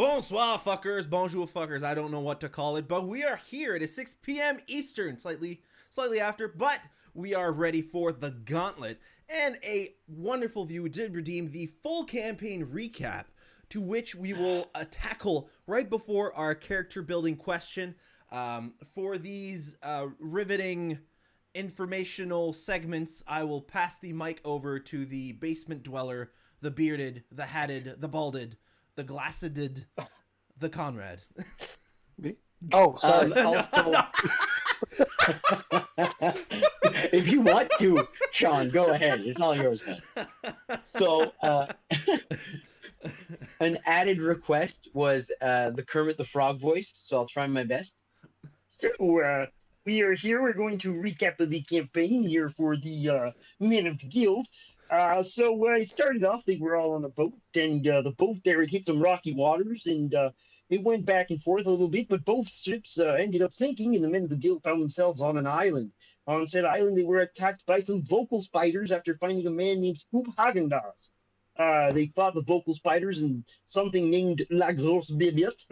Bonsoir, fuckers. Bonjour, fuckers. I don't know what to call it, but we are here. It is 6 p.m. Eastern, slightly after, but we are ready for the gauntlet. And a wonderful view did redeem the full campaign recap, to which we will tackle right before our character building question. For these riveting informational segments, I will pass the mic over to the basement dweller, the bearded, the hatted, the balded, the glasseded, the Conrad. Oh, sorry. Also, if you want to, Sean, go ahead. It's all yours, man. So, an added request was the Kermit the Frog voice, so I'll try my best. So, we are here. We're going to recap of the campaign here for the Men of the Guild. It started off, they were all on a boat, and the boat there, it hit some rocky waters, and it went back and forth a little bit, but both ships ended up sinking, and the Men of the Guild found themselves on an island. On said island, they were attacked by some vocal spiders after finding a man named Scoop Hagendas. They fought the vocal spiders and something named La Grosse Bibette,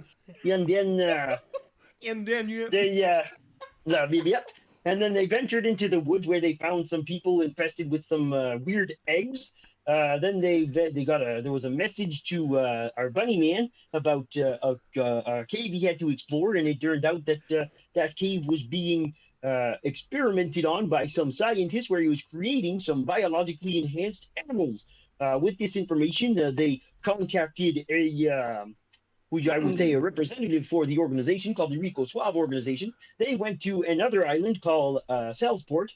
and then La Bibette. And then they ventured into the woods where they found some people infested with some weird eggs. Then there was a message to our bunny man about a cave he had to explore, and it turned out that that cave was being experimented on by some scientists, where he was creating some biologically enhanced animals. With this information, they contacted I would say a representative for the organization called the Rico Suave organization. They went to another island called Salesport.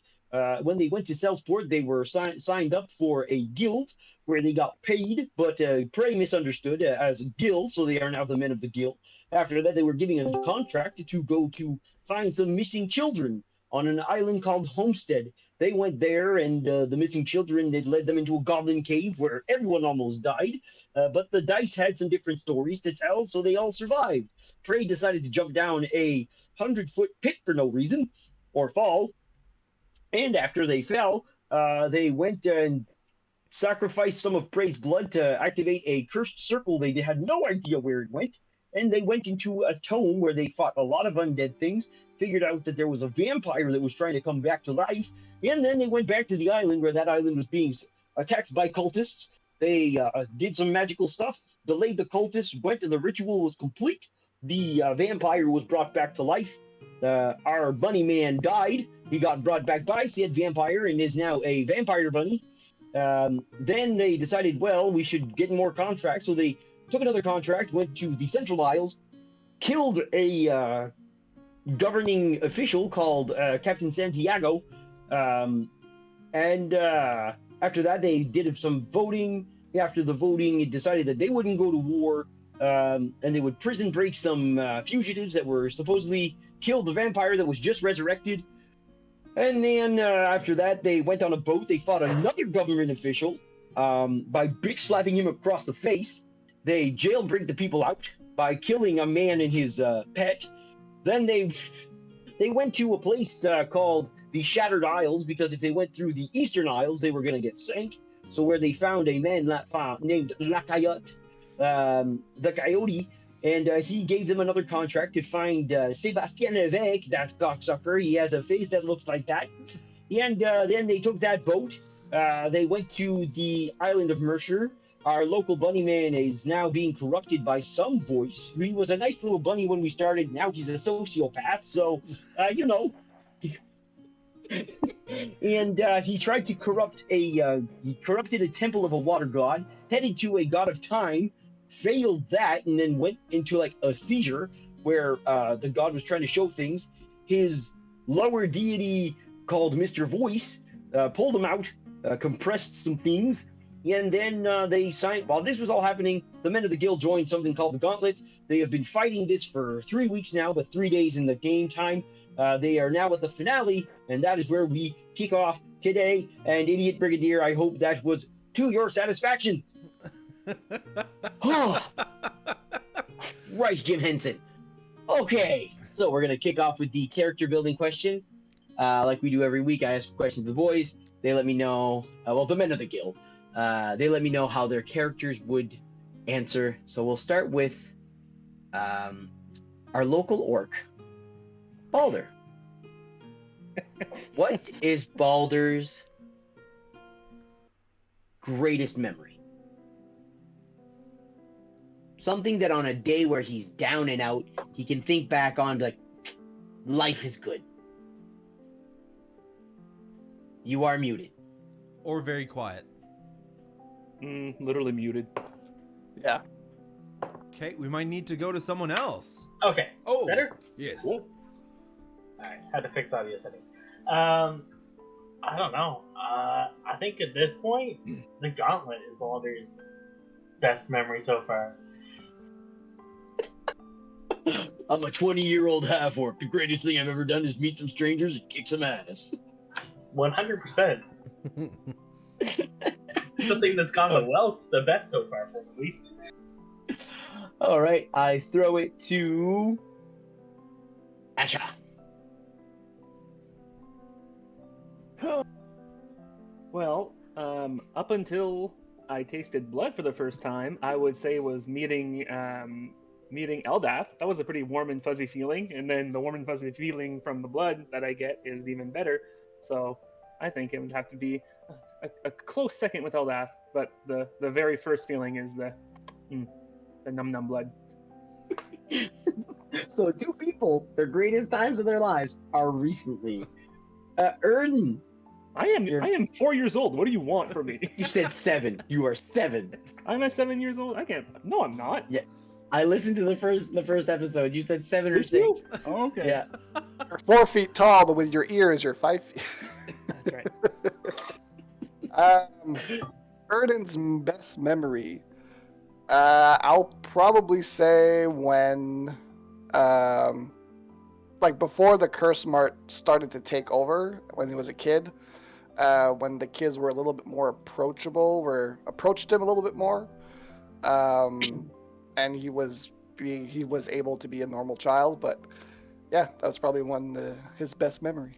When they went to Salesport, they were signed up for a guild where they got paid, but Prey misunderstood as Gill, so they are now the Men of the Guild. After that, they were giving a contract to go to find some missing children on an island called Homestead. They went there, and the missing children, they led them into a goblin cave where everyone almost died. But the dice had some different stories to tell, so they all survived. Prey decided to jump down a 100-foot pit for no reason, or fall. And after they fell, they went and sacrificed some of Prey's blood to activate a cursed circle. They had no idea where it went. And they went into a tome where they fought a lot of undead things, figured out that there was a vampire that was trying to come back to life, and then they went back to the island where that island was being attacked by cultists. They did some magical stuff, delayed the cultists, went and the ritual was complete. The vampire was brought back to life. Our bunny man died. He got brought back by said vampire and is now a vampire bunny. Then they decided, well, we should get more contracts, so they took another contract, went to the Central Isles, killed a governing official called Captain Santiago, and after that they did some voting. After the voting, it decided that they wouldn't go to war, and they would prison break some fugitives that were supposedly killed the vampire that was just resurrected. And then after that, they went on a boat. They fought another government official by bitch slapping him across the face. They jailbreak the people out by killing a man and his pet. Then they went to a place called the Shattered Isles, because if they went through the Eastern Isles, they were going to get sank. So where they found a man named La Coyote, the Coyote, and he gave them another contract to find Sebastien Levesque, that cocksucker. He has a face that looks like that. And then they took that boat. They went to the island of Mercer. Our local bunny man is now being corrupted by some voice. He was a nice little bunny when we started. Now he's a sociopath. So, you know. And he tried to corrupt he corrupted a temple of a water god, headed to a god of time, failed that, and then went into like a seizure where the god was trying to show things. His lower deity called Mr. Voice pulled him out, compressed some things. And then they signed, while this was all happening, the Men of the Guild joined something called the Gauntlet. They have been fighting this for 3 weeks now, but 3 days in the game time. They are now at the finale, and that is where we kick off today. And Idiot Brigadier, I hope that was to your satisfaction. Oh, Christ, Jim Henson. Okay, so we're going to kick off with the character building question. Like we do every week, I ask questions to the boys. They let me know, the Men of the Guild. They let me know how their characters would answer. So we'll start with our local orc, Balder. What is Balder's greatest memory? Something that on a day where he's down and out, he can think back on like, life is good. You are muted. Or very quiet. Literally muted. Yeah. Okay, we might need to go to someone else. Okay. Oh, Better? yes. Cool. Alright, had to fix audio settings. I don't know. I think at this point, the Gauntlet is Balder's best memory so far. I'm a 20-year-old half-orc. The greatest thing I've ever done is meet some strangers and kick some ass. 100%. Something that's gone the best so far for him, at least. All right, I throw it to Asha. Well, up until I tasted blood for the first time, I would say was meeting Eldath. That was a pretty warm and fuzzy feeling, and then the warm and fuzzy feeling from the blood that I get is even better. So I think it would have to be a close second with Eldath, but the very first feeling is the num blood. So two people, their greatest times of their lives are recently. Erden, I am 4 years old. What do you want from me? you said 7. You are 7. I'm at 7 years old. I can't. No, I'm not. Yeah, I listened to the first episode. You said 7 or Did 6. you? Oh, okay. Yeah. You're 4 feet tall, but with your ears, you're 5 feet. That's right. Erden's best memory. I'll probably say when, like before the curse mart started to take over when he was a kid, when the kids were a little bit more approachable, or approached him a little bit more, and he was able to be a normal child. But yeah, that was probably his best memory.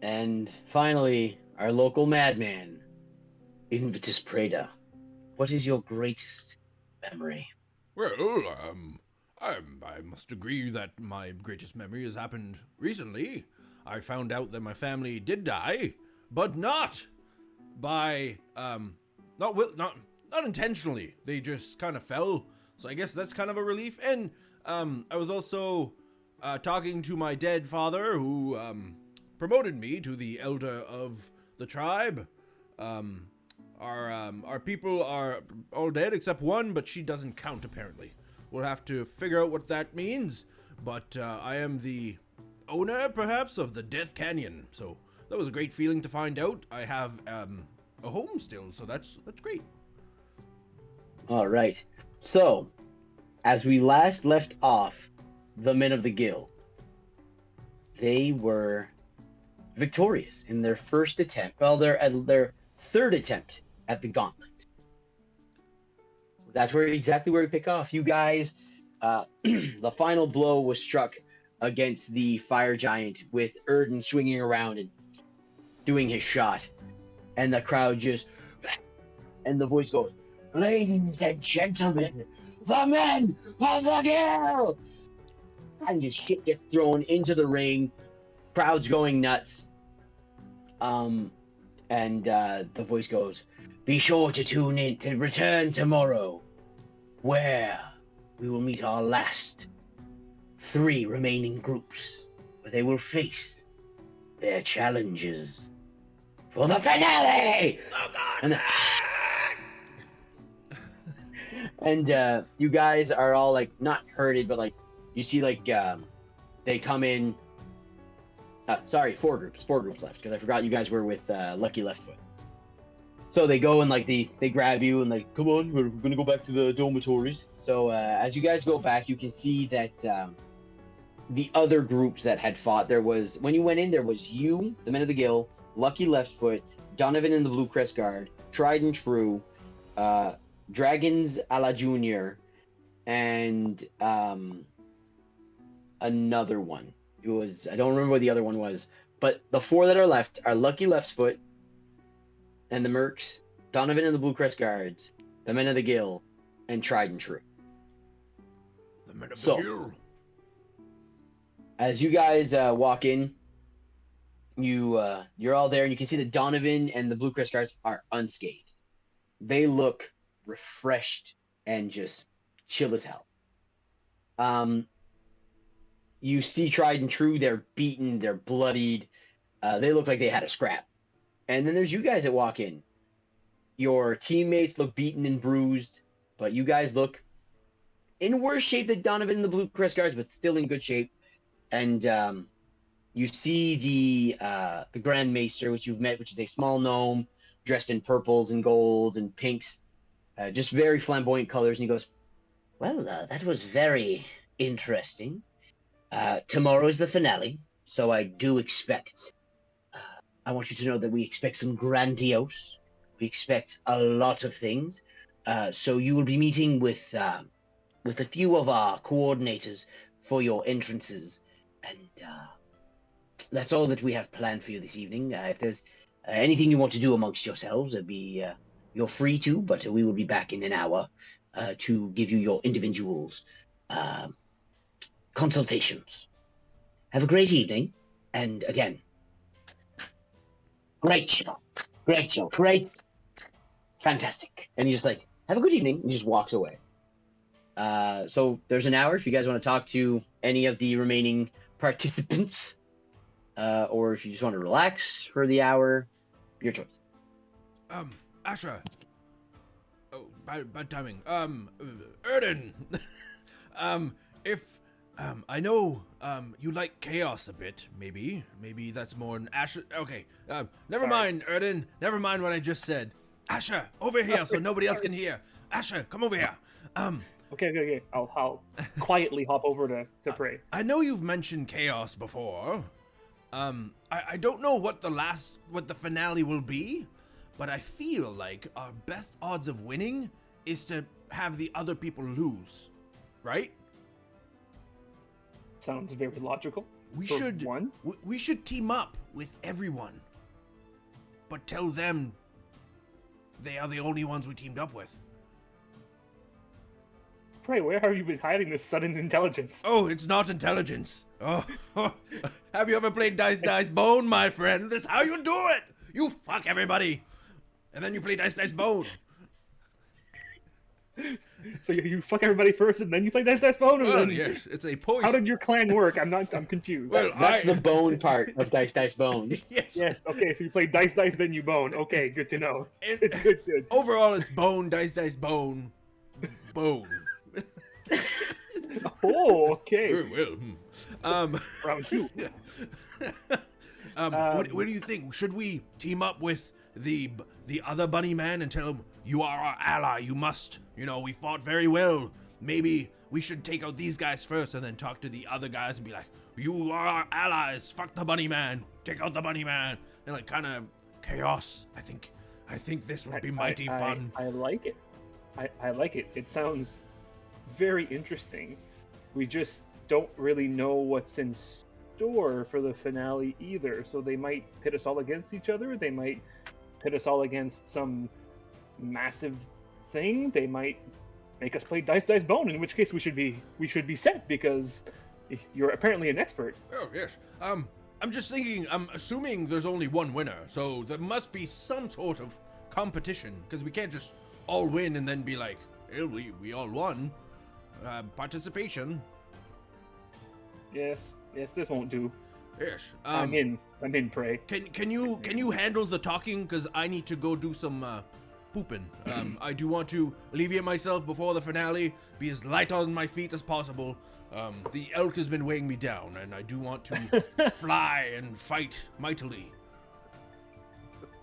And finally, our local madman, Invitus Preda. What is your greatest memory? Well, I must agree that my greatest memory has happened recently. I found out that my family did die, but not by, not intentionally. They just kind of fell. So I guess that's kind of a relief. And, I was also, talking to my dead father who, promoted me to the elder of the tribe. Our people are all dead except one, but she doesn't count apparently. We'll have to figure out what that means, but I am the owner, perhaps, of the Death Canyon, so that was a great feeling to find out. I have a home still, so that's great. All right. So, as we last left off, the men of the Gill, they were victorious in their first attempt. Well, they're at their third attempt at the gauntlet. That's exactly where we pick off. You guys, the final blow was struck against the fire giant with Erden swinging around and doing his shot. And the crowd just, and the voice goes, "Ladies and gentlemen, the men of the Gill!" And just shit gets thrown into the ring. Crowd's going nuts. And the voice goes, "Be sure to tune in to return tomorrow, where we will meet our last 3 remaining groups, where they will face their challenges for the finale." And you guys are all like not hurted, but like you see like they come in. Sorry, 4 groups left, because I forgot you guys were with Lucky Leftfoot. So they go and like they grab you and like, "Come on, we're gonna go back to the dormitories." So as you guys go back, you can see that the other groups that had fought, when you went in, there was you, the Men of the Gill, Lucky Leftfoot, Donovan and the Blue Crest Guard, Tried and True, Dragons a la Junior, and another one. I don't remember what the other one was, but the 4 that are left are Lucky Leftfoot and the Mercs, Donovan and the Blue Crest Guards, the Men of the Gill, and Tried and True. Men of So- the Gill. As you guys walk in, you're all there, and you can see that Donovan and the Blue Crest guards are unscathed. They look refreshed and just chill as hell. You see Tried and True. They're beaten. They're bloodied. They look like they had a scrap. And then there's you guys that walk in. Your teammates look beaten and bruised, but you guys look in worse shape than Donovan and the Blue Crest guards, but still in good shape. And you see the Grand Maester, which you've met, which is a small gnome dressed in purples and golds and pinks, just very flamboyant colors. And he goes, "Well, that was very interesting. Tomorrow is the finale, so I do expect. I want you to know that we expect some grandiose. We expect a lot of things. So you will be meeting with a few of our coordinators for your entrances, and that's all that we have planned for you this evening. If there's anything you want to do amongst yourselves, you're free to, but we will be back in an hour to give you your individuals consultations. Have a great evening, and again, great show, great, fantastic." And he's just like, "Have a good evening," and he just walks away. So there's an hour if you guys want to talk to any of the remaining participants, or if you just want to relax for the hour, your choice. Asher. Oh, bad timing. Erden. If I know you like chaos a bit, maybe that's more an Asher. Okay, never mind, Erden. Never mind what I just said. Asher, over here, so nobody else can hear. Asher, come over here. Okay. I'll quietly hop over to Prey. I know you've mentioned chaos before. I don't know what the finale will be, but I feel like our best odds of winning is to have the other people lose, right? Sounds very logical. We For should one. we should team up with everyone, but tell them they are the only ones we teamed up with. Prey, where have you been hiding this sudden intelligence? Oh, it's not intelligence. Oh, have you ever played Dice Bone, my friend? That's how you do it. You fuck everybody, and then you play Dice Bone. So you fuck everybody first, and then you play Dice Bone? Or Well, then... yes, it's a poison. How did your clan work? I'm confused. Well, That's the bone part of Dice Bone. Yes. Yes, okay, so you play Dice, then you bone. Okay, good to know. It- Good. Overall, it's Bone, Dice, Bone, Bone. Oh, okay. Very well. Round two. What do you think? Should we team up with the other bunny man and tell him, you are our ally, you must, we fought very well. Maybe we should take out these guys first and then talk to the other guys and be like, you are our allies, fuck the bunny man, take out the bunny man. And like kind of chaos. I think this would be mighty fun. I like it. I like it. It sounds very interesting. We just don't really know what's in store for the finale either. So they might pit us all against each other. They might pit us all against some massive thing. They might make us play Dice Bone, in which case we should be set because you're apparently an expert. Oh, yes. I'm just thinking, I'm assuming there's only one winner, so there must be some sort of competition, because we can't just all win and then be like, hey, we all won. Participation. Yes, this won't do. Yes. I'm in Prey. Can you handle the talking? Because I need to go do some pooping. I do want to alleviate myself before the finale, be as light on my feet as possible. The elk has been weighing me down, and I do want to fly and fight mightily.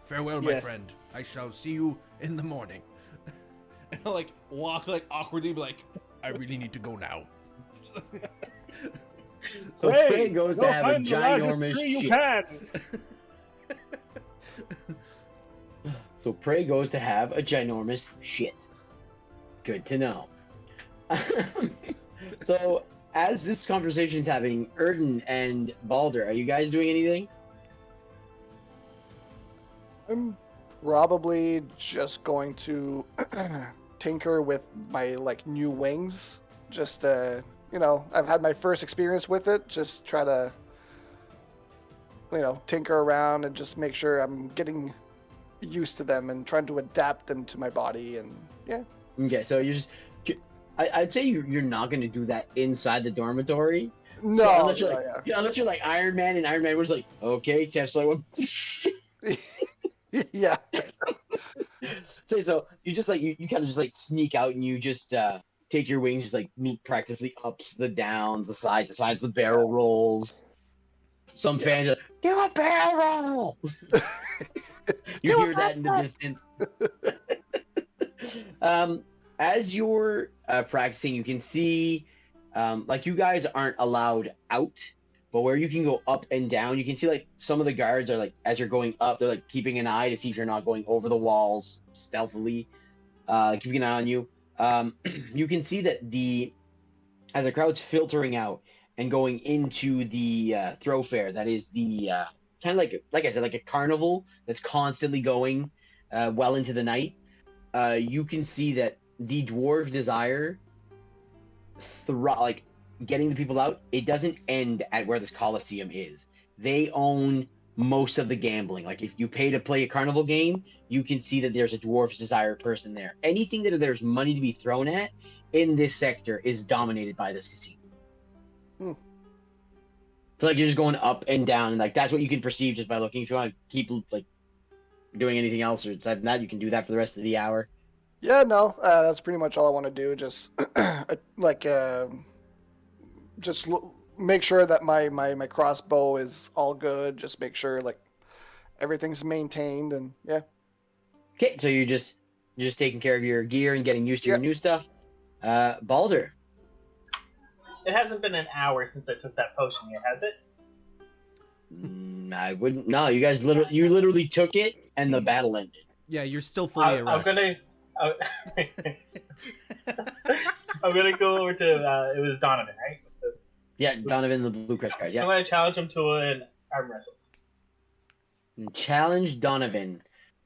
Farewell, my Yes. friend. I shall see you in the morning. And I'll walk awkwardly, be like, I really need to go now. So Prey, Prey goes to go have a find the largest ginormous tree you shit. can. So Prey goes to have a ginormous shit. Good to know. So as this conversation is happening, Erden and Balder, are you guys doing anything? I'm probably just going to tinker with my new wings, just to I've had my first experience with it, just try to, tinker around and just make sure I'm getting used to them and trying to adapt them to my body. And yeah. Okay, so you're just. I'd say you're not going to do that inside the dormitory. No, So unless you're no, like, yeah. unless you're like Iron Man, and Iron Man was like, okay, Tesla. Yeah. So you just like you kind of just like sneak out and you just take your wings, just like practice the ups, the downs, the sides, the barrel rolls. Some fans are like, do a barrel roll. You hear that in the distance. As you're practicing, you can see like you guys aren't allowed out, but where you can go up and down, you can see like some of the guards are like, as you're going up, they're like keeping an eye to see if you're not going over the walls stealthily, keeping an eye on you. You can see that as the crowd's filtering out and going into the thoroughfare, that is the kind of like I said, like a carnival that's constantly going well into the night. You can see that the dwarf desire, like getting the people out, it doesn't end at where this Coliseum is. They own most of the gambling. Like if you pay to play a carnival game, you can see that there's a dwarf's desire person there. Anything that there's money to be thrown at in this sector is dominated by this casino. So like you're just going up and down, and like that's what you can perceive just by looking. If you want to keep like doing anything else or aside from that, you can do that for the rest of the hour. Yeah, no, that's pretty much all I want to do. Just make sure that my crossbow is all good. Just make sure like everything's maintained, and yeah. Okay, so you're just taking care of your gear and getting used to your Yep. new stuff. Balder. It hasn't been an hour since I took that potion yet, has it? I wouldn't. No, you guys literally took it and the battle ended. Yeah, you're still fully erect. I'm gonna go over to it was Donovan, right? Yeah, Donovan, the Blue Crest card. I'm Yeah, gonna challenge him to an arm wrestle. challenge Donovan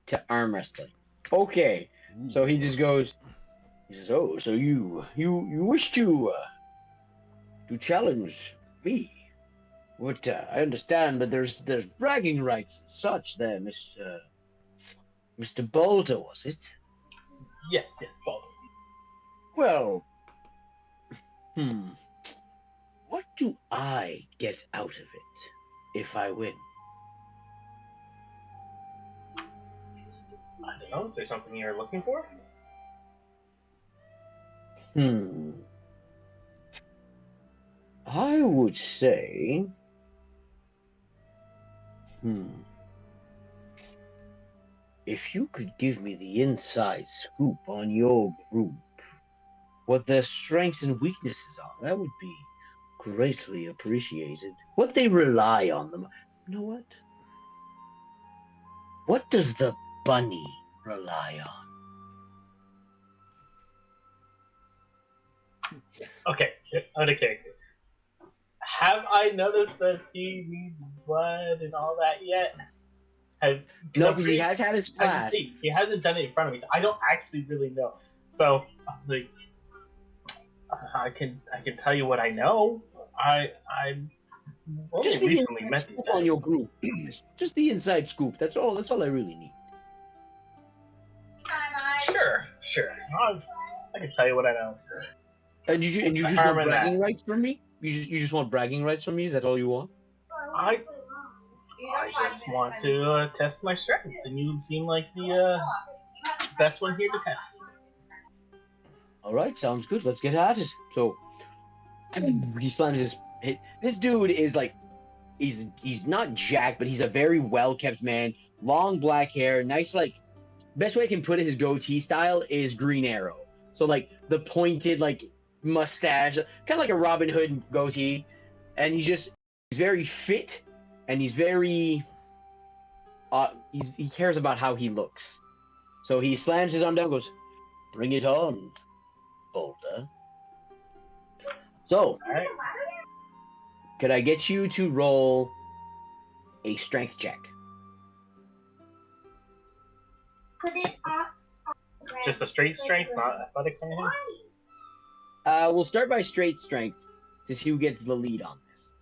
to arm wrestling. Okay, so he just goes. He says, "Oh, so you wish to challenge me? But I understand that there's bragging rights and such there, Mr. Balder, was it? Yes, Baldur. Well, what do I get out of it if I win? I don't know. Is there something you're looking for? I would say, if you could give me the inside scoop on your group, what their strengths and weaknesses are, that would be greatly appreciated. What they rely on them. You know what? What does the bunny rely on? Okay, out of character. Have I noticed that he needs blood and all that yet? No, because he has had his class. He hasn't done it in front of me, so I don't actually really know. So, like, I can tell you what I know. I only recently met these guys. On your group. Just the inside scoop. That's all I really need. Sure. I can tell you what I know. And you just want bragging rights from me? You just want bragging rights from me? Is that all you want? I just want to test my strength, and you seem like the best one here to test. All right, sounds good. Let's get at it. So he slams his. This dude is like, he's not jacked, but he's a very well kept man. Long black hair, nice like. Best way I can put it, his goatee style is Green Arrow. So like the pointed like mustache, kind of like a Robin Hood goatee, and he's very fit, and he's very he cares about how he looks. So he slams his arm down, goes, "Bring it on, Boulder." So, All right. could I get you to roll a strength check? Just a straight strength, not athletics or anything. We'll start by straight strength. to see who gets the lead on this.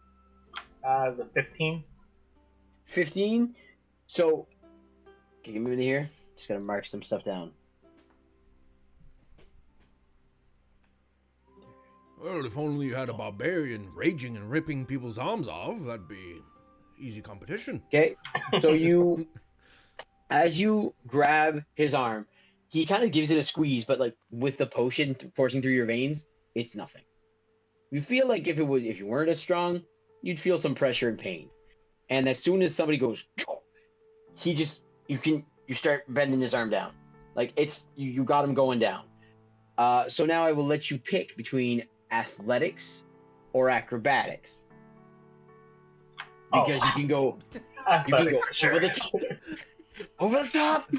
Is it 15? 15. So, can you move in here? Just gotta mark some stuff down. Well, if only you had a barbarian raging and ripping people's arms off, that'd be easy competition. Okay, so you, as you grab his arm, he kind of gives it a squeeze, but like with the potion coursing through your veins, it's nothing. You feel like if you weren't as strong, you'd feel some pressure and pain. And as soon as somebody goes, you start bending his arm down, like you got him going down. So now I will let you pick between athletics or acrobatics. Because you can go Athletics for sure. over the top. Over the top.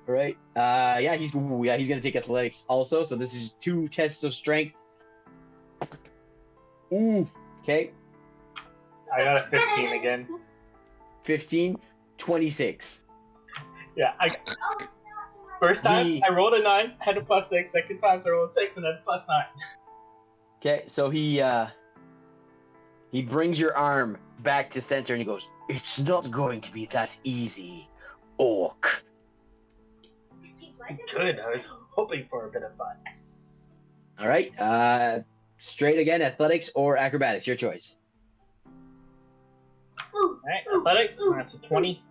Right? Yeah, he's gonna take athletics also. So this is 2 tests of strength. Ooh. Okay. I got a 15 again. 15, 26. Yeah, first time I rolled a 9, had a +6. Second time I rolled a 6 and then +9. Okay, so he brings your arm back to center and he goes, "It's not going to be that easy, orc." Good. I was hoping for a bit of fun. All right. Straight again, athletics or acrobatics, your choice. All right, athletics. That's a 20.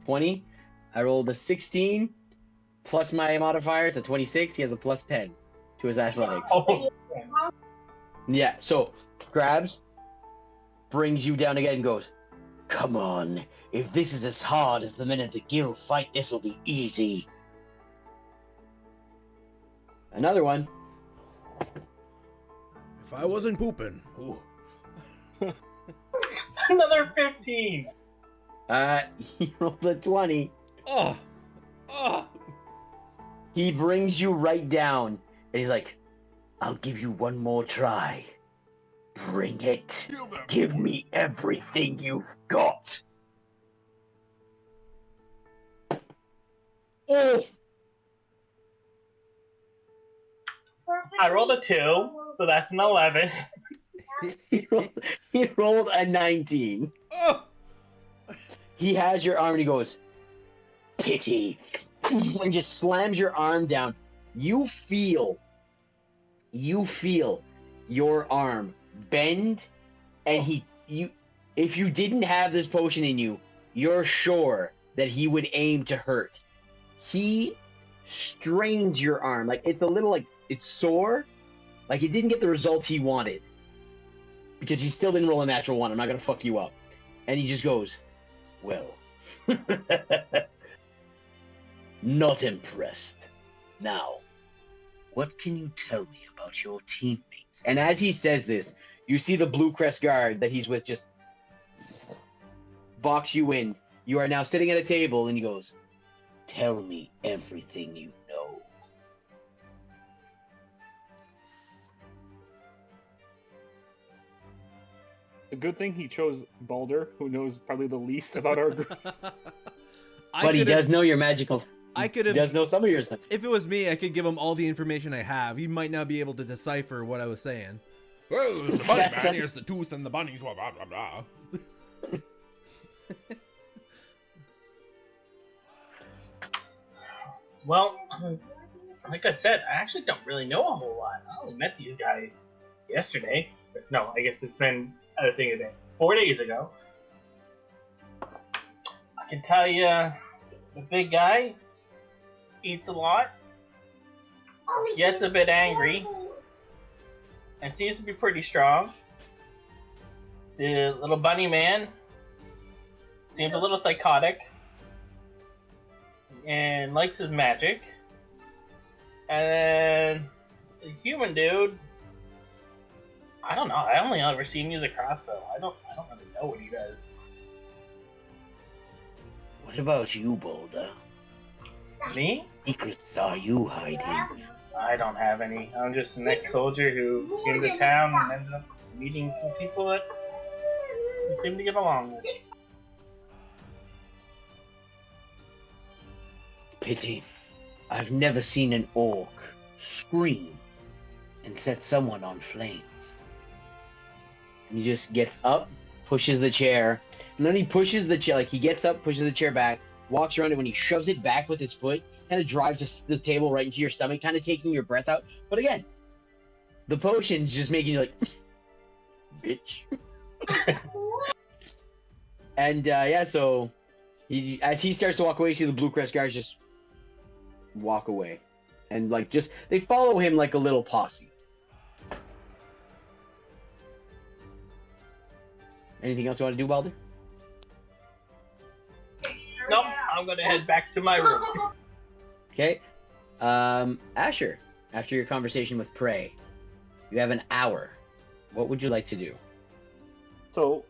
20. I rolled a 16 plus my modifier. It's a 26. He has a +10 to his athletics. Oh, Yeah. So grabs, brings you down again, and goes, "Come on. If this is as hard as the men of the Gill fight, this will be easy." Another one. If I wasn't pooping, ooh. another 15. He rolled a 20. Oh, He brings you right down, and he's like, "I'll give you one more try. Bring it. Give me everything you've got." Oh! I rolled a 2, so that's an 11. He rolled a 19. oh. He has your arm and he goes, "Pity," and just slams your arm down. You feel your arm bend, and if you didn't have this potion in you, you're sure that he would aim to hurt. He strains your arm, like it's a little, like it's sore, like he didn't get the result he wanted because he still didn't roll a natural 1. I'm not gonna fuck you up. And he just goes, "Well, not impressed. Now, what can you tell me about your teammates?" And as he says this, you see the Blue Crest guard that he's with just box you in. You are now sitting at a table, and he goes, "Tell me everything you know." A good thing he chose Balder, who knows probably the least about our group. But he does know your magical. I could He does have. know some of your stuff. If it was me, I could give him all the information I have. He might not be able to decipher what I was saying. Well, it's the bunny man. Here's the tooth and the bunnies. Blah blah blah blah. Well, like I said, I actually don't really know a whole lot. I only met these guys yesterday. No, I guess it's been a thing a day. 4 days ago. I can tell you, the big guy eats a lot, gets a bit angry, and seems to be pretty strong. The little bunny man seems a little psychotic and likes his magic. And the human dude, I don't know. I only ever see him use a crossbow. I don't really know what he does. What about you, Boulder? Me? Secrets are you hiding? I don't have any. I'm just an ex-soldier who came to town and ended up meeting some people that we seem to get along with. Pity. I've never seen an orc scream and set someone on flames. And he just gets up, pushes the chair, and then he pushes the chair, like he gets up, pushes the chair back, walks around, and when he shoves it back with his foot, kind of drives the table right into your stomach, kind of taking your breath out. But again, the potion's just making you like, bitch. And yeah, so as he starts to walk away, you see the Blue Crest guards just walk away, and like just they follow him like a little posse. Anything else you want to do, Baldur? Nope, I'm gonna head back to my room. Okay. Asher, after your conversation with Prey, you have an hour. What would you like to do? So,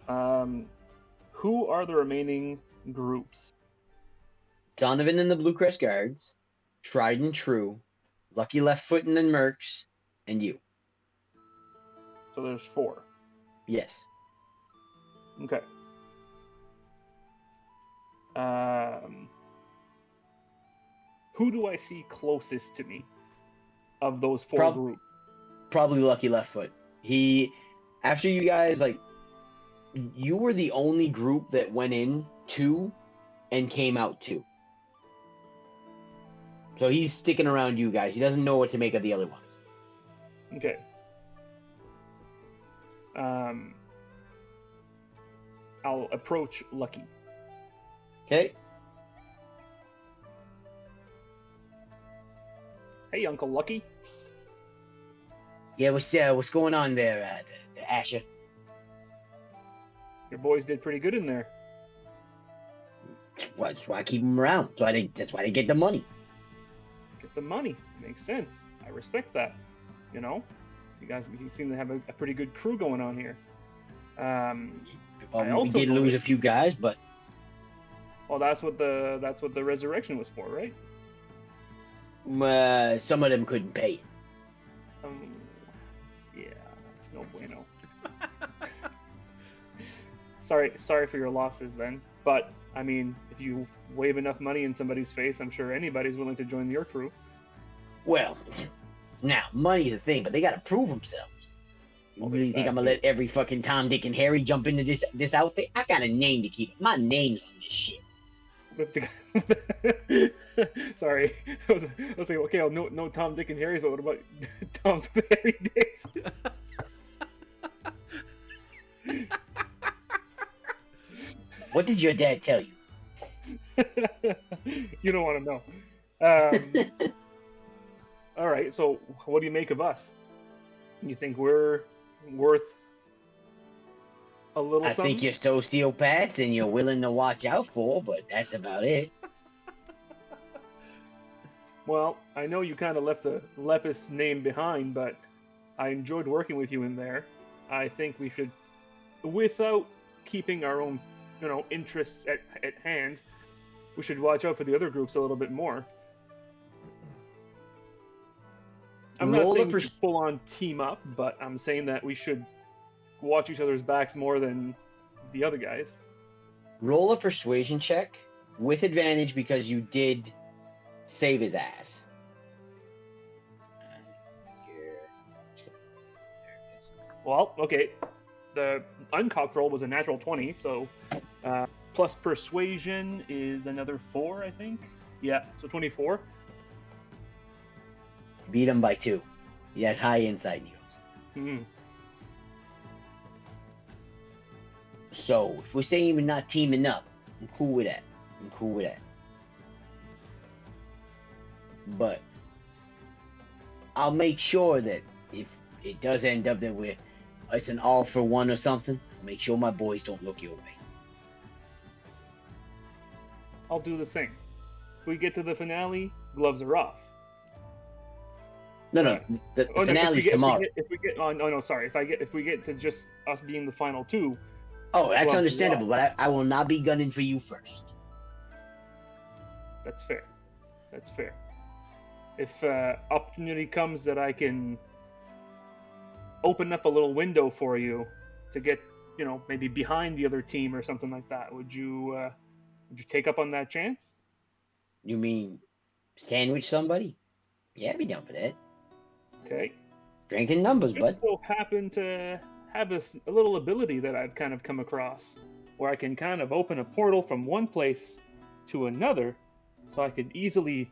who are the remaining groups? Donovan and the Blue Crest Guards, Tried and True, Lucky Left Foot and the Mercs, and you. So there's 4. Yes. Okay. Who do I see closest to me of those 4 groups? Probably Lucky Left Foot. He, after you guys, like, you were the only group that went in 2 and came out 2. So he's sticking around you guys. He doesn't know what to make of the other ones. Okay. I'll approach Lucky. Okay. Hey, Uncle Lucky. Yeah, what's going on there, Asher? Your boys did pretty good in there. That's why I keep them around. That's why they get the money. Get the money. Makes sense. I respect that. You know, you guys seem to have a pretty good crew going on here. We did lose a few guys, but well, that's what the resurrection was for, right? Some of them couldn't pay. Yeah, that's no bueno. Sorry for your losses then. But I mean, if you wave enough money in somebody's face, I'm sure anybody's willing to join your crew. Well, now money's a thing, but they gotta prove themselves. You really think I'm gonna let every fucking Tom, Dick, and Harry jump into this outfit? I got a name to keep. My name's on this shit. Sorry, I was like, okay, I'll no Tom, Dick, and Harry, but what about Tom's Harry Dicks? What did your dad tell you? You don't want to know. All right, so what do you make of us? You think we're worth a little I something? think you're sociopaths and you're willing to watch out for, but that's about it. Well, I know you kind of left a Lepus name behind, but I enjoyed working with you in there. I think we should, without keeping our own, interests at hand, we should watch out for the other groups a little bit more. I'm not saying we should full on team up, but I'm saying that we should watch each other's backs more than the other guys. Roll a persuasion check with advantage because you did save his ass. Well, okay. The uncocked roll was a natural 20, so plus persuasion is another 4, I think. Yeah, so 24. Beat him by 2. He has high insight news. So, if we're saying we're not teaming up, I'm cool with that. But I'll make sure that if it does end up that it's an all for one or something, I'll make sure my boys don't look your way. I'll do the same. If we get to the finale, gloves are off. No, the finale's tomorrow. If we get to just us being the final 2. Oh, that's understandable, but I will not be gunning for you first. That's fair. If opportunity comes that I can open up a little window for you to get, maybe behind the other team or something like that, would you take up on that chance? You mean sandwich somebody? Yeah, I'd be down for that. Okay. Strength in numbers, Just bud. so happen to have a little ability that I've kind of come across, where I can kind of open a portal from one place to another, so I could easily,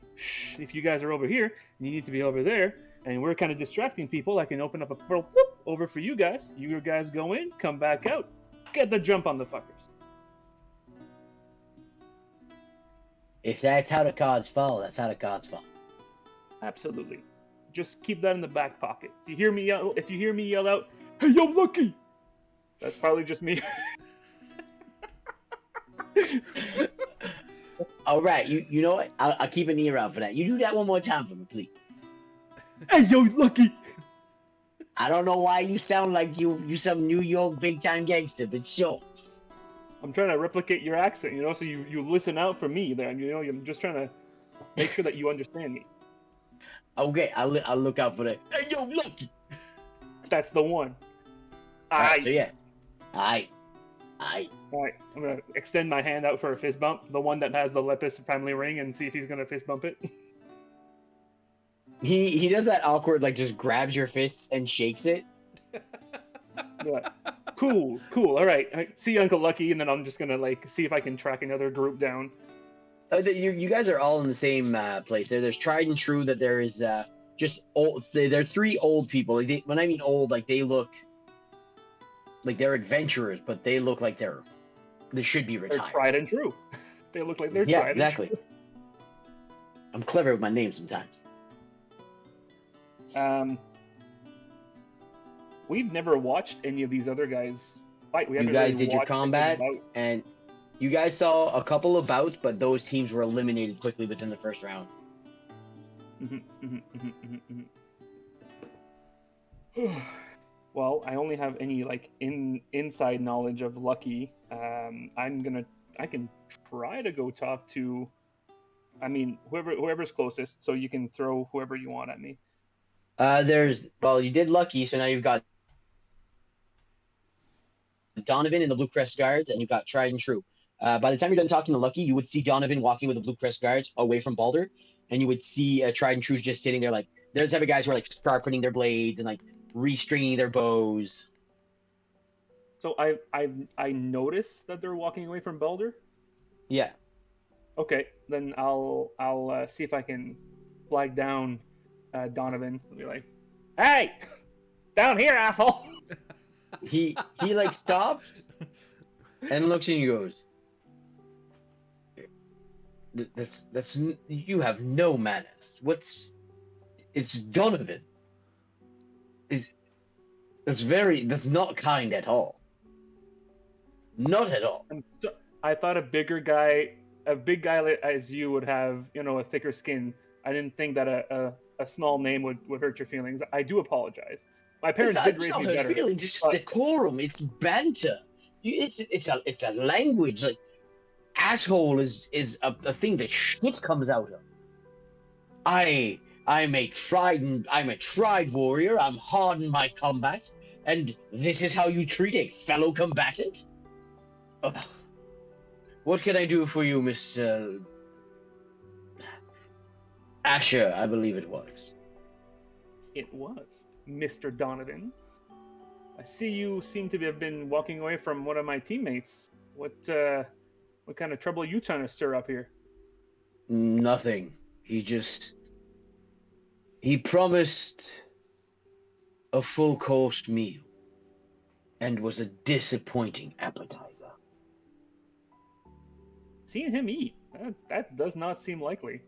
if you guys are over here and you need to be over there, and we're kind of distracting people, I can open up a portal whoop, over for you guys. You guys go in, come back out, get the jump on the fuckers. If that's how the cards fall, that's how the cards fall. Absolutely. Just keep that in the back pocket. If you hear me yell out, "Hey, yo, Lucky!" That's probably just me. All right, you know what? I'll keep an ear out for that. You do that one more time for me, please. Hey, yo, Lucky! I don't know why you sound like you some New York big time gangster, but sure. I'm trying to replicate your accent, so you listen out for me there. I'm just trying to make sure that you understand me. Okay, I'll look out for that. Hey, yo, Lucky! That's the one. Alright, so yeah. Aye. Alright, I'm gonna extend my hand out for a fist bump. The one that has the Lepus family ring, and see if he's gonna fist bump it. He does that awkward, like, just grabs your fists and shakes it. Yeah. Cool. Alright, see you, Uncle Lucky, and then I'm just gonna, see if I can track another group down. You guys are all in the same place. There's Tried and True, that there is just old. They're three old people. When I mean old, they look like they're adventurers, but they look like they should be They're retired. tried and true. They look like they're Yeah, tried exactly. and true. I'm clever with my name sometimes. We've never watched any of these other guys fight. We You haven't guys really did your watched any combats, bout. and you guys saw a couple of bouts, but those teams were eliminated quickly within the first round. Well, I only have any inside knowledge of Lucky. I can try to go talk to, whoever's closest. So you can throw whoever you want at me. You did Lucky, so now you've got Donovan and the Blue Crest Guards, and you've got Tried and True. By the time you're done talking to Lucky, you would see Donovan walking with the Blue Crest Guards away from Balder, and you would see Tried and True's just sitting there, they're the type of guys who are sharpening their blades and restringing their bows. So I noticed that they're walking away from Balder. Yeah. Okay, then I'll see if I can flag down Donovan and be like, "Hey, down here, asshole!" He stops and looks at you and goes, "That's you have no manners. It's Donovan. That's not kind at all. Not at all." I thought a big guy as you would have, a thicker skin. I didn't think that a small name would hurt your feelings. I do apologize. My parents did raise me better. Feelings, it's just decorum. It's banter. It's a language. Asshole is a thing that shit comes out of. I'm a tried warrior. I'm hard in my combat, and this is how you treat a fellow combatant. What can I do for you, Miss Asher? I believe it was. It was Mr. Donovan. I see you seem to have been walking away from one of my teammates. What kind of trouble are you trying to stir up here? Nothing. He promised a full course meal and was a disappointing appetizer. Seeing him eat, that does not seem likely.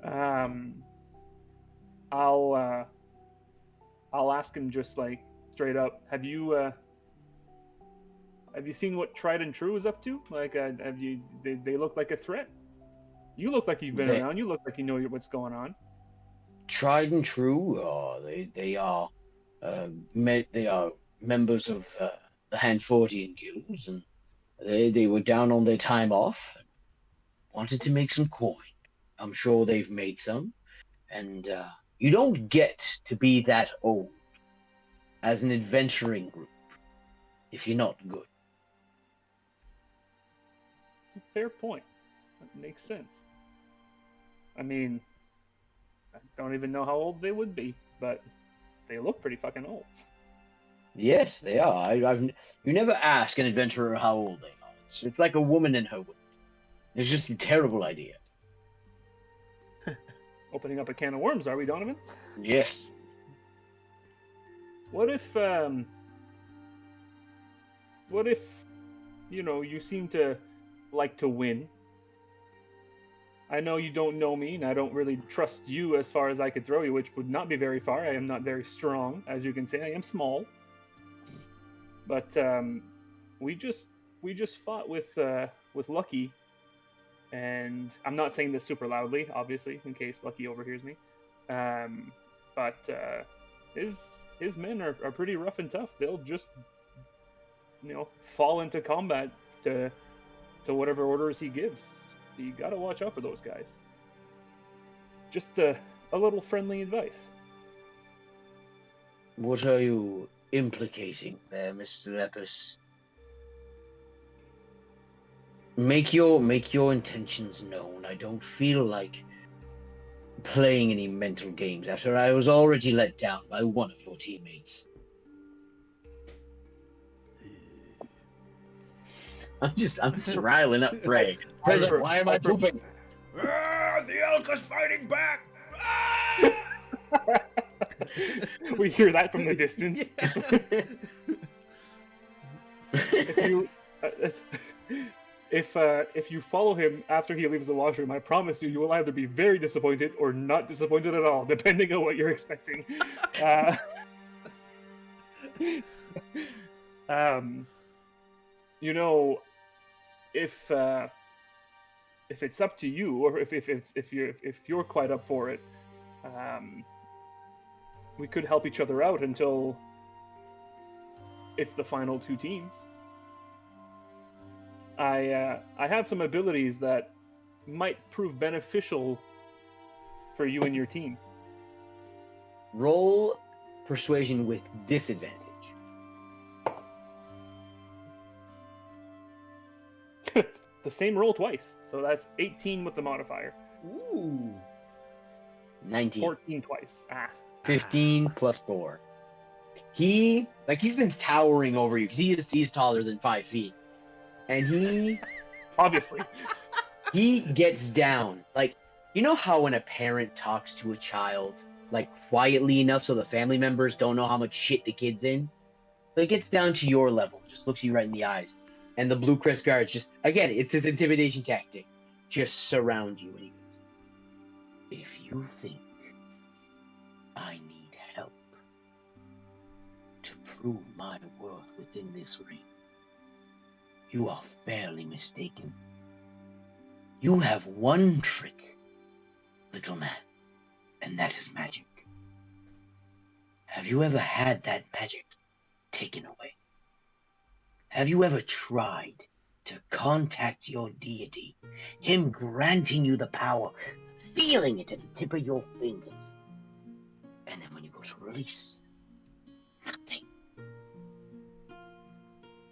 I'll ask him just straight up. Have you seen what Tried and True is up to? They look like a threat. You look like you've been around. You look like you know what's going on. Tried and True, they are members of the Handfordian guilds, and they were down on their time off, wanted to make some coin. I'm sure they've made some, and you don't get to be that old as an adventuring group if you're not good. It's a fair point. That makes sense. don't even know how old they would be, but they look pretty fucking old. Yes, they are. You never ask an adventurer how old they are. It's like a woman in her womb. It's just a terrible idea. Opening up a can of worms, are we, Donovan? Yes. What if, you seem to like to win? I know you don't know me, and I don't really trust you as far as I could throw you, which would not be very far. I am not very strong, as you can see. I am small. But we just fought with Lucky, and I'm not saying this super loudly, obviously, in case Lucky overhears me. But his men are pretty rough and tough. They'll just fall into combat to whatever orders he gives. You gotta watch out for those guys. Just a little friendly advice. What are you implicating there, Mr. Lepus? Make your intentions known. I don't feel like playing any mental games after I was already let down by one of your teammates. I'm just riling up Frey. Why am I pooping? The elk is fighting back! Ah! We hear that from the distance. If you follow him after he leaves the washroom, I promise you will either be very disappointed or not disappointed at all, depending on what you're expecting. If it's up to you, or if you're quite up for it, we could help each other out until it's the final two teams. I have some abilities that might prove beneficial for you and your team. Roll persuasion with disadvantage. The same roll twice, so that's 18 with the modifier. Ooh. 19. 14 twice. 15 plus 4. He's been towering over you because he's taller than 5 feet. And he Obviously. he gets down. Like, you know how when a parent talks to a child, like, quietly enough so the family members don't know how much shit the kid's in? So it gets down to your level, just looks you right in the eyes. And the Blue Crest guards just, again, it's his intimidation tactic. Just surround you and he goes, if you think I need help to prove my worth within this ring, you are fairly mistaken. You have one trick, little man, and that is magic. Have you ever had that magic taken away? Have you ever tried to contact your deity, him granting you the power, feeling it at the tip of your fingers, and then when you go to release, nothing?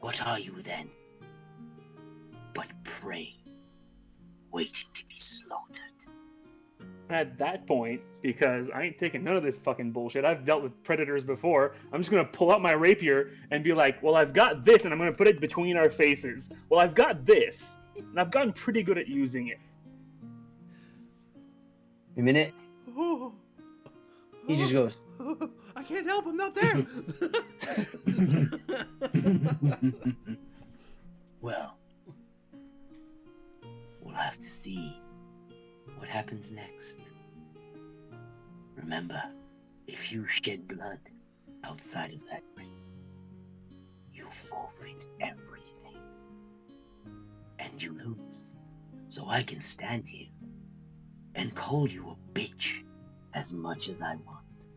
What are you then? But prey, waiting to be slaughtered. At that point, because I ain't taking none of this fucking bullshit, I've dealt with predators before, I'm just gonna pull out my rapier and be like, well, I've got this, and I'm gonna put it between our faces. Well, I've got this, and I've gotten pretty good at using it. A minute, he just goes, I can't help, I'm not there. well, we'll have to see what happens next. Remember, if you shed blood outside of that ring, you forfeit everything. And you lose. So I can stand here and call you a bitch as much as I want.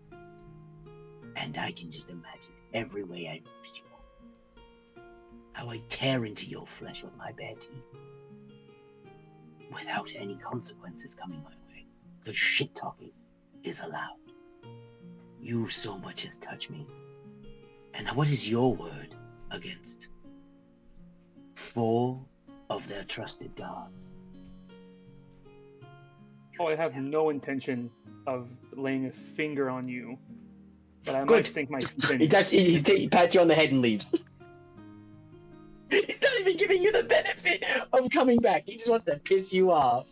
And I can just imagine every way I roast you all. How I tear into your flesh with my bare teeth. Without any consequences coming my way. Because shit-talking is allowed. You so much as touch me. And what is your word against 4 of their trusted gods? You Oh, I have no intention of laying a finger on you, but I Good. might sink my teeth in He you. does. He pats you on the head and leaves. He's not even giving you the benefit of coming back. He just wants to piss you off.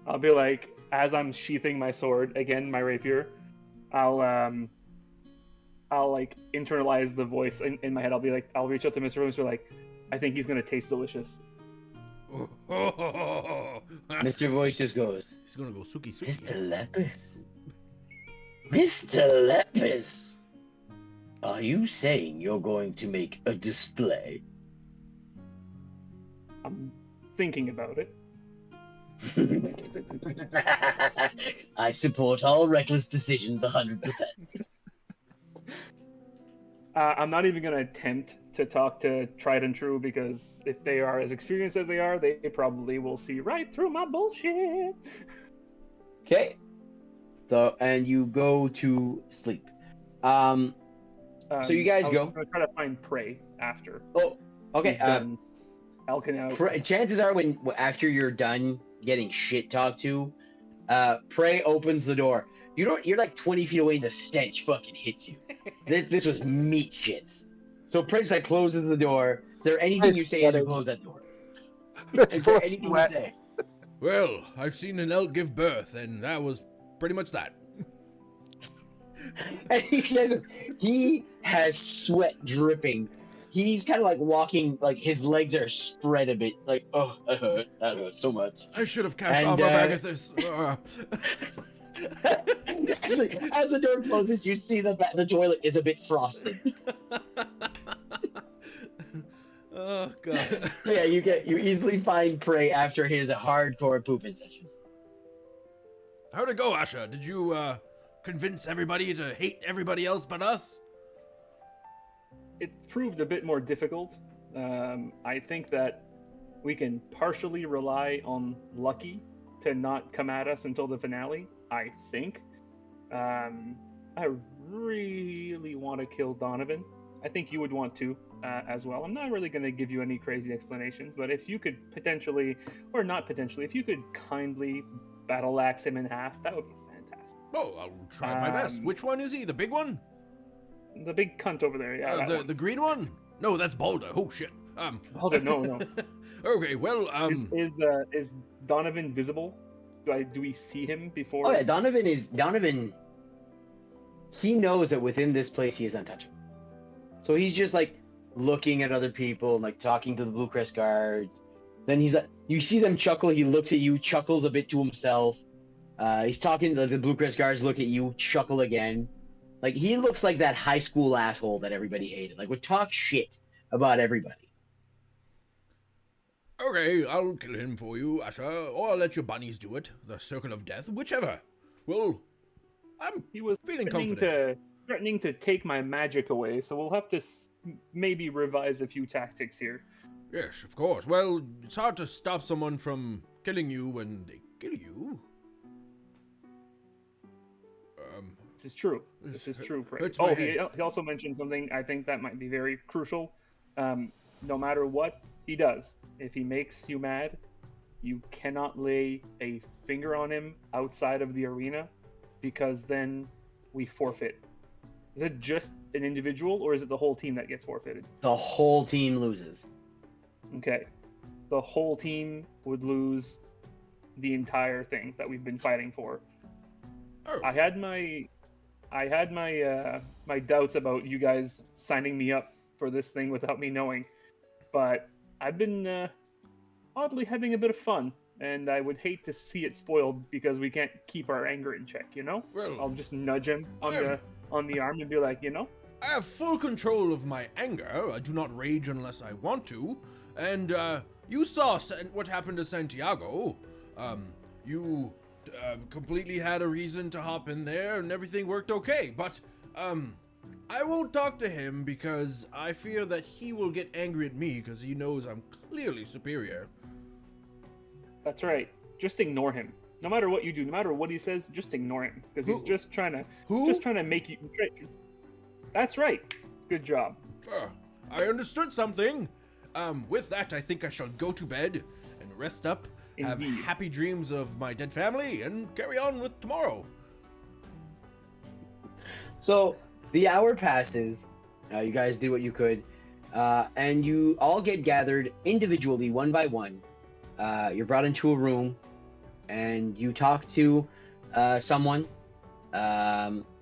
I'll be like, as I'm sheathing my sword again, my rapier, I'll like internalize the voice in my head. I'll be like, I'll reach out to Mr. Williams, like, I think he's gonna taste delicious. Mr. Voice just goes, He's gonna go suki suki. Mr. Lepus. Mr. Lepus. Are you saying you're going to make a display? I'm thinking about it. I support all reckless decisions 100%. I'm not even gonna attempt to talk to Tried and True because if they are as experienced as they are, they probably will see right through my bullshit. Okay. So, and you go to sleep. So you guys go. I'm gonna try to find prey after. Oh, okay. He's done elking out. Chances are, when after you're done getting shit talked to, Prey opens the door. You're like 20 feet away, and the stench fucking hits you. This was meat shits. So Prey's like closes the door. Is there anything you say as you close that door? Is there anything you say? Well, I've seen an elk give birth, and that was pretty much that. And he says he has sweat dripping. He's kind of like walking, like his legs are spread a bit. Like, oh, that hurt so much. I should have cast And, off of Agathis. Actually, as the door closes, you see the toilet is a bit frosted. Oh god. Yeah, you easily find Prey after his hardcore pooping session. How'd it go, Asha? Did you convince everybody to hate everybody else but us? It proved a bit more difficult. I think that we can partially rely on Lucky to not come at us until the finale. I think. I really want to kill Donovan. I think you would want to as well. I'm not really going to give you any crazy explanations, but if you could potentially, or not potentially, if you could kindly battle axe him in half, that would be fantastic. Oh, I'll try my best. Which one is he? The big one? The big cunt over there, yeah. that one. The green one? No, that's Balder. Oh shit. Hold it, no. Okay, well, Is Donovan visible? Do we see him before? Oh yeah, Donovan. He knows that within this place he is untouchable. So he's just like looking at other people, like talking to the Blue Crest guards. Then he's like, you see them chuckle. He looks at you, chuckles a bit to himself. He's talking to the Blue Crest guards. Look at you, chuckle again. Like he looks like that high school asshole that everybody hated. Like would talk shit about everybody. okay, I'll kill him for you, Asha, or I'll let your bunnies do it. The Circle of Death, whichever. Well, He was feeling threatening to take my magic away, so we'll have to maybe revise a few tactics here. Yes, of course. Well, it's hard to stop someone from killing you when they kill you. This is true. This is true. hurts my He head. also mentioned something I think that might be very crucial. No matter what he does, if he makes you mad, you cannot lay a finger on him outside of the arena, because then we forfeit. Is it just an individual, or is it the whole team that gets forfeited? The whole team loses. Okay. The whole team would lose the entire thing that we've been fighting for. Oh. I had my doubts about you guys signing me up for this thing without me knowing, but I've been oddly having a bit of fun, and I would hate to see it spoiled because we can't keep our anger in check. You know? Well, I'll just nudge him on the arm and be like, I have full control of my anger. I do not rage unless I want to. And you saw what happened to Santiago. You completely had a reason to hop in there, and everything worked okay. But I won't talk to him because I fear that he will get angry at me because he knows I'm clearly superior. That's right. Just ignore him. No matter what you do, no matter what he says, just ignore him because he's just trying to make you. That's right. Good job. I understood something. With that, I think I shall go to bed and rest up. have Indeed. happy dreams of my dead family, and carry on with tomorrow. So the hour passes. You guys did what you could, and you all get gathered individually, one by one. You're brought into a room, and you talk to someone.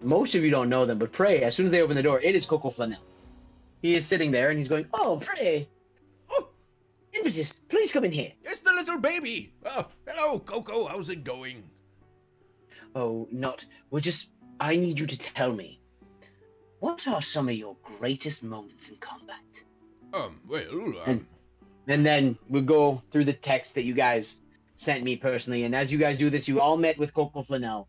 Most of you don't know them, but Prey, as soon as they open the door, it is Coco Flanell. He is sitting there, and he's going, "Oh, Prey, Oh, Impetus, please come in here." it's the little baby. Oh, hello, Coco. How's it going? Oh, not. Well, just. I need you to tell me. What are some of your greatest moments in combat? And then we'll go through the text that you guys sent me personally. And as you guys do this, you all met with Coco Flanell.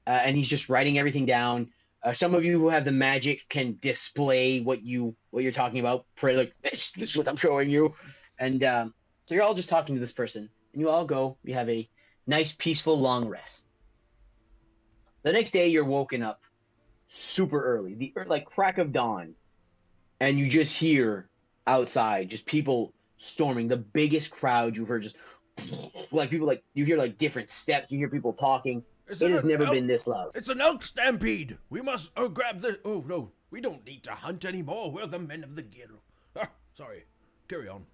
And he's just writing everything down. Some of you who have the magic can display what you're talking about. Pray like, this is what I'm showing you. And so you're all just talking to this person. And you all go. You have a nice, peaceful, long rest. The next day, you're woken up super early, like crack of dawn. And you just hear outside just people storming, the biggest crowd you've heard, just like people, like you hear like different steps, you hear people talking. It has never been this loud. It's an elk stampede. We must grab the. Oh no, we don't need to hunt anymore. We're the men of the Gill. Sorry, carry on.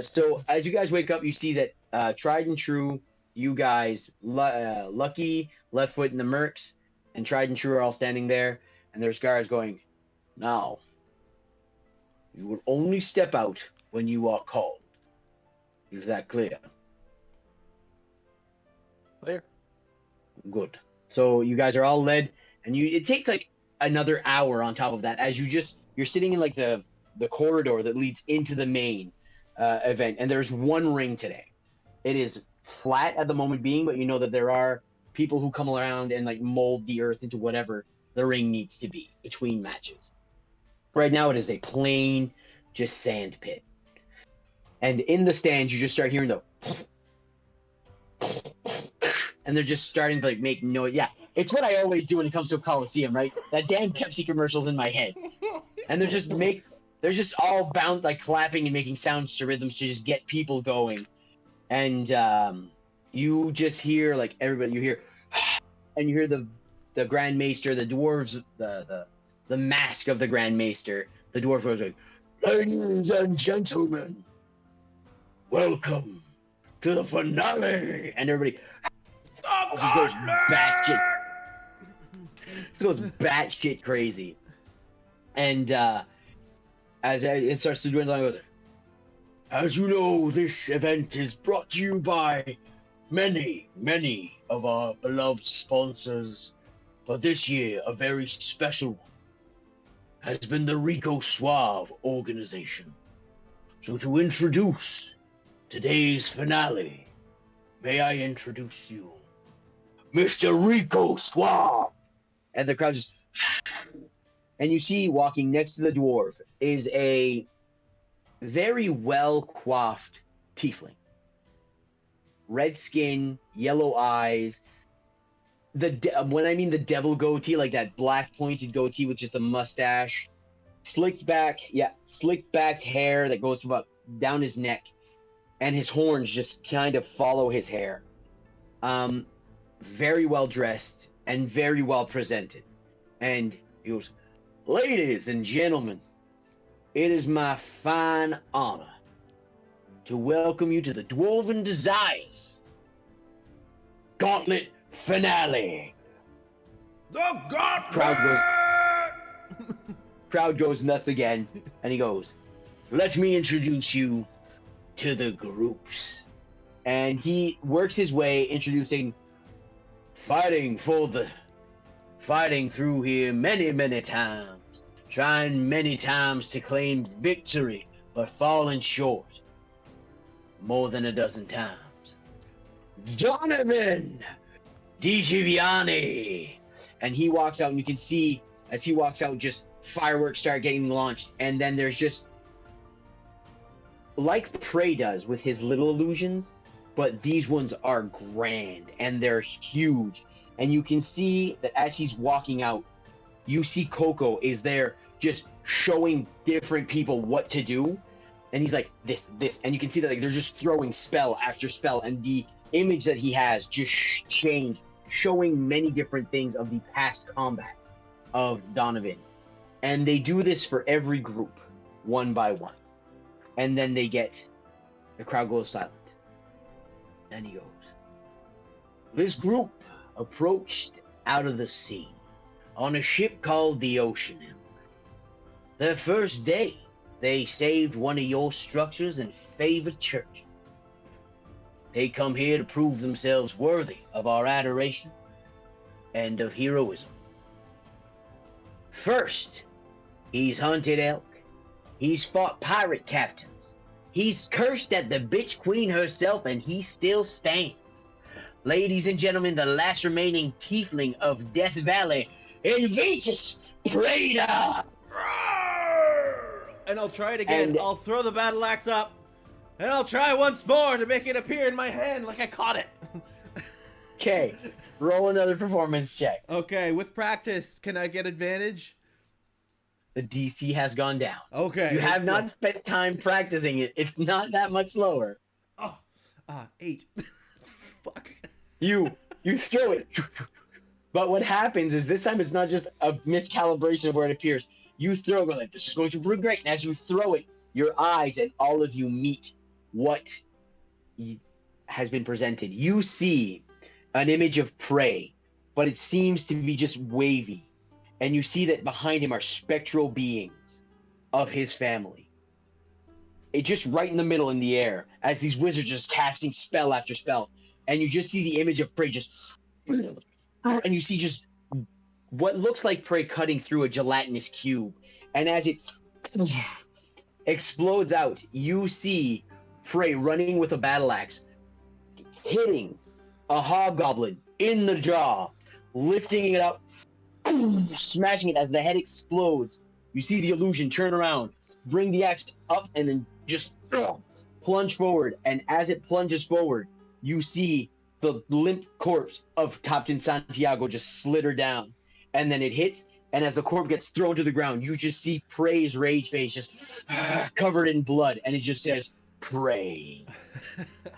So as you guys wake up, you see that Tried and True, you guys, Lucky, Leftfoot, and the Mercs, and Tried and True are all standing there, and there's guards going, "Now, you will only step out when you are called. Is that clear?" Clear. Good. So you guys are all led, and it takes like another hour on top of that as you're sitting in like the corridor that leads into the main event, and there's one ring today. It is flat at the moment being, but you know that there are people who come around and like mold the earth into whatever the ring needs to be between matches. Right now it is a plain just sand pit. And in the stands you just start hearing the and they're just starting to like make noise. Yeah, it's what I always do when it comes to a Coliseum, right? That damn Pepsi commercial's in my head. And they're just all bound like clapping and making sounds to rhythms to just get people going. And you just hear like everybody, you hear and you hear the Grand Maester, the dwarves, the mask of the Grand Maester, the dwarf was like, "Ladies and gentlemen, welcome to the finale," and everybody just goes batshit. Just goes batshit crazy. And as it starts to dwindle, it goes, "As you know, this event is brought to you by many, many of our beloved sponsors, but this year a very special one has been the Rico Suave organization. So to introduce today's finale, may I introduce you, Mr. Rico Suave." And the crowd just, and you see walking next to the dwarf is a very well coiffed tiefling. Red skin, yellow eyes. When I mean the devil goatee, like that black pointed goatee with just a mustache, slicked backed hair that goes about down his neck, and his horns just kind of follow his hair. Very well dressed and very well presented. And he goes, "Ladies and gentlemen, it is my fine honor to welcome you to the Dwarven Desires Gauntlet Finale." The gauntlet! Crowd goes nuts again, and he goes, "Let me introduce you to the groups." And he works his way introducing fighting through here many, many times, trying many times to claim victory, but falling short more than a dozen times. Donovan DiGiovanni. And he walks out, and you can see as he walks out, just fireworks start getting launched, and then there's just like Prey does with his little illusions, but these ones are grand and they're huge. And you can see that as he's walking out, you see Coco is there just showing different people what to do. And he's like, this, and you can see that like they're just throwing spell after spell, and the image that he has just changed, showing many different things of the past combats of Donovan. And they do this for every group, one by one. And then the crowd goes silent. And he goes, this group approached out of the sea on a ship called the Ocean Elk. Their first day, they saved one of your structures and favorite church. They come here to prove themselves worthy of our adoration and of heroism. First, he's hunted elk. He's fought pirate captains. He's cursed at the bitch queen herself, and he still stands. Ladies and gentlemen, the last remaining tiefling of Death Valley, Invitus Praetor! And I'll try it again. And- I'll throw the battle axe up, and I'll try once more to make it appear in my hand like I caught it. Okay, roll another performance check. Okay, with practice, can I get advantage? The DC has gone down. Okay. You have not excellent. spent time practicing it. It's not that much lower. Oh, 8. Fuck. You throw it. But what happens is this time it's not just a miscalibration of where it appears. You throw it, go like, this is going to be great. And as you throw it, your eyes and all of you meet what has been presented. You see an image of prey, but it seems to be just wavy. And you see that behind him are spectral beings of his family. It just right in the middle in the air, as these wizards are just casting spell after spell. And you just see the image of prey just... And you see just what looks like prey cutting through a gelatinous cube. And as it explodes out, you see prey running with a battle axe, hitting a hobgoblin in the jaw, lifting it up, smashing it as the head explodes. You see the illusion turn around, bring the axe up, and then just plunge forward. And as it plunges forward, you see the limp corpse of Captain Santiago just slither down. And then it hits, and as the corpse gets thrown to the ground, you just see Prey's rage face just covered in blood, and it just says, Prey.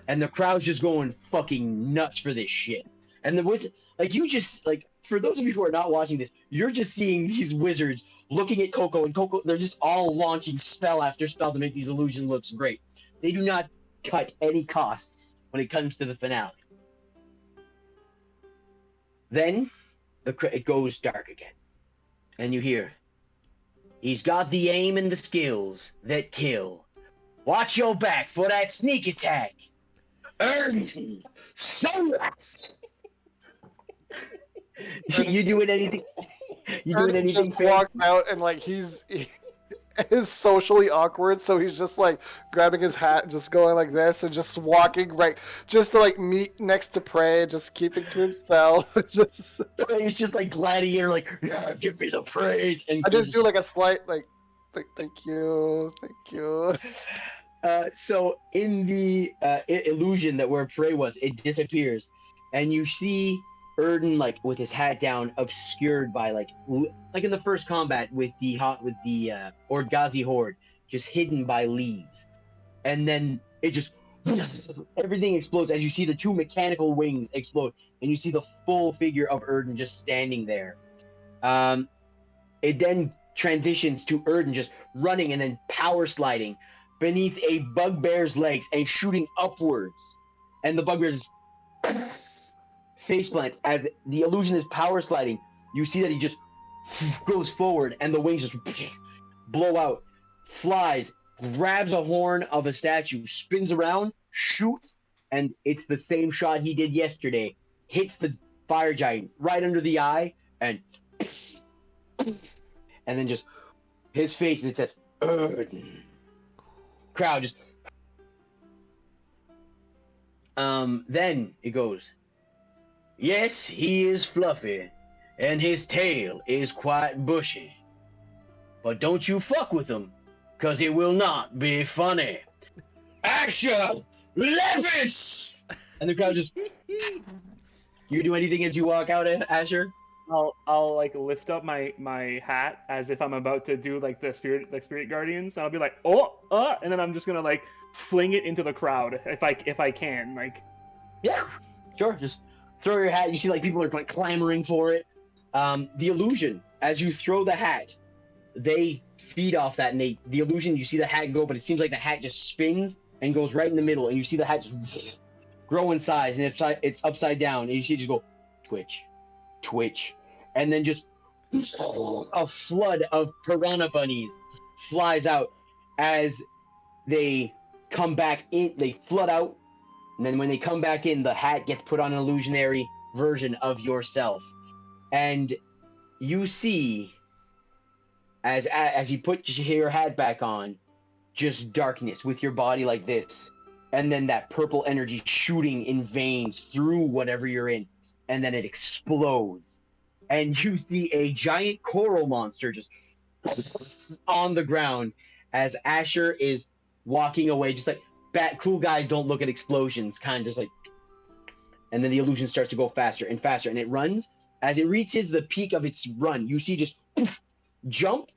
And the crowd's just going fucking nuts for this shit. And the wizard, like, you just, like, for those of you who are not watching this, you're just seeing these wizards looking at Coco, and Coco, they're just all launching spell after spell to make these illusions look great. They do not cut any costs when it comes to the finale. Then it goes dark again, and you hear, he's got the aim and the skills that kill. Watch your back for that sneak attack. You doing anything? You doing anything? Just walks out and like he is socially awkward, so he's just like grabbing his hat and just going like this and just walking right, just to like meet next to Prey, just keeping to himself. Just He's just like gladiator, like, yeah, give me the praise. And I just do like a slight like thank you. So in the illusion that where Prey was, it disappears, and you see Erden like with his hat down, obscured by like in the first combat with the Orgazi horde, just hidden by leaves, and then it just everything explodes as you see the two mechanical wings explode, and you see the full figure of Erden just standing there. It then transitions to Erden just running and then power sliding beneath a bugbear's legs and shooting upwards, and the bugbear just face plants as the illusion is power sliding. You see that he just goes forward and the wings just blow out, flies, grabs a horn of a statue, spins around, shoots, and it's the same shot he did yesterday. Hits the fire giant right under the eye, and then just his face, and it says Erden. Crowd just then it goes, yes, he is fluffy, and his tail is quite bushy. But don't you fuck with him, cause it will not be funny. Action! Levis! And the crowd just... You do anything as you walk out, Asher? I'll like lift up my hat as if I'm about to do like the spirit guardians. I'll be like, and then I'm just gonna like fling it into the crowd if I can. Like, Yeah, sure. Just throw your hat. You see, like people are like clamoring for it. The illusion, as you throw the hat, they feed off that, and the illusion. You see the hat go, but it seems like the hat just spins and goes right in the middle, and you see the hat just grow in size, and it's upside down, and you see it just go twitch, twitch, and then just a flood of piranha bunnies flies out as they come back in. They flood out, and then when they come back in, the hat gets put on an illusionary version of yourself, and you see as you put your hat back on, just darkness with your body like this, and then that purple energy shooting in veins through whatever you're in, and then it explodes, and you see a giant coral monster just on the ground as Asher is walking away, just like cool guys don't look at explosions, kind of just like, and then the illusion starts to go faster and faster, and it runs. As it reaches the peak of its run, you see just poof, jump,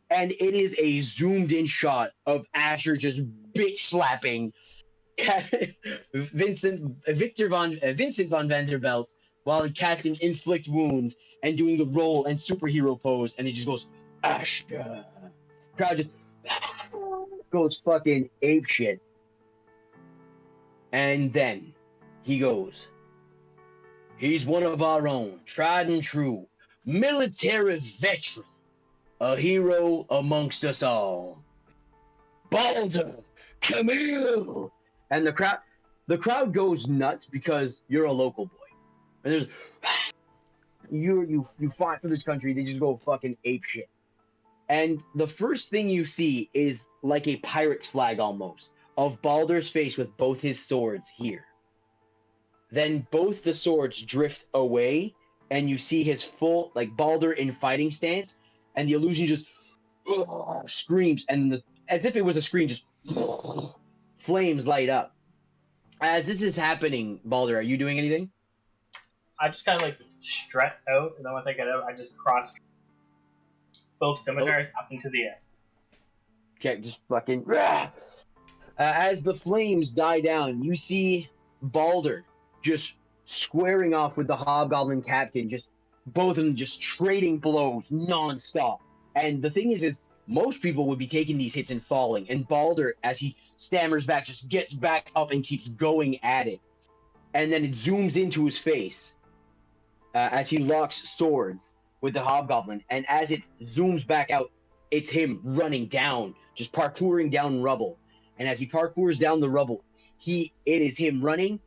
and it is a zoomed in shot of Asher just bitch slapping Vincent von Vanderbilt while casting inflict wounds and doing the roll and superhero pose, and he just goes Asher. Crowd just goes fucking ape shit, and then he goes. He's one of our own, tried and true, military veteran, a hero amongst us all. Balder, come here! And the crowd goes nuts because you're a local boy. And there's you fight for this country. They just go fucking ape shit. And the first thing you see is like a pirate's flag almost of Balder's face with both his swords here. Then both the swords drift away, and you see his full, like, Balder in fighting stance, and the illusion just screams, and as if it was a scream, just flames light up. As this is happening, Balder, are you doing anything? I just kind of like strut out, and then once I get out, I just cross both scimitars up into the air. Okay, just fucking. As the flames die down, you see Balder just squaring off with the Hobgoblin captain, just both of them just trading blows nonstop. And the thing is most people would be taking these hits and falling, and Balder, as he stammers back, just gets back up and keeps going at it. And then it zooms into his face as he locks swords with the Hobgoblin, and as it zooms back out, it's him running down, just parkouring down rubble. And as he parkours down the rubble, it is him running,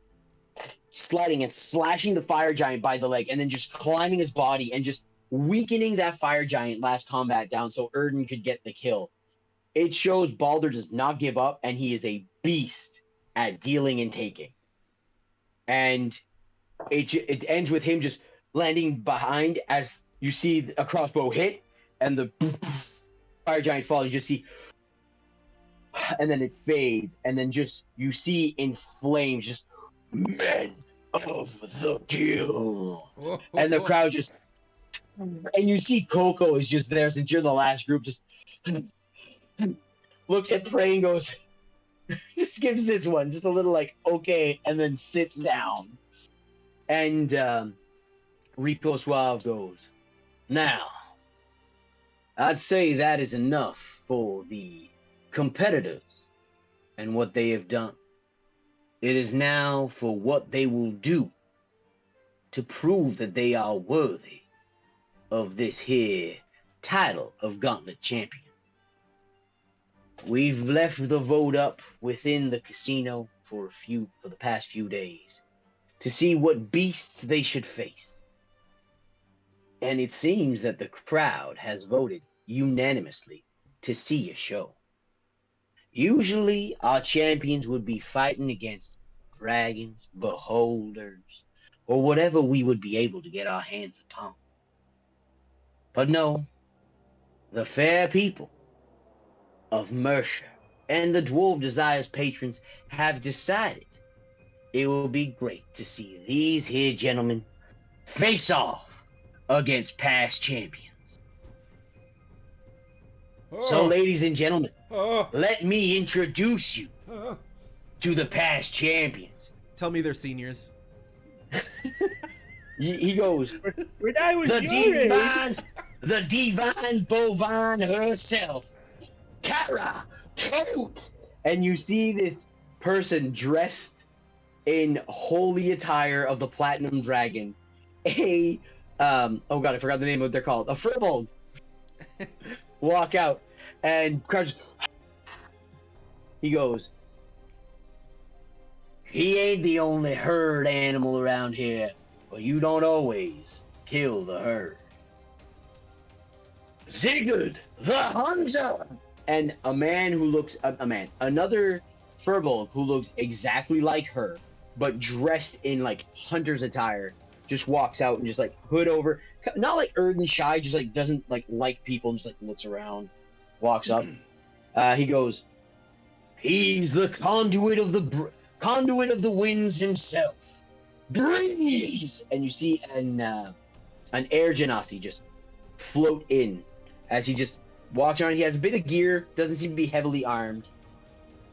sliding and slashing the fire giant by the leg, and then just climbing his body and just weakening that fire giant last combat down so Erden could get the kill. It shows Balder does not give up, and he is a beast at dealing and taking. And it ends with him just landing behind as you see a crossbow hit, and the fire giant falls. You just see, and then it fades, and then just you see in flames just men of the Gill, and the crowd just, and you see Coco is just there since you're the last group, just looks at Prey and goes, just gives this one just a little like okay, and then sits down, and Rico Suave goes, now I'd say that is enough for the competitors and what they have done. It is now for what they will do to prove that they are worthy of this here title of Gauntlet Champion. We've left the vote up within the casino for the past few days to see what beasts they should face. And it seems that the crowd has voted unanimously to see a show. Usually, our champions would be fighting against dragons, beholders, or whatever we would be able to get our hands upon. But no, the fair people of Mercia and the Dwarf Desires patrons have decided it will be great to see these here gentlemen face off against past champions. Oh, So, ladies and gentlemen, oh, let me introduce you oh. to the past champions. Tell me they're seniors. He goes, When I was the your age. divine bovine herself, Kara Tote. And you see this person dressed in holy attire of the Platinum Dragon. Oh god, I forgot the name of what they're called. A Firbolg. Walk out and crouch. He goes, he ain't the only herd animal around here, but you don't always kill the herd. Sigurd, the hunter! And a man who looks, another Firbolg who looks exactly like her, but dressed in like hunter's attire, just walks out and just like hood over, not like Erden shy, just like doesn't like people, and just like looks around, walks up. He goes, he's the conduit of the winds himself. Breeze! And you see an air genasi just float in as he just walks around. He has a bit of gear, doesn't seem to be heavily armed.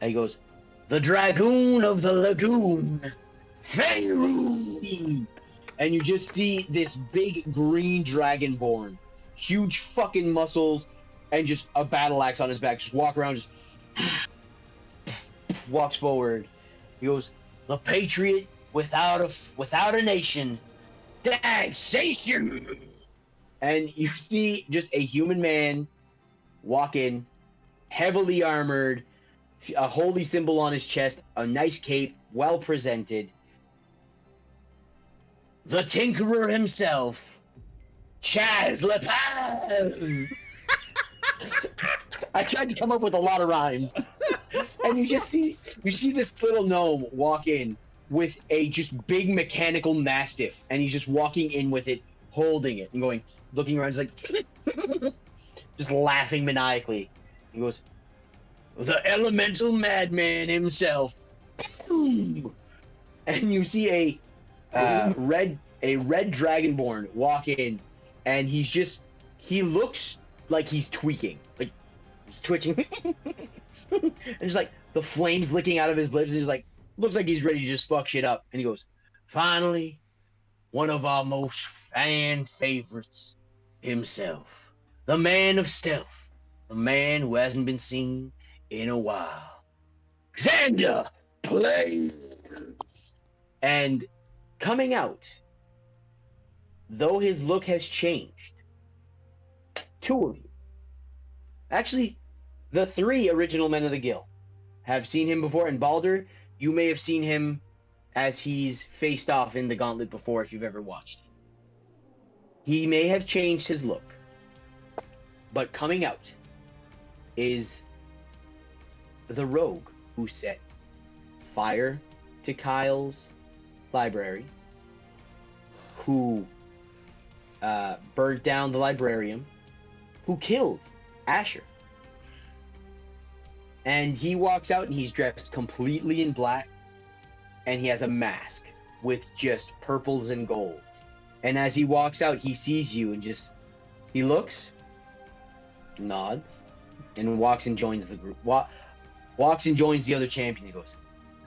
And he goes, the dragoon of the lagoon, Faerun! And you just see this big green dragonborn, huge fucking muscles, and just a battle axe on his back. Just walk around, just walks forward. He goes, the patriot without a nation, taxation. And you see just a human man walk in, heavily armored, a holy symbol on his chest, a nice cape, well presented. The Tinkerer himself, Chaz Lepaz. I tried to come up with a lot of rhymes. And you see this little gnome walk in with a just big mechanical mastiff, and he's just walking in with it, holding it, and going, looking around, just like, just laughing maniacally. He goes, the elemental madman himself. Boom! And you see a red dragonborn walk in, and he looks like he's tweaking, like he's twitching. And there's like the flames licking out of his lips, and he's like, looks like he's ready to just fuck shit up. And he goes, finally, one of our most fan favorites himself, the man of stealth, the man who hasn't been seen in a while, Xander Plays. And coming out, though his look has changed, two of you, actually, the three original men of the Gill have seen him before. And Baldur, you may have seen him as he's faced off in the Gauntlet before, if you've ever watched it. He may have changed his look, but coming out is the rogue who set fire to Kyle's library, who burnt down the librarium, who killed Asher. And he walks out and he's dressed completely in black, and he has a mask with just purples and golds. And as he walks out, he sees you and just, he looks, nods, and walks and joins the group. Walks and joins the other champion. He goes,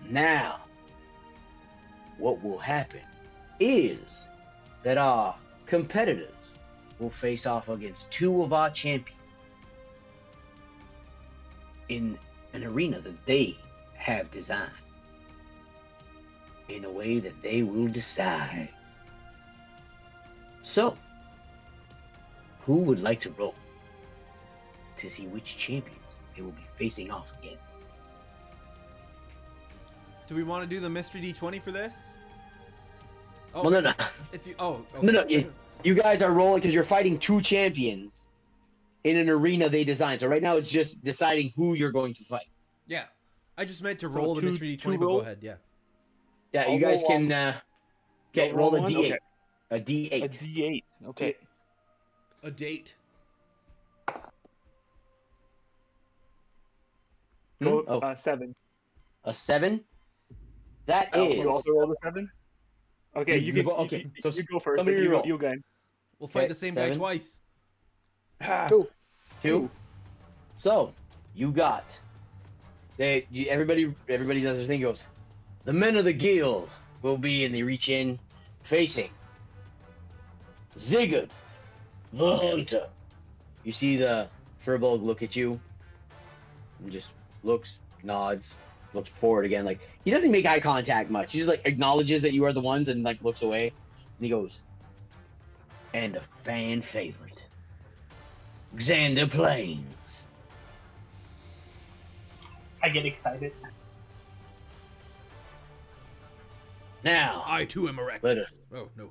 now, what will happen is that our competitors will face off against two of our champions in an arena that they have designed, in a way that they will decide. So, who would like to roll to see which champions they will be facing off against? Do we want to do the mystery D20 for this? Oh, Well, no. If you, oh, No, okay. you guys are rolling because you're fighting two champions in an arena they designed. So right now it's just deciding who you're going to fight. Yeah, I just meant to So roll the two- mystery two D20, but go rolls? ahead. Yeah. Yeah, I'll you guys roll can Roll roll a one? D8. Okay. A D8. A D8. Okay. A date. Go Oh, 7. a 7? That Oh, is. you also rolled a 7? Okay, You you can. go- okay, You, so you go first. somebody You roll. go again. We'll fight Okay, the same 7. guy twice. Ah, Cool. 2. So you got everybody does their thing. Goes, the men of the guild will be, and they reach in, facing Zigard, the hunter. You see the Furbolg look at you, and just looks, nods, looks forward again. Like, he doesn't make eye contact much. He just like acknowledges that you are the ones and like looks away. And he goes, and a fan favorite, Xander Plains. I get excited. Now, I too am erect. let us Oh no.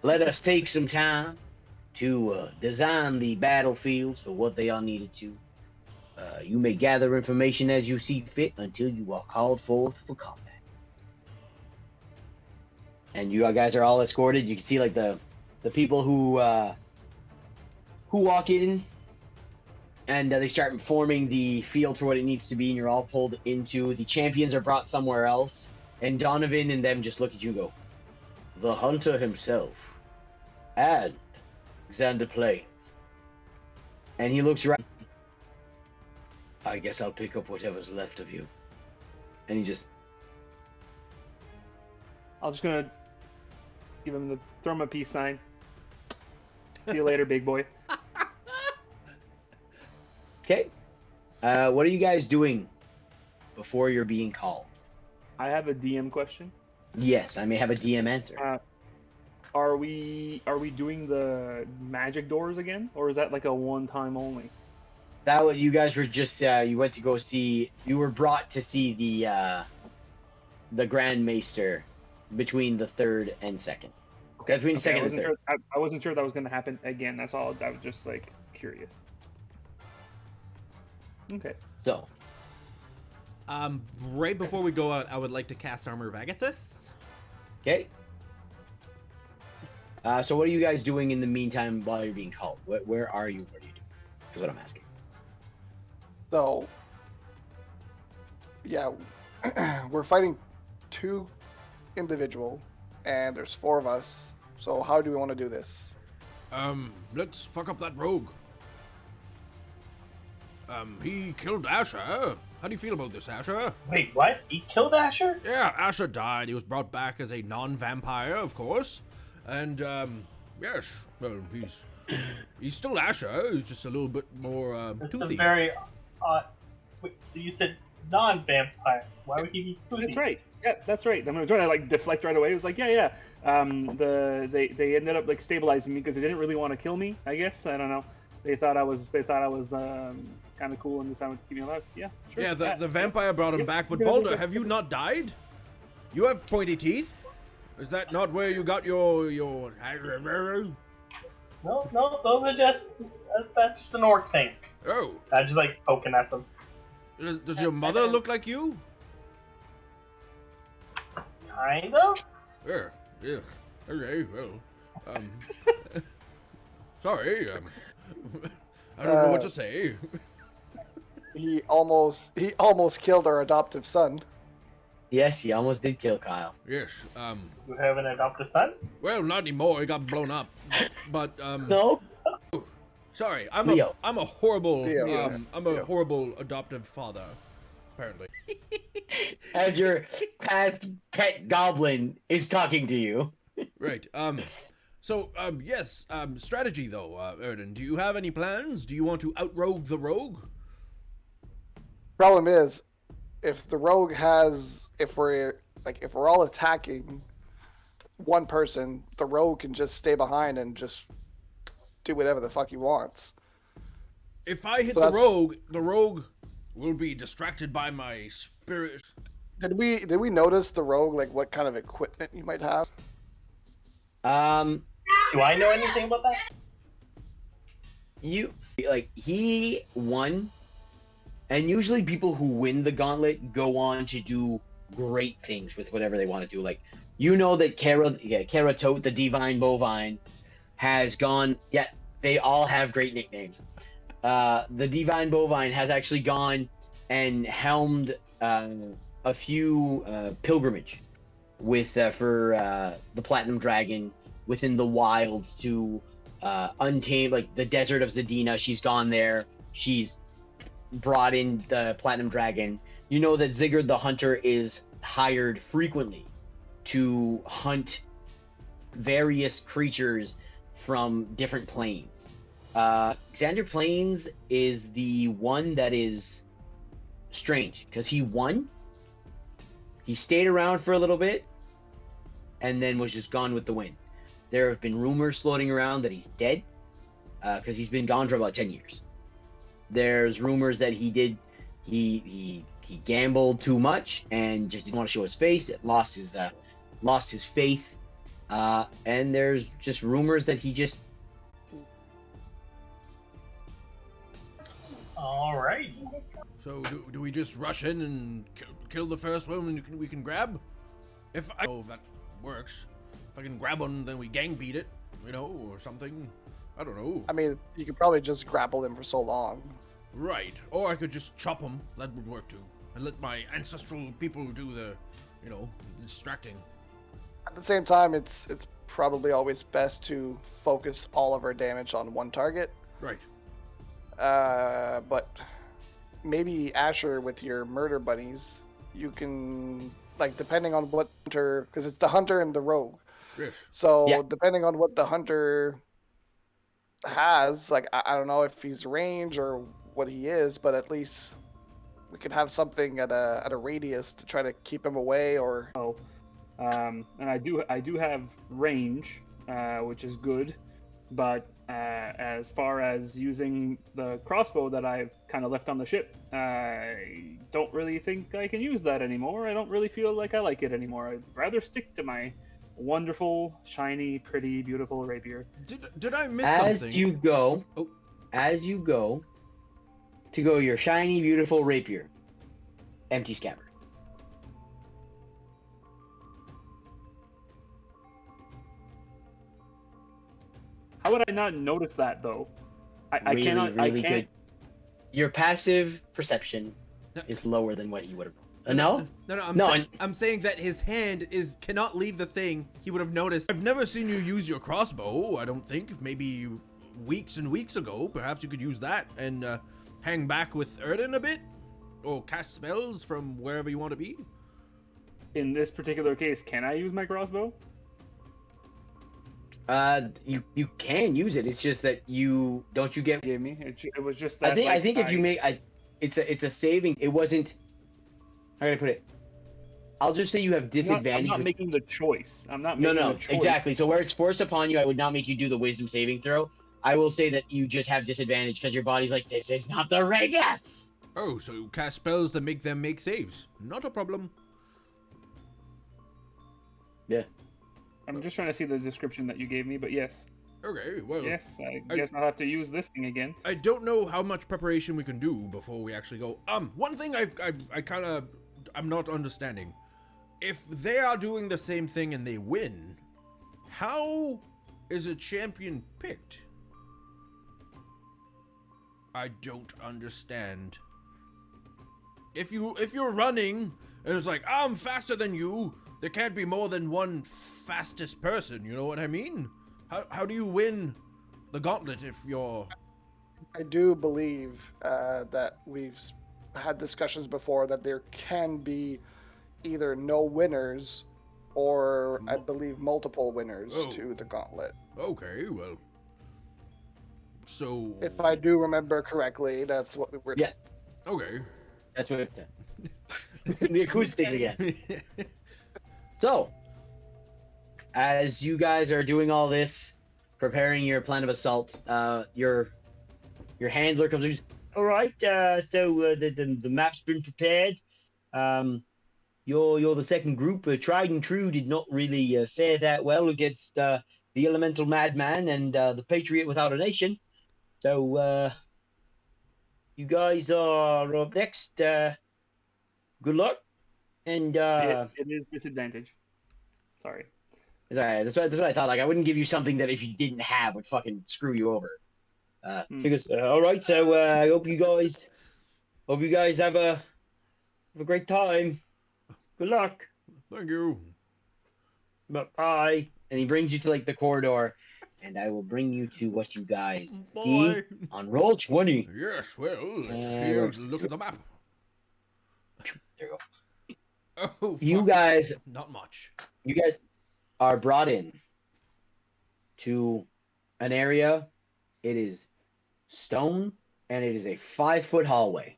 let us take some time to design the battlefields for what they are needed to. You may gather information as you see fit until you are called forth for combat. And you guys are all escorted. You can see like the people who walk in, and they start forming the field for what it needs to be, and you're all pulled into. The champions are brought somewhere else, and Donovan and them just look at you and go, the hunter himself, and Xander Plains. And he looks around. I guess I'll pick up whatever's left of you. And he just, I'm just gonna throw him a peace sign. See you later, big boy. okay. What are you guys doing before you're being called? I have a DM question. Yes, I may have a DM answer. Are we doing the magic doors again, or is that like a one-time only? That what you guys were just you went to go see. You were brought to see the Grand Maester between the 3rd and 2nd. Okay, between Okay, 2nd and 3rd. I wasn't sure that was going to happen again. That's all. I was just like curious. Okay. So, Right before we go out, I would like to cast Armor of Agathis. okay. So what are you guys doing in the meantime while you're being called? Where are you? What are you doing? Is what I'm asking. So, yeah, we're fighting 2 individual, and there's 4 of us. So how do we want to do this? Let's fuck up that rogue. He killed Asher. How do you feel about this, Asher? Wait, what? He killed Asher? Yeah, Asher died. He was brought back as a non-vampire, of course. And, yes, well, he's still Asher. He's just a little bit more, That's toothy. a very odd. Wait, you said non-vampire. Why would he be toothy? That's right. Yeah, that's right. I'm gonna try to like deflect right away. It was like, yeah. They ended up like stabilizing me because they didn't really want to kill me. I guess I don't know. They thought I was kind of cool and decided to keep me alive. Yeah, sure. Yeah, the vampire brought him Yeah, back. But yeah, Baldur, yeah. have you not died? You have pointy teeth. Is that not where you got your? No, those are just that's just an orc thing. Oh, I just like poking at them. does your mother look like you? Kind of. Yeah. Okay, well, sorry, I don't know what to say. He almost killed our adoptive son. Yes, he almost did kill Kyle. Yes, You have an adopted son? well, not anymore. He got blown up. But, No. sorry, I'm Leo. a horrible, Leo. I'm a Leo. horrible adoptive father, apparently. As your past pet goblin is talking to you. Right, so, yes, strategy though, Erden, do you have any plans? Do you want to outrogue the rogue? Problem is, if the rogue if we're all attacking one person, the rogue can just stay behind and just do whatever the fuck he wants. If I hit So the that's- rogue will be distracted by my spirit. Did we notice the rogue, like what kind of equipment he might have? Do I know anything about that? He won, and usually people who win the gauntlet go on to do great things with whatever they want to do. Like, you know that Kara Tote, the Divine Bovine, has gone. Yeah, they all have great nicknames. The Divine Bovine has actually gone and helmed a few pilgrimage for the Platinum Dragon within the wilds to Untamed, like the desert of Zadina. She's gone there. She's brought in the Platinum Dragon. You know that Zigard the Hunter is hired frequently to hunt various creatures from different planes. Xander Plains is the one that is strange because he won. He stayed around for a little bit and then was just gone with the wind. There have been rumors floating around that he's dead because he's been gone for about 10 years. There's rumors that he gambled too much and just didn't want to show his face. It lost his faith. And there's just rumors that he just... Alright. So do we just rush in and kill the first one we can grab? If that works. If I can grab one, then we gang beat it, or something. I don't know. I mean, you could probably just grapple him for so long. Right. Or I could just chop him. That would work too. And let my ancestral people do the, distracting. At the same time, it's probably always best to focus all of our damage on one target. Right. But maybe Asher with your murder bunnies, you can, like, depending on what hunter, because it's the hunter and the rogue. Yes. So Yeah. depending on what the hunter has, like, I don't know if he's range or what he is, but at least we could have something at a radius to try to keep him away, or And I do have range, which is good, but as far as using the crossbow that I've kind of left on the ship, I don't really think I can use that anymore. I don't really feel like I like it anymore. I'd rather stick to my wonderful, shiny, pretty, beautiful rapier. Did I miss As something? you go to go your shiny, beautiful rapier, empty scabbard. How would I not notice that though? I Really, cannot. I really can't. good. Your passive perception No. is lower than what he would have. No? No. I'm saying that his hand cannot leave the thing. He would have noticed. I've never seen you use your crossbow. I don't think. Maybe weeks and weeks ago. Perhaps you could use that and hang back with Erden a bit, or cast spells from wherever you want to be. In this particular case, can I use my crossbow? You can use it. It's just that you get. Gave me. It was just that. I think if you make it's a saving. It wasn't. How can I put it? I'll just say you have disadvantage. I'm not with... making the choice. I'm not making No, the choice. exactly. So where it's forced upon you, I would not make you do the wisdom saving throw. I will say that you just have disadvantage because your body's like, this is not the rapier. Oh, so you cast spells that make them make saves. Not a problem. Yeah. I'm just trying to see the description that you gave me, but yes. Okay, well. Yes, I guess I'll have to use this thing again. I don't know how much preparation we can do before we actually go. One thing I'm not understanding. If they are doing the same thing and they win, how is a champion picked? I don't understand. If you're running and it's like, I'm faster than you, there can't be more than one fastest person, you know what I mean? How do you win the gauntlet if you're... I do believe that we've had discussions before that there can be either no winners or I believe multiple winners to the gauntlet. Okay, well... So... If I do remember correctly, that's what we were... Yeah. Okay. That's what the acoustics again. So, as you guys are doing all this, preparing your plan of assault, your handler comes in. All right, so the map's been prepared. You're the second group. Tried and True did not really fare that well against the Elemental Madman and the Patriot Without a Nation. So you guys are up next. Good luck. And It is disadvantage. Sorry. Sorry, that's what I thought. Like, I wouldn't give you something that if you didn't have would fucking screw you over. He goes, all right. So I hope you guys have a great time. Good luck. Thank you. Bye. And he brings you to like the corridor, and I will bring you to what you guys Boy. see on roll 20. Yes, well, let's And here, we're- look at the map. There you go. Oh, You fuck. guys, Not much. you guys are brought in to an area. It is stone, and it is a 5-foot hallway.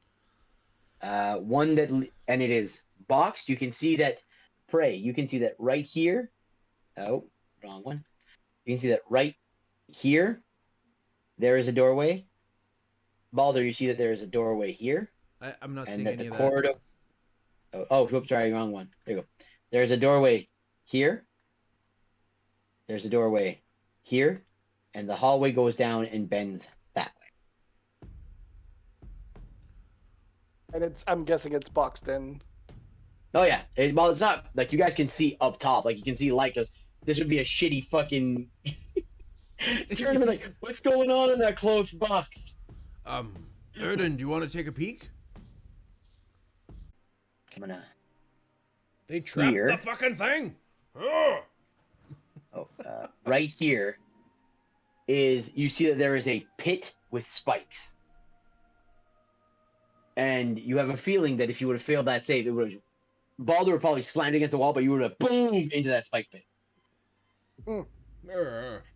And it is boxed. You can see that. Pray. You can see that right here. Oh, wrong one. You can see that right here. There is a doorway. Balder, you see that there is a doorway here, I'm not and seeing that any the of that. corridor. Oh, whoops, sorry, wrong one. There you go. There's a doorway here. There's a doorway here, and the hallway goes down and bends that way. And I'm guessing it's boxed in. Oh yeah. Well, it's not like you guys can see up top. Like you can see light, because this would be a shitty fucking tournament. Like, what's going on in that closed box? Erden, do you want to take a peek? I'm gonna. They trapped Here. the fucking thing. Ugh. Right here is, you see that there is a pit with spikes, and you have a feeling that if you would have failed that save, it would have. Baldur would probably slammed against the wall, but you would have boom into that spike pit. Ugh.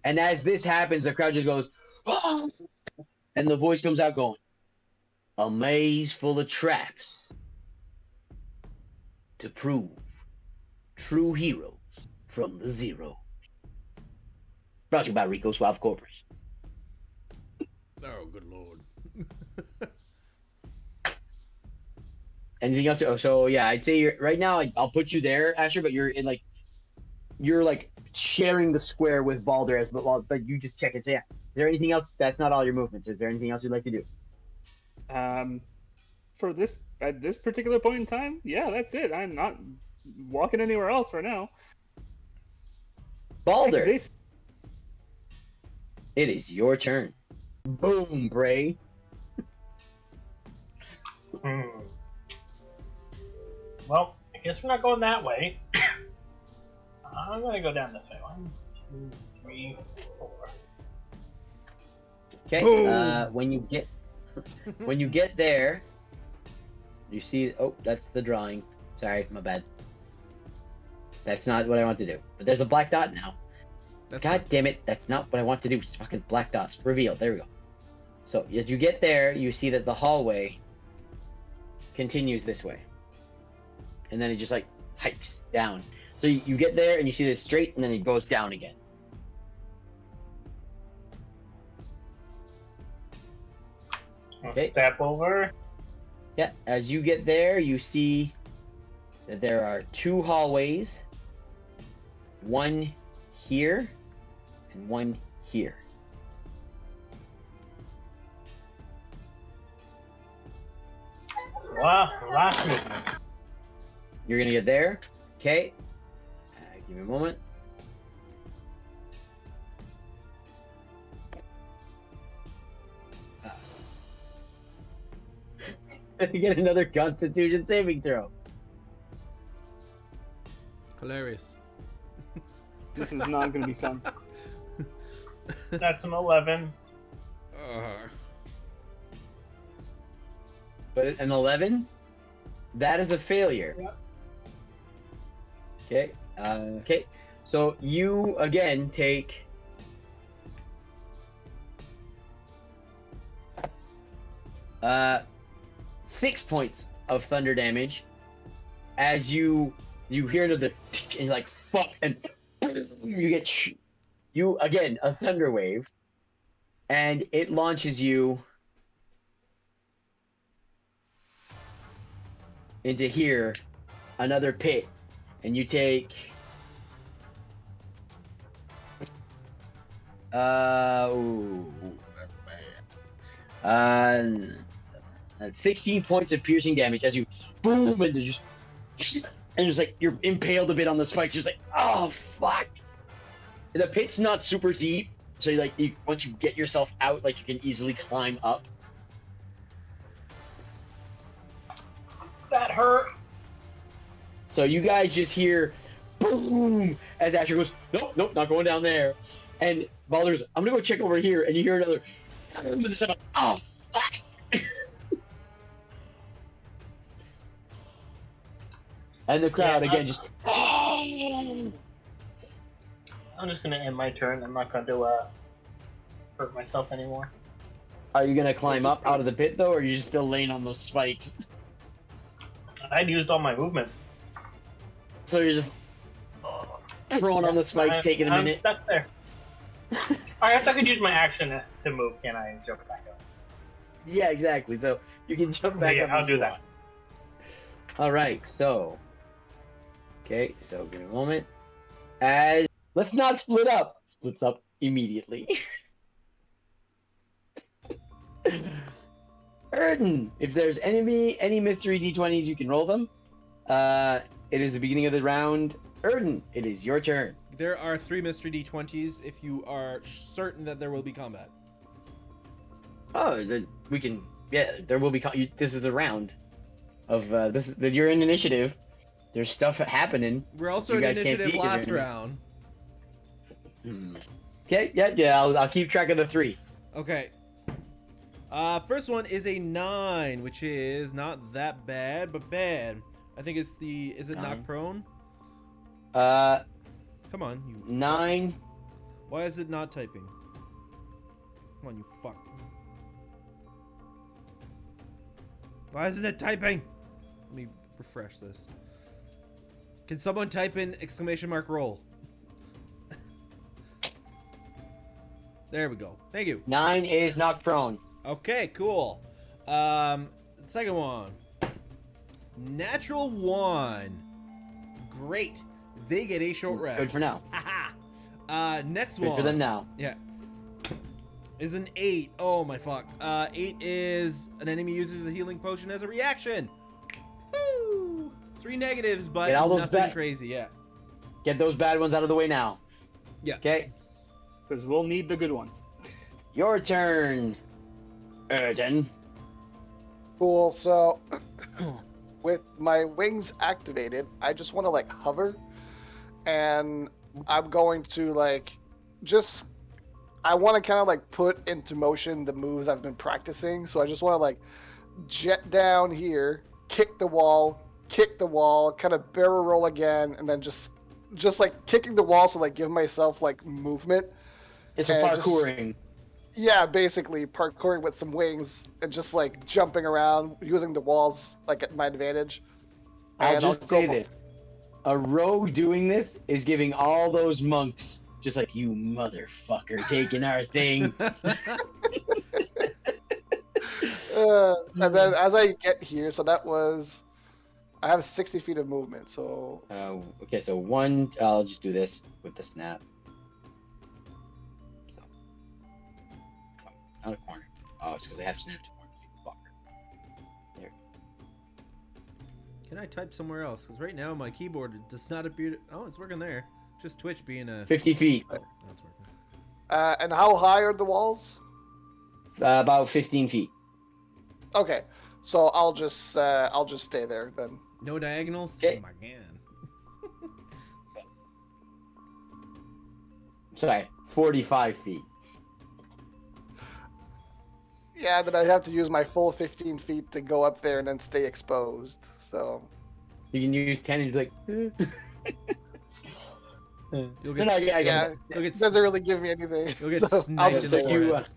And as this happens, the crowd just goes, "Ah!" And the voice comes out going, "A maze full of traps to prove true heroes from the zero." Brought to you by Rico Suave Corporations. Oh, good lord. Anything else? So yeah, I'd say right now. I'll put you there, Asher, but you're like sharing the square with Balder but you just check it. So yeah, is there anything else? That's not all your movements. Is there anything else you'd like to do? For this at this particular point in time, yeah, that's it. I'm not walking anywhere else for now. Balder, This- it is your turn. Boom, Bray. Well, I guess we're not going that way. I'm gonna go down this way. 1, 2, 3, 4. Okay. Boom. When you get there, you see. Oh, that's the drawing. Sorry, my bad. That's not what I want to do. But there's a black dot now. That's God damn it! That's not what I want to do. It's fucking black dots. Reveal. There we go. So as you get there, you see that the hallway continues this way, and then it just like hikes down. So you get there and you see this straight, and then it goes down again. Okay. Step over. Yeah, as you get there, you see that there are 2 hallways. One here and one here. Wow, last me. You're gonna get there. Okay. Give me a moment. You get another Constitution saving throw. hilarious. This is not going to be fun. That's an 11. But an 11, that is a failure. Yep. Okay. Okay. So you again take 6 points of thunder damage as you hear another and you're like fuck, and you get you again a thunder wave, and it launches you into here, another pit, and you take 16 points of piercing damage as you boom and just like you're impaled a bit on the spikes. Just like, oh fuck. The pit's not super deep, so once you get yourself out, like you can easily climb up. That hurt. So you guys just hear boom as Asher goes, nope, not going down there. And Baldur's, I'm gonna go check over here, and you hear another. Oh, fuck! And the crowd Yeah, again just. I'm just gonna end my turn. I'm not gonna hurt myself anymore. Are you gonna climb up out of the pit though, or are you just still laying on those spikes? I'd used all my movement. So you're just throwing on the spikes, taking a I'm minute. stuck there. I guess I could use my action to move. Can I jump back up? Yeah, exactly. So you can jump back Yeah, up. I'll if do you that. want. All right. So. Okay. So give me a moment. As let's not split up. Splits up immediately. Erden, if there's any mystery d20s, you can roll them. It is the beginning of the round. Erden, it is your turn. There are 3 mystery d20s if you are certain that there will be combat. Oh, we can. Yeah, there will be. This is a round of this. You're in initiative. There's stuff happening. We're also You in guys can't initiative see 'cause last you're in- round. Okay. Yeah. I'll keep track of the 3. Okay. First one is a 9, which is not that bad, but bad. I think it's the. Is it 9. knock prone? Come on, you. 9. Why is it not typing? Come on, you fuck. Why isn't it typing? Let me refresh this. Can someone type in ! roll? There we go. Thank you. 9 is knocked prone. Okay, cool. Second one. Natural 1. Great. They get a short rest. Good for now. Haha. Next Good one. for them now. Yeah. Is an 8. Oh my fuck. 8 is an enemy uses a healing potion as a reaction. Woo! 3 negatives, but Get all those nothing back. crazy. Yeah. Get those bad ones out of the way now. Yeah. Okay. Because we'll need the good ones. Your turn, Erden. Cool. So, with my wings activated, I just want to like hover, and I'm going to like just. I want to kind of like put into motion the moves I've been practicing. So I just want to like jet down here, kick the wall, kind of barrel roll again, and then just like kicking the wall, so like give myself like movement. It's a And just- parkouring. Yeah, basically parkouring with some wings and just like jumping around, using the walls like at my advantage. I'll And just go say for- this. A rogue doing this is giving all those monks, just like, you motherfucker, taking our thing. And then as I get here, so that was, I have 60 feet of movement, so Okay, so 1, I'll just do this with the snap. So. Out of corner. Oh, it's because I have snapped to corner. You fucker. There. Can I type somewhere else? Because right now my keyboard does not appear to... Oh, it's working there. Just Twitch being a... 50 feet. Oh, it's working. and how high are the walls? About 15 feet. Okay, so I'll just stay there then. No diagonals? Okay. Oh my god. Sorry, 45 feet. Yeah, then I have to use my full 15 feet to go up there and then stay exposed. So You can use 10 and be like... You'll No, get... no, I yeah, got it You'll get... doesn't really give me anything. You'll get so I'll sniped just in the stay here. forehead.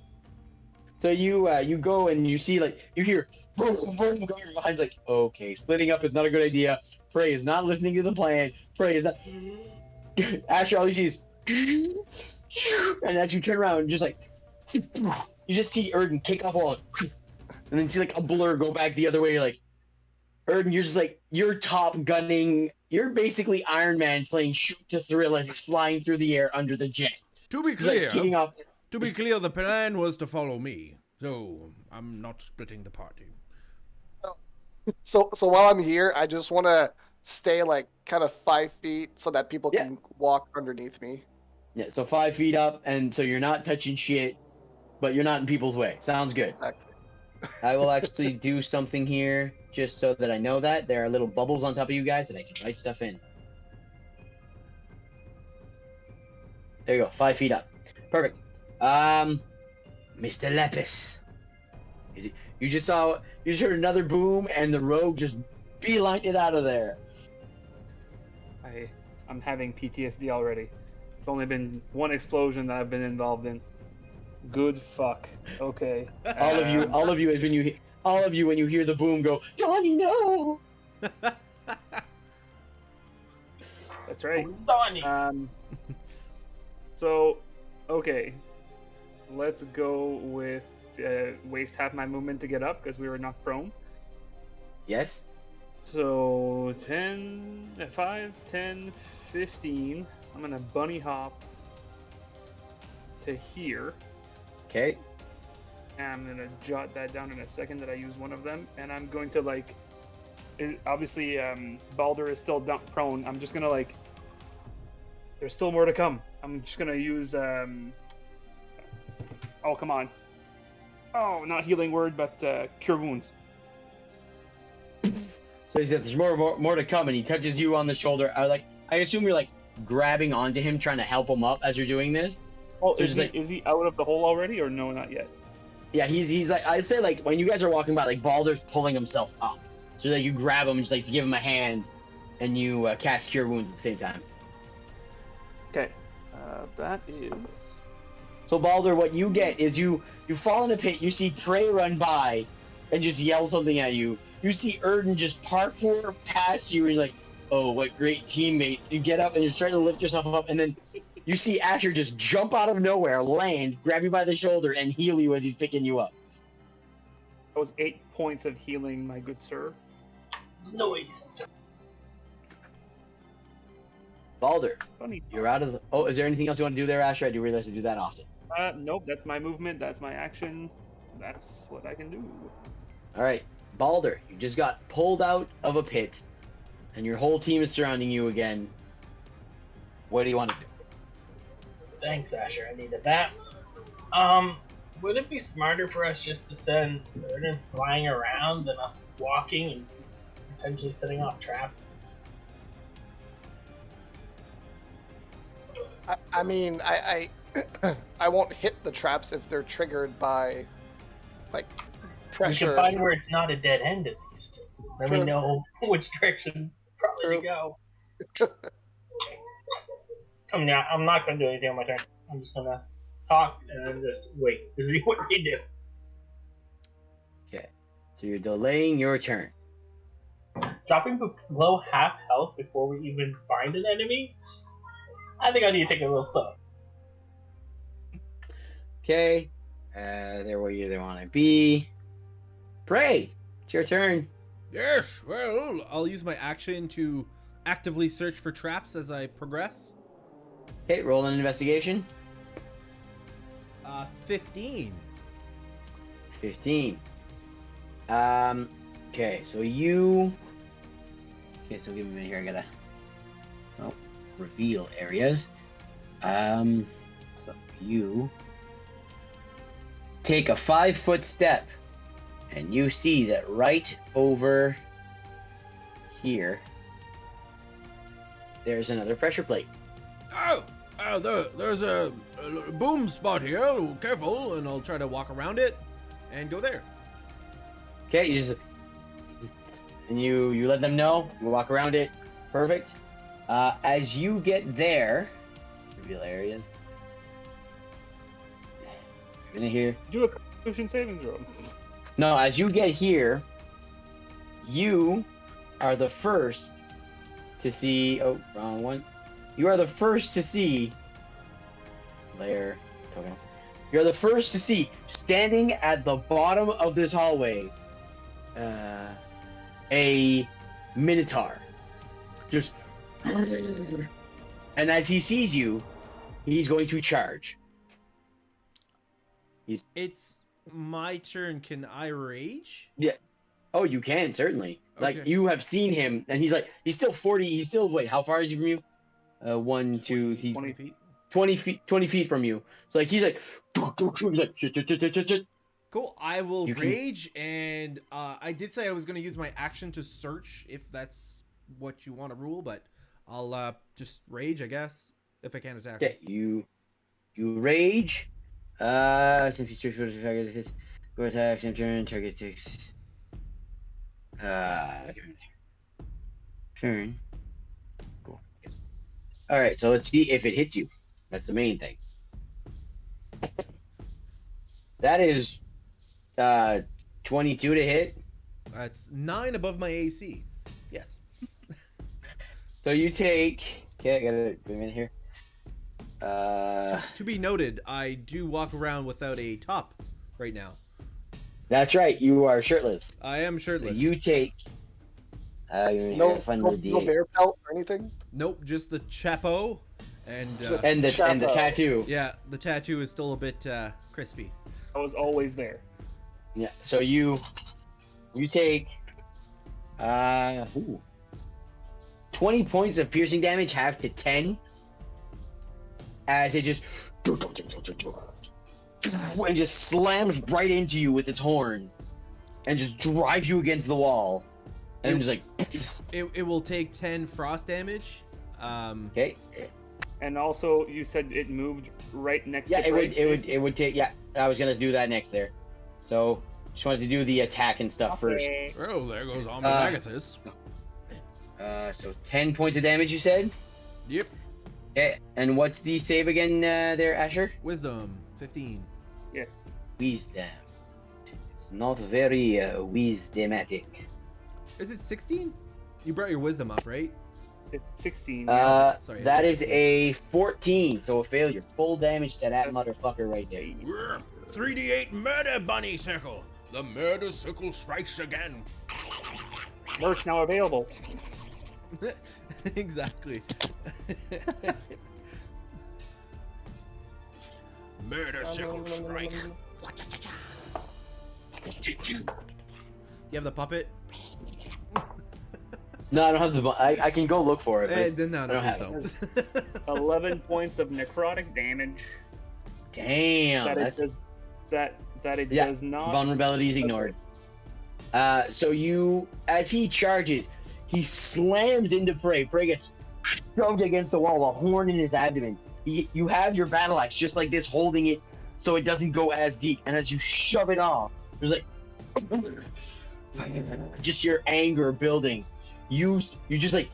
So you go and you see, like, you hear boom, boom, going behind, like, okay, splitting up is not a good idea. Frey is not listening to the plan. Frey is not. Asher, all you see is, and as you turn around, just like, you just see Erden kick off a wall, and then see like a blur go back the other way. You're like, Erden, you're just like, you're top gunning. You're basically Iron Man playing shoot to thrill as he's flying through the air under the jet. To be He's like kicking off. the plan was to follow me. So, I'm not splitting the party. So while I'm here, I just want to stay like kind of 5 feet so that people Yeah. can walk underneath me. Yeah, so 5 feet up, and so you're not touching shit, but you're not in people's way. Sounds good. Exactly. I will actually do something here, just so that I know that. There are little bubbles on top of you guys that I can write stuff in. There you go, 5 feet up. Perfect. Mr. Lepus. You just heard another boom, and the rogue just beelined it out of there. I'm having PTSD already. It's only been one explosion that I've been involved in. Good fuck. Okay. All of you, is when you hear the boom, go, Johnny, no. That's right. Who's Donnie? So, okay. Let's go with waste half my movement to get up because we were knocked prone. Yes. So 5, 10, 15. I'm gonna bunny hop to here. Okay. And I'm gonna jot that down in a second that I use one of them. And I'm going to obviously Baldur is still dump prone. I'm just gonna there's still more to come. I'm just gonna use oh, come on. Oh, not healing word, but cure wounds. So he said, "There's more to come," and he touches you on the shoulder. I assume you're grabbing onto him, trying to help him up as you're doing this. Oh, So is he out of the hole already, or no, not yet? Yeah, he's I'd say when you guys are walking by, Baldur's pulling himself up. So you grab him, just to give him a hand, and you cast cure wounds at the same time. Okay, that is. So Baldur, what you get is you fall in a pit. You see Prey run by, and just yell something at you. You see Erden just parkour past you, and you're like, "Oh, what great teammates!" You get up and you're trying to lift yourself up, and then you see Asher just jump out of nowhere, land, grab you by the shoulder, and heal you as he's picking you up. That was 8 points of healing, my good sir. Noise. Baldur, Funny. you're out of the... Oh, is there anything else you want to do there, Asher? I do realize to do that often. Nope, that's my movement, that's my action. That's what I can do. All right, Baldur, you just got pulled out of a pit, and your whole team is surrounding you again. What do you want to do? Thanks, Asher. I needed that. Would it be smarter for us just to send Erden flying around than us walking and potentially setting off traps? I mean, I won't hit the traps if they're triggered by We pressure. should find where it's not a dead end at least. Then we True. know which direction probably to go. I'm not going to do anything on my turn. I'm just going to talk and then just wait to see what they do. Okay, so you're delaying your turn. Dropping below half health before we even find an enemy? I think I need to take a little slow. Okay, there where you want to be. Prey, it's your turn. Yes, well, I'll use my action to actively search for traps as I progress. Okay, roll an investigation. 15. 15. Okay, so you... Okay, so give me a minute here, I gotta... Oh, reveal areas. So you... take a 5-foot step, and you see that right over here, there's another pressure plate. Oh, there's a boom spot here. Careful, and I'll try to walk around it and go there. Okay, you let them know. You walk around it. Perfect. As you get there, reveal areas. You're in here. Do a Constitution saving throw. No, as you get here, you are the first to see. Oh, wrong one. You are the first to see. Layer. Okay. You're the first to see, standing at the bottom of this hallway, a Minotaur. Just. And as he sees you, he's going to charge. It's my turn. Can I rage? Oh, you can, certainly. Like, Okay. you have seen him, and he's still 40. He's still, wait, how far is he from you? 1, 2, he's 20 feet. 20 feet from you. So, he's like, shit. Cool. I will You can- rage, and I did say I was going to use my action to search if that's what you want to rule, but I'll just rage, I guess, if I can't attack. Okay, you You rage. Since features for the target hits, go attack, same turn, target takes. Turn. Cool. All right, so let's see if it hits you. That's the main thing. That is 22 to hit. That's 9 above my AC. Yes. So you take. Okay, I gotta wait a minute here. To be noted, I do walk around without a top right now. That's right. You are shirtless. I am So shirtless. you take. No, no bear pelt or anything. Nope, just the chapeau, and Just- and the Chapo. tattoo. yeah, the tattoo is still a bit crispy. I was always there. Yeah. So you take 20 points of piercing damage, half to 10, as it just and just slams right into you with its horns, and just drives you against the wall, and just like It will take 10 frost damage. okay. And also, you said it moved right next Yeah, to it would take. Yeah, I was gonna do that next there. So just wanted to do the attack and stuff first. Okay. Oh, there goes Omnibagathus. So 10 points of damage, you said. Yep. Okay, and what's the save again, there, Asher? Wisdom 15. Yes. Wisdom. It's not very wisdomatic. Is it 16? You brought your wisdom up, right? It's 16. Sorry, That it's is a 14, so a failure. Full damage to that motherfucker right there. 3d8 murder bunny circle. The murder circle strikes again. Merch now available. Exactly. Murder circle strike. You have the puppet? No, I don't have the. I can go look for it. But Then no, I don't have so. 11 points of necrotic damage. Damn, That it that's does. That it Yeah, does not. vulnerability is ignored. So you, as he charges, he slams into Prey. Prey gets shoved against the wall, a horn in his abdomen. You have your battle axe just like this, holding it so it doesn't go as deep. And as you shove it off, there's like just your anger building. You just like,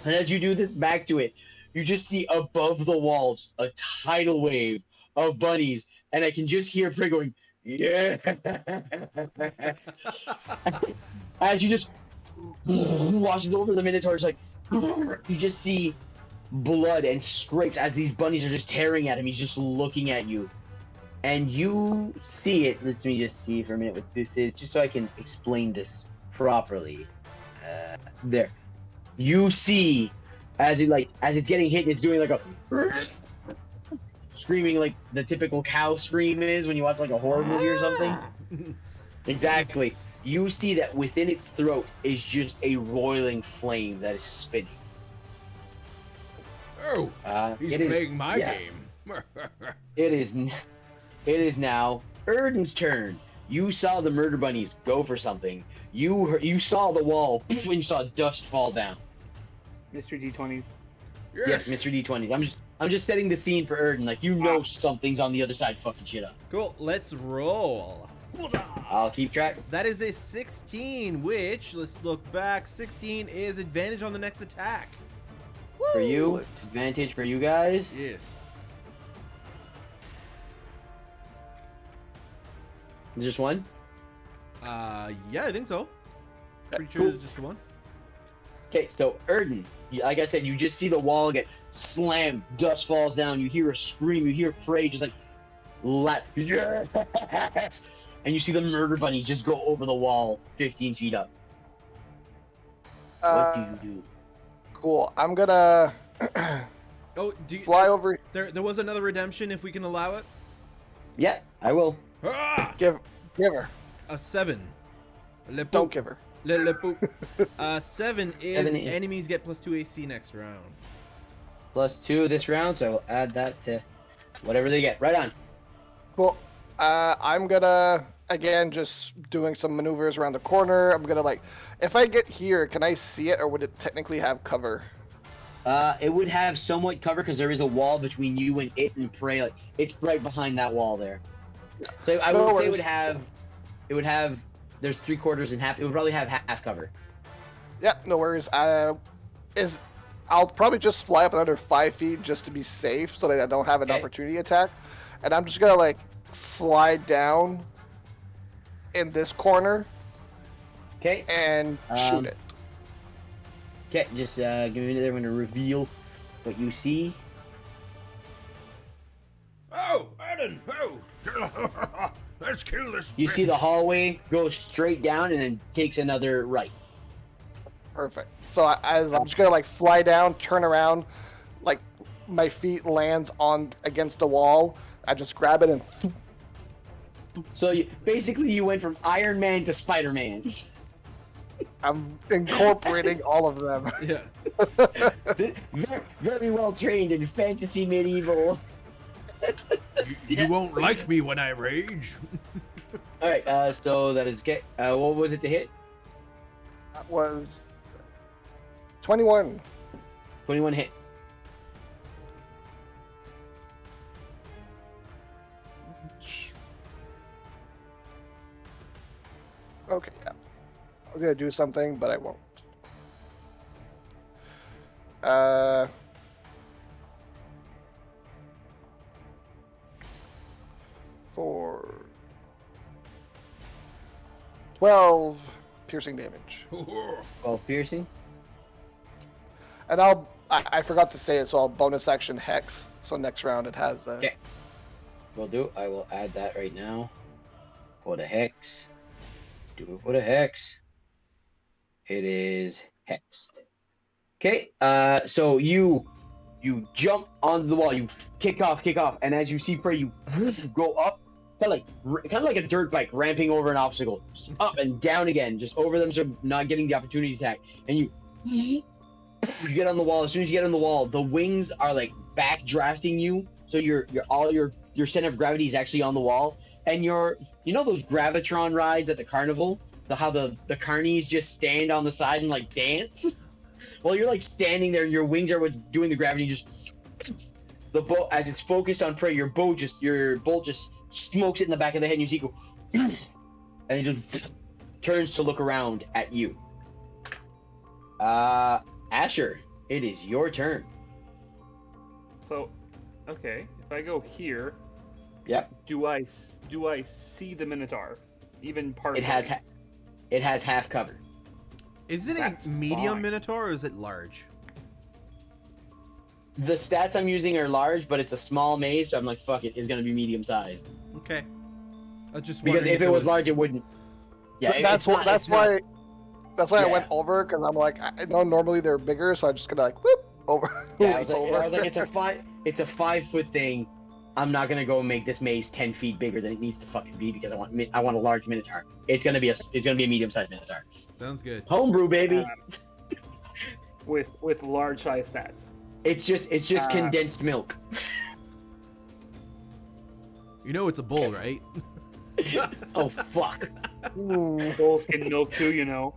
and as you do this back to it, you just see above the walls a tidal wave of bunnies, and I can just hear Prey going, yeah. As you just washes over the Minotaurs, like you just see blood and scrapes as these bunnies are just tearing at him. He's just looking at you, and you see it. Let me just see for a minute what this is, just so I can explain this properly. There, you see as it's getting hit, it's doing like a screaming like the typical cow scream is when you watch like a horror movie or something. Exactly. You see that within its throat is just a roiling flame that is spinning. Oh, he's it is- playing my yeah. game. It is now Erden's turn. You saw the murder bunnies go for something. You saw the wall and you saw dust fall down. Mr. D20s. Yes, Mr. D20s. I'm just setting the scene for Erden. Like, you know something's on the other side fucking shit up. Cool, let's roll. I'll keep track. That is a 16, which, let's look back, 16 is advantage on the next attack. For you, advantage for you guys. Yes. Just one? Yeah, I think so. Pretty sure Cool. it's just the one. Okay, so Erden, like I said, you just see the wall get slammed, dust falls down, you hear a scream, you hear Prey just like, yes! And you see the murder bunny just go over the wall 15 feet up. What do you do? Cool. I'm gonna Oh, do you, fly over. there was another redemption if we can allow it. Yeah, I will. Ah! Give her. A 7. Le Don't poop. give her. Le poop. 7 is 7 enemies get +2 AC next round. +2 this round, so I will add that to whatever they get. Right on. Cool. I'm gonna again just doing some maneuvers around the corner. I'm gonna if I get here, can I see it, or would it technically have cover? It would have somewhat cover because there is a wall between you and it and prey. Like it's right behind that wall there. So I No would say worries. it would have. There's 3/4 and half. It would probably have half cover. Yeah, no worries. I'll probably just fly up another 5 feet just to be safe, so that I don't have an Okay. opportunity attack, and I'm just gonna like slide down in this corner Okay. and shoot it. Okay. Just give me a minute. I'm going to reveal what you see. Oh, Eden! Oh, let's kill this. You see the hallway goes straight down and then takes another right. Perfect. So as I'm just gonna like fly down, turn around, like my feet lands on against the wall. I just grab it and So basically, you went from Iron Man to Spider Man. I'm incorporating all of them. Yeah. very, very well trained in fantasy medieval. You won't like me when I rage. All right. So that is okay. What was it to hit? That was 21. 21 hits. Okay, yeah. I'm gonna do something, but I won't. For 12 piercing damage. 12 piercing. And I forgot to say it, so I'll bonus action Hex. So next round it has Okay. Will do. I will add that right now. For the hex. Do it for the hex. It is hexed. Okay. So you jump onto the wall. You kick off, and as you see Prey, you go up, kind of like a dirt bike, ramping over an obstacle, just up and down again, just over them, so not getting the opportunity attack. And you get on the wall. As soon as you get on the wall, the wings are like back drafting you, so your center of gravity is actually on the wall, and you know those gravitron rides at the carnival, how the carnies just stand on the side and like dance. Well, you're like standing there, and your wings are what's doing the gravity. Just the bolt, as it's focused on Prey, your bolt just smokes it in the back of the head, and you see it go, and it just turns to look around at you. Asher, it is your turn. So, okay, if I go here, Yep. do I see the Minotaur, even partially? It has half cover. Is it That's a medium fine. minotaur or is it large? The stats I'm using are large, but it's a small maze, so I'm like, fuck it, it's gonna be medium sized. Okay. I was just Because wondering if it was large, it wouldn't. Yeah, that's why I Yeah. went over, because I'm like, I know normally they're bigger, so I'm just gonna like whoop over. Yeah, I was over. like, it's a 5 foot thing. I'm not gonna go and make this maze 10 feet bigger than it needs to fucking be because I want a large minotaur. It's gonna be a medium sized minotaur. Sounds good. Homebrew, baby. With large size stats. It's just condensed milk. You know it's a bull, right? Oh fuck. Bulls can milk too, you know.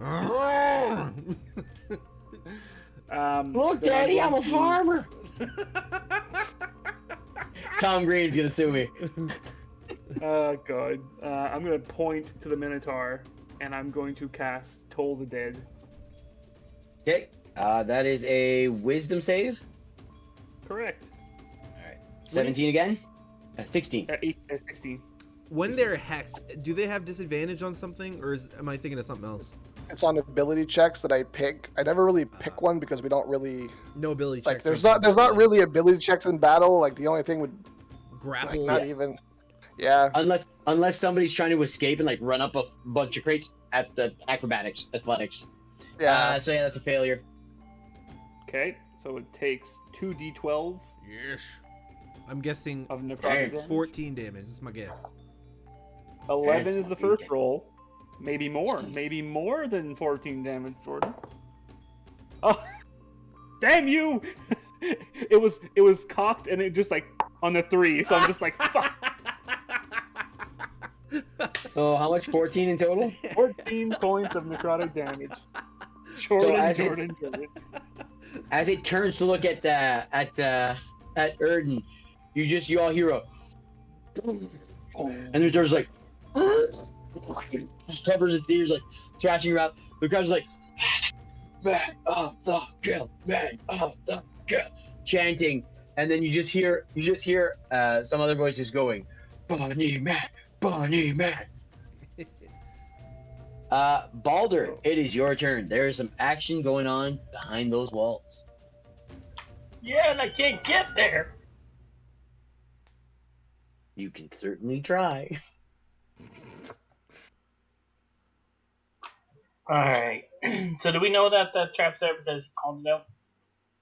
Look, then Daddy, I'm a going to- farmer. Tom Green's gonna sue me. Oh god. I'm gonna point to the Minotaur, and I'm going to cast Toll the Dead. Okay. That is a wisdom save. Correct. 17 again. 16. 16. When they're hexed, do they have disadvantage on something, or am I thinking of something else? It's on ability checks that I pick. I never really pick one because we don't really No ability like. checks. There's not really ability checks in battle. Like the only thing would grapple. like not even. Yeah. Unless somebody's trying to escape and like run up a bunch of crates at the athletics. Yeah. So yeah, that's a failure. Okay, so it takes 2d12 Yes. I'm guessing of necrotic Damn. damage. 14 damage. That's my guess. 11 is the first Okay. roll. Maybe more. Maybe more than 14 damage, Jordan. Oh, damn you! It was cocked and it just like on the 3, so I'm just like, fuck. So how much? 14 in total? 14 points of necrotic damage. Jordan. As it turns to look at Erden, you all hear a, and the door's like, just covers its ears, like thrashing around. The crowd's like, man of the Gill, man of the Gill, chanting, and then you just hear some other voices going, Bunny man, Bunny man. Balder, it is your turn. There is some action going on behind those walls. Yeah, and I can't get there. You can certainly try. Alright. So do we know that that trap's there because he called it out?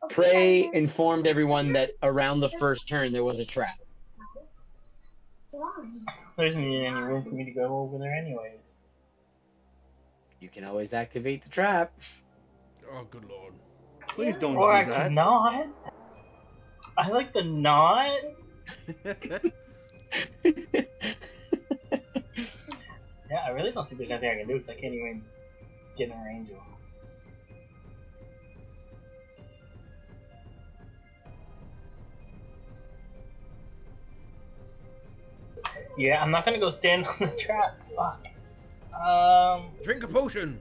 Prey informed everyone that around the first turn there was a trap. There isn't any room for me to go over there anyways. You can always activate the trap. Oh, good lord. Please don't Or I do could that. not. I like the not. Yeah, I really don't think there's anything I can do because I can't even get in range of him. Yeah, I'm not gonna go stand on the trap. Fuck. Drink a potion.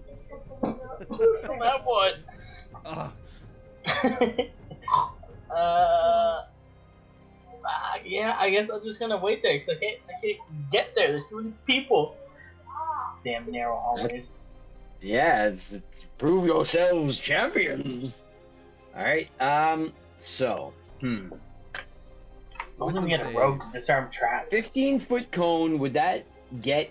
That one. Ah, Yeah, I guess I'm just gonna wait there because I can't get there. There's too many people. Damn narrow hallways. Yeah, it's prove yourselves champions. All right. So, Don't Wisdom get a save. rogue to disarm traps. 15-foot cone. Would that get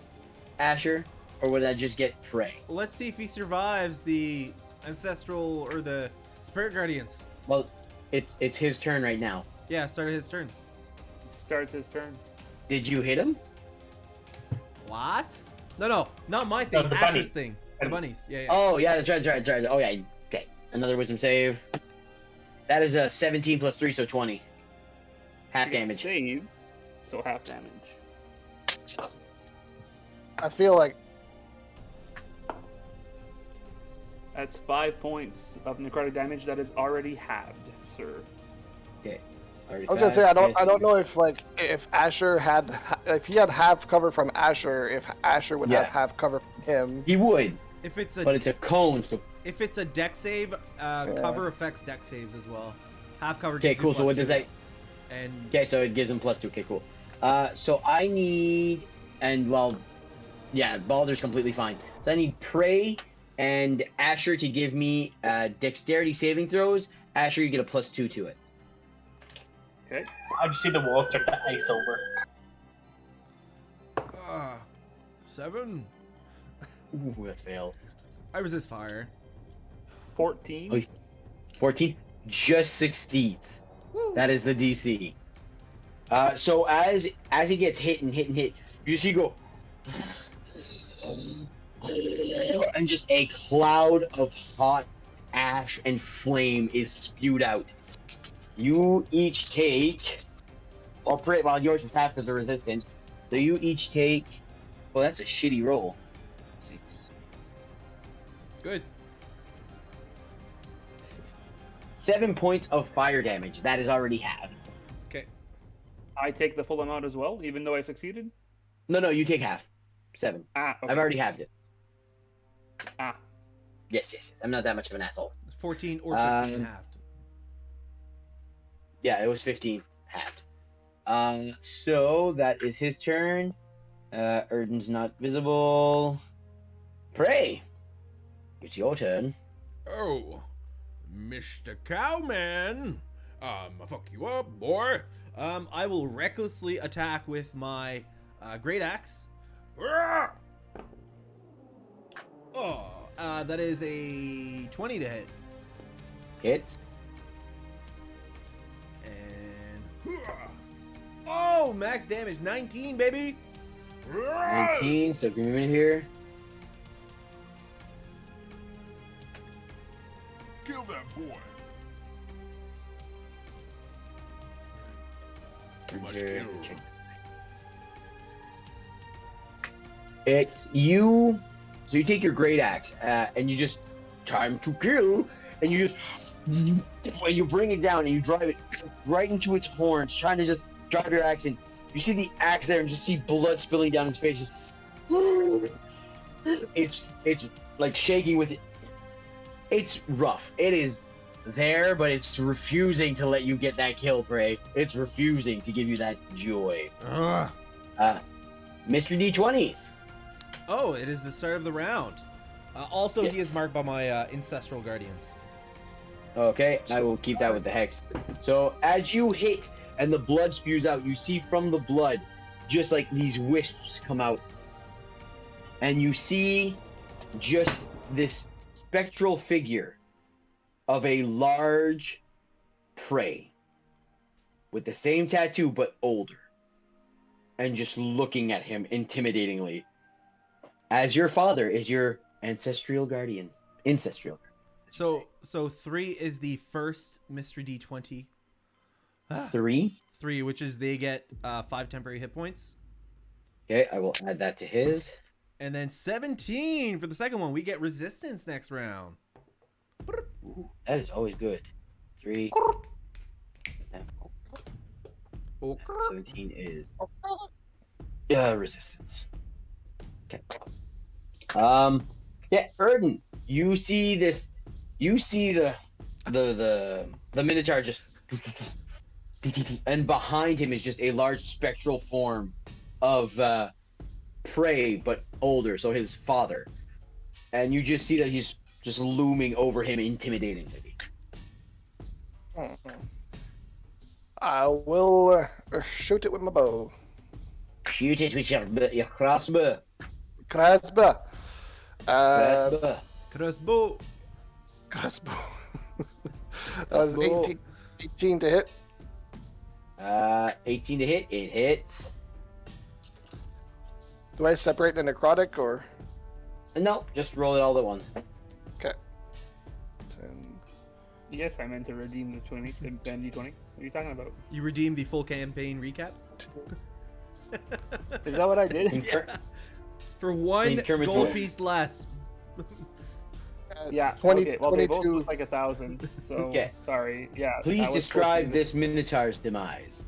Asher, or would that just get Prey? let's see if he survives the ancestral or the spirit guardians. Well, it's his turn right now. Yeah, started his turn. Starts his turn. Did you hit him? What? No, not my thing. No, the Asher's bunnies. thing. The bunnies. Yeah. Oh yeah, that's right. Oh yeah. Okay, another wisdom save. That is a 17 plus 3, so 20. Half damage. Save, so half damage. I feel like That's 5 points of necrotic damage that is already halved, sir. I was gonna say I don't know if Asher had if he had half cover from Asher, if Asher would Yeah. have half cover from him. He would, If it's but a it's a cone. So if it's a deck save, cover affects deck saves as well. Half cover. okay, gives you cool. So what +2. does that? And Okay, so it gives him +2. Okay, cool. So I need, and well, yeah, Balder's completely fine. So I need Prey and Asher to give me dexterity saving throws. Asher, you get a +2 to it. Okay. I just see the walls start to ice over. 7. Ooh, that's failed. I resist fire. 14. Oh, 14 just succeeds. Woo. That is the DC. So as he gets hit, you just see go, and just a cloud of hot ash and flame is spewed out. You each take, well, yours is half of the resistance. So you each take. Well, that's a shitty roll. 6. Good. 7 points of fire damage. That is already halved. Okay. I take the full amount as well, even though I succeeded. No, you take half. 7. Okay. I've already halved it. Ah. Yes. I'm not that much of an asshole. 14 or 15 Um, halved. Yeah, it was 15 halved. So that is his turn. Erden's not visible. Prey, it's your turn. Oh, Mr. Cowman. Fuck you up, boy. I will recklessly attack with my great axe. Rawr! Oh, that is a 20 to hit. Hits. And oh, max damage 19, baby. 19. So give me a minute here. Kill that boy. Too much Here, kill. check. It's you. So you take your great axe and you just time to kill, and you just when you bring it down and you drive it right into its horns, trying to just drive your axe in, you see the axe there and just see blood spilling down his face. It's like shaking with it. It's rough. It is there, but it's refusing to let you get that kill, Prey. It's refusing to give you that joy. Ugh. Mr. D20s. Oh, it is the start of the round. Also, he Yes. is marked by my ancestral guardians. Okay, I will keep that with the hex. So as you hit and the blood spews out, you see from the blood just like these wisps come out. And you see just this spectral figure of a large prey with the same tattoo but older. And just looking at him intimidatingly. As your father is your ancestral guardian. Ancestral. So 3 is the first Mr. D20. 3. 3, which is they get 5 temporary hit points. Okay, I will add that to his. And then 17 for the second one. We get resistance next round. Ooh, that is always good. 3. 17 is resistance. Okay. Yeah, Erden, you see this. You see the Minotaur just, and behind him is just a large spectral form of prey, but older, so his father. And you just see that he's just looming over him intimidatingly. I will shoot it with my bow. Shoot it with your crossbow. Crossbow. Crossbow. Crossbow. Crossbow. That was Crossbow. 18 to hit. 18 to hit. It hits. Do I separate the necrotic or? No, just roll it all at once. Okay. 10. Yes, I meant to redeem the 20, the D20. What are you talking about? You redeem the full campaign recap? Is that what I did? Incur- For 1 Increment gold to- piece less. Yeah. 20, okay. Well, they both 22. look like 1,000. So Okay. sorry. Yeah. Please I was describe fortunate. this Minotaur's demise.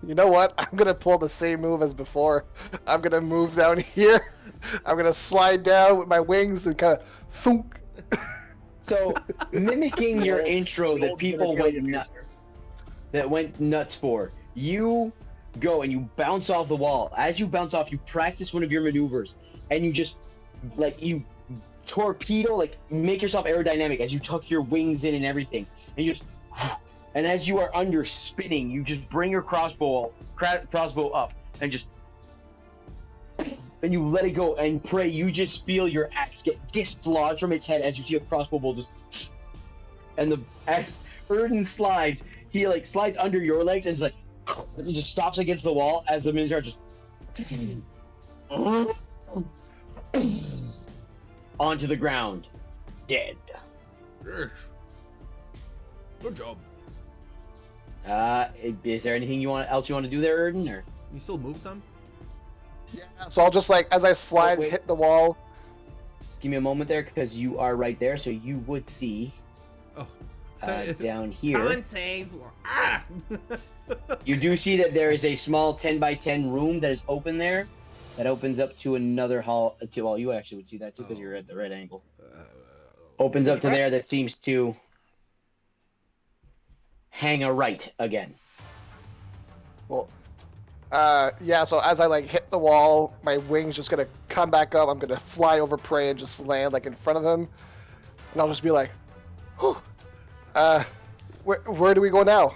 You know what? I'm gonna pull the same move as before. I'm gonna move down here. I'm gonna slide down with my wings and kind of thunk. So, mimicking your intro The that old people genitalia went nuts for, you go and you bounce off the wall. As you bounce off, you practice one of your maneuvers, and you just you torpedo, make yourself aerodynamic as you tuck your wings in and everything, and you just. And as you are under spinning, you just bring your crossbow up and just. And you let it go and pray. You just feel your axe get dislodged from its head as you see a crossbow bolt just. And as Erden slides, he slides under your legs and he just stops against the wall as the Minotaur just. Onto the ground, dead. Yes. Good job. Is there anything else you want to do there, Erden? Or You still move some? Yeah. So I'll just as I slide, wait. hit the wall. give me a moment there because you are right there, so you would see Oh. down here. Con save. Ah! You do see that there is a small 10 by 10 room that is open there. That opens up to another hall. Well, you actually would see that too because you're at the right angle. Opens up to there that seems to hang a right again. Well, yeah. So as I hit the wall, my wings just gonna come back up. I'm gonna fly over prey and just land in front of him, and I'll just be like, "Whew, where do we go now?"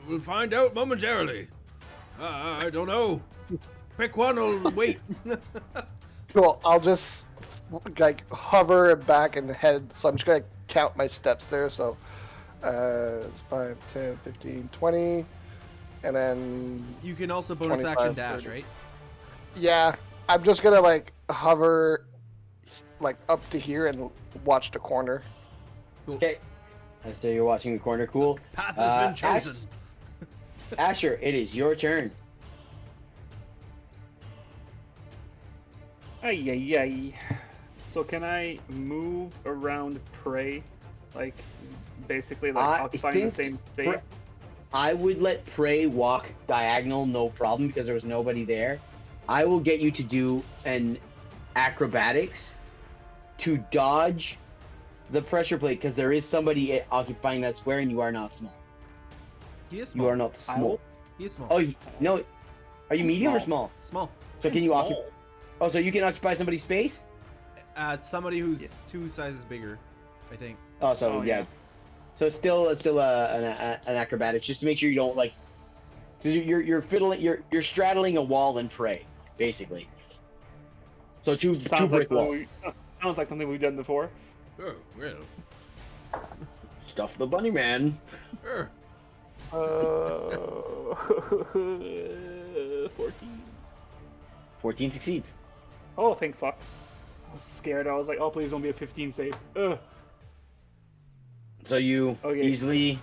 We'll find out momentarily. I don't know. Pick one or wait. Cool. I'll just hover back and head. So I'm just gonna count my steps there. So it's 5, 10, 15, 20, and then You can also bonus 25, action dash, 30. right? yeah, I'm just gonna hover up to here and watch the corner. Okay. I say you're watching the corner. Cool. Path has been chosen. Asher, it is your turn. Ay, ay, ay. So can I move around prey, like basically like occupying the since same space? I would let prey walk diagonal, no problem, because there was nobody there. I will get you to do an acrobatics to dodge the pressure plate, because there is somebody occupying that square, and you are not small. He is small. You are not small. He is small. Oh, no. Are you medium or small? Small. So can you occupy? Oh, so you can occupy somebody's space? Somebody who's 2 sizes bigger, I think. Oh, so yeah. So it's still an acrobatics, just to make sure you don't like. So you're fiddling, you're straddling a wall and prey, basically. So two brick walls. Sounds like something we've done before. Oh, well. Stuff the bunny man. 14. 14 succeeds. Oh, thank fuck. I was scared. I was like, oh, please don't be a 15 save. Ugh. So you easily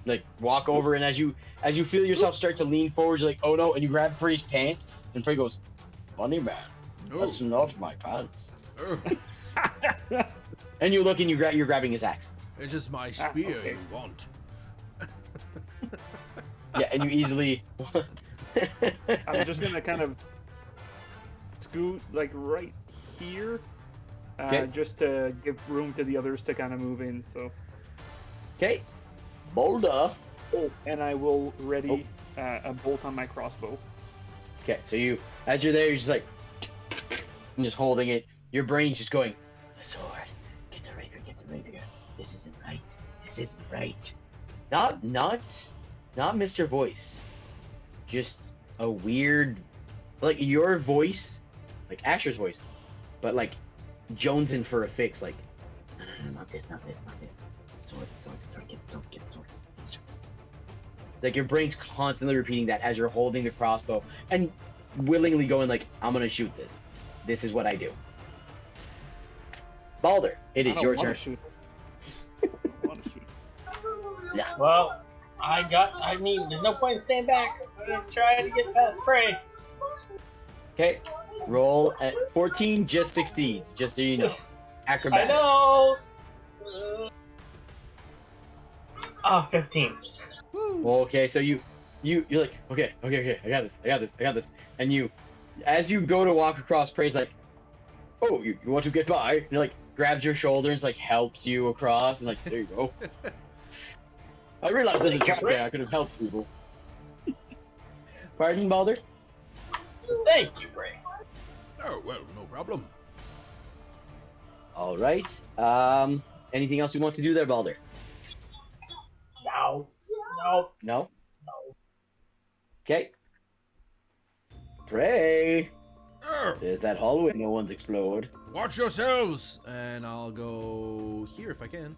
like walk over, and as you feel yourself start to lean forward, you're like, oh no, and you grab Prey's pants, and Prey goes, bunny man, that's not my pants. And you look and you're grabbing his axe. It's just my spear you want. Yeah, and you easily. I'm just gonna kind of scoot like right here, just to give room to the others to kind of move in. So. Okay, Boulder. Oh, and I will ready a bolt on my crossbow. Okay, so as you're there, you're just like, and just holding it. Your brain's just going, the sword, get the rapier. This isn't right. Not Mr. Voice. Just a weird, like your voice, like Asher's voice, but like jonesing for a fix. Like, no, not this. Sword, get the sword. Like your brain's constantly repeating that as you're holding the crossbow and willingly going like, I'm gonna shoot this. This is what I do. Balder, it is your turn. Yeah. Well, there's no point in staying back. I'm gonna try to get past Prey. Okay, roll at 14, just succeeds, just so you know. Acrobatics. I know. 15. Okay, so you're like, okay, I got this, and as you go to walk across, Prey's like, oh, you want to get by? And you're like, grabs your shoulder and like helps you across, and like, there you go. I realized there's a trap there. I could have helped people. Pardon, Balder? Thank you, Prey. Oh, well, no problem. All right. Anything else you want to do there, Balder? No. Okay. Prey. There's that hallway no one's explored. Watch yourselves, and I'll go here if I can.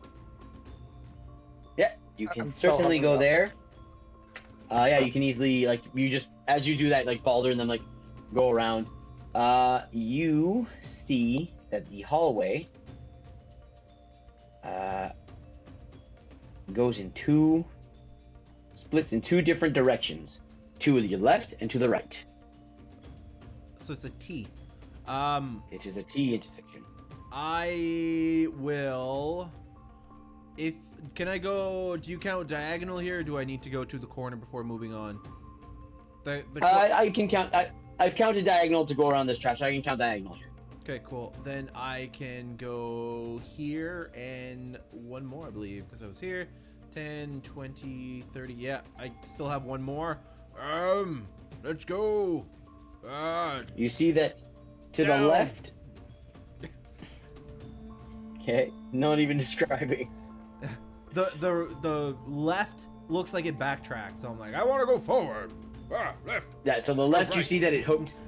Yeah, you can certainly go there. Yeah, you can easily as you do that, like Balder and then like go around. You see that the hallway splits in 2 different directions, to your left and to the right. So it's a T. It is a T intersection. I will. Can I go? Do you count diagonal here, or do I need to go to the corner before moving on? I can count. I've counted diagonal to go around this trap, so I can count diagonal here. Okay, cool. Then I can go here and one more, I believe, because I was here. 10, 20, 30. Yeah, I still have one more. Let's go. You see that to the left. Okay, not even describing. The left looks like it backtracks, so I'm like, I want to go forward. Left. Yeah, so the left, you see that it hooks.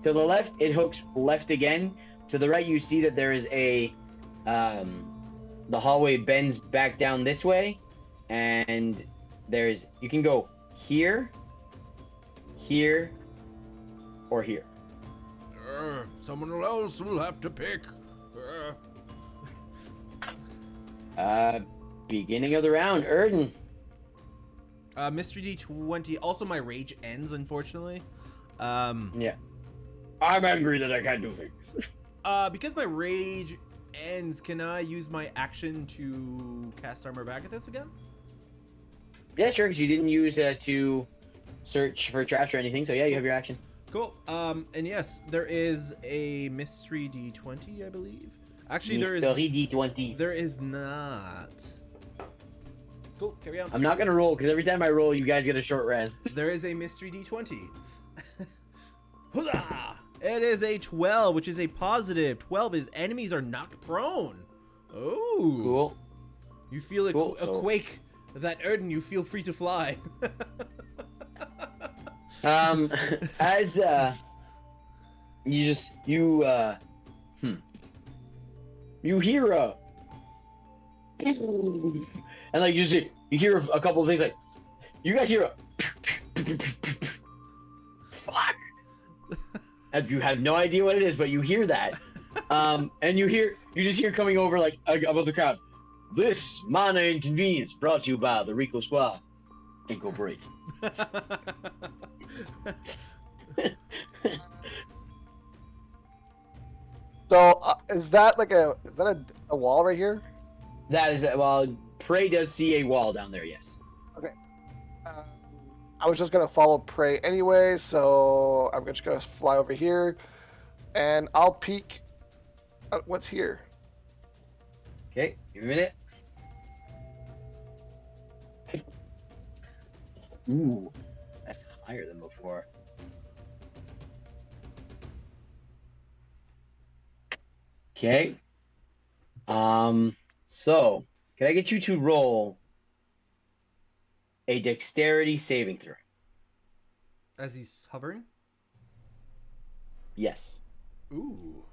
To the left, it hooks left again. To the right, you see that there is a, the hallway bends back down this way, and you can go here, here, or here. Someone else will have to pick. Beginning of the round, Erden. Mystery D20. Also, my rage ends, unfortunately. Yeah. I'm angry that I can't do things. because my rage ends, can I use my action to cast Armor back at this again? Yeah, sure, because you didn't use to search for traps or anything, so yeah, you have your action. Cool. And yes, there is a mystery D20, I believe. Actually, there is. Mystery D20. There is not. Cool. Carry on. I'm not gonna roll, because every time I roll, you guys get a short rest. There is a mystery D20. Hooah! It is a 12, which is a positive. 12 is enemies are knocked prone. Oh. Cool. You feel a So- quake. That Erden, you feel free to fly. As you hear and like you hear a couple of things like you guys hear fuck, and you have no idea what it is, but you hear that, and you just hear coming over like above the crowd. This minor inconvenience brought to you by the Rico Squad Incorporated. So is that like a wall right here? That is well, Prey does see a wall down there. Yes. I was just gonna follow Prey anyway, so I'm just gonna fly over here, and I'll peek at what's here. Okay, give me a minute. Ooh, that's higher than before. Okay. So can I get you to roll a dexterity saving throw? As he's hovering? Yes. Ooh.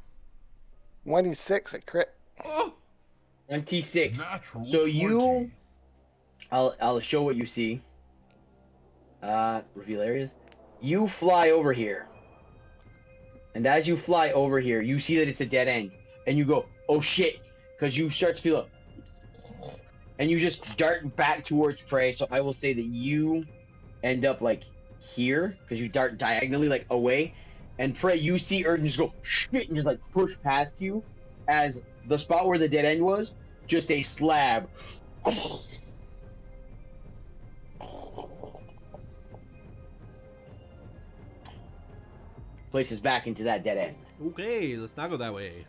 26 at crit. Oh! 26. Natural So 20. I'll show what you see. Reveal areas. You fly over here. And as you fly over here, you see that it's a dead end. And you go, oh shit, because you start to feel it. And you just dart back towards Prey. So I will say that you end up like here, because you dart diagonally like away. And Prey, you see Erden just go shit and just like push past you as the spot where the dead end was, just a slab. Places back into that dead end. Okay, let's not go that way.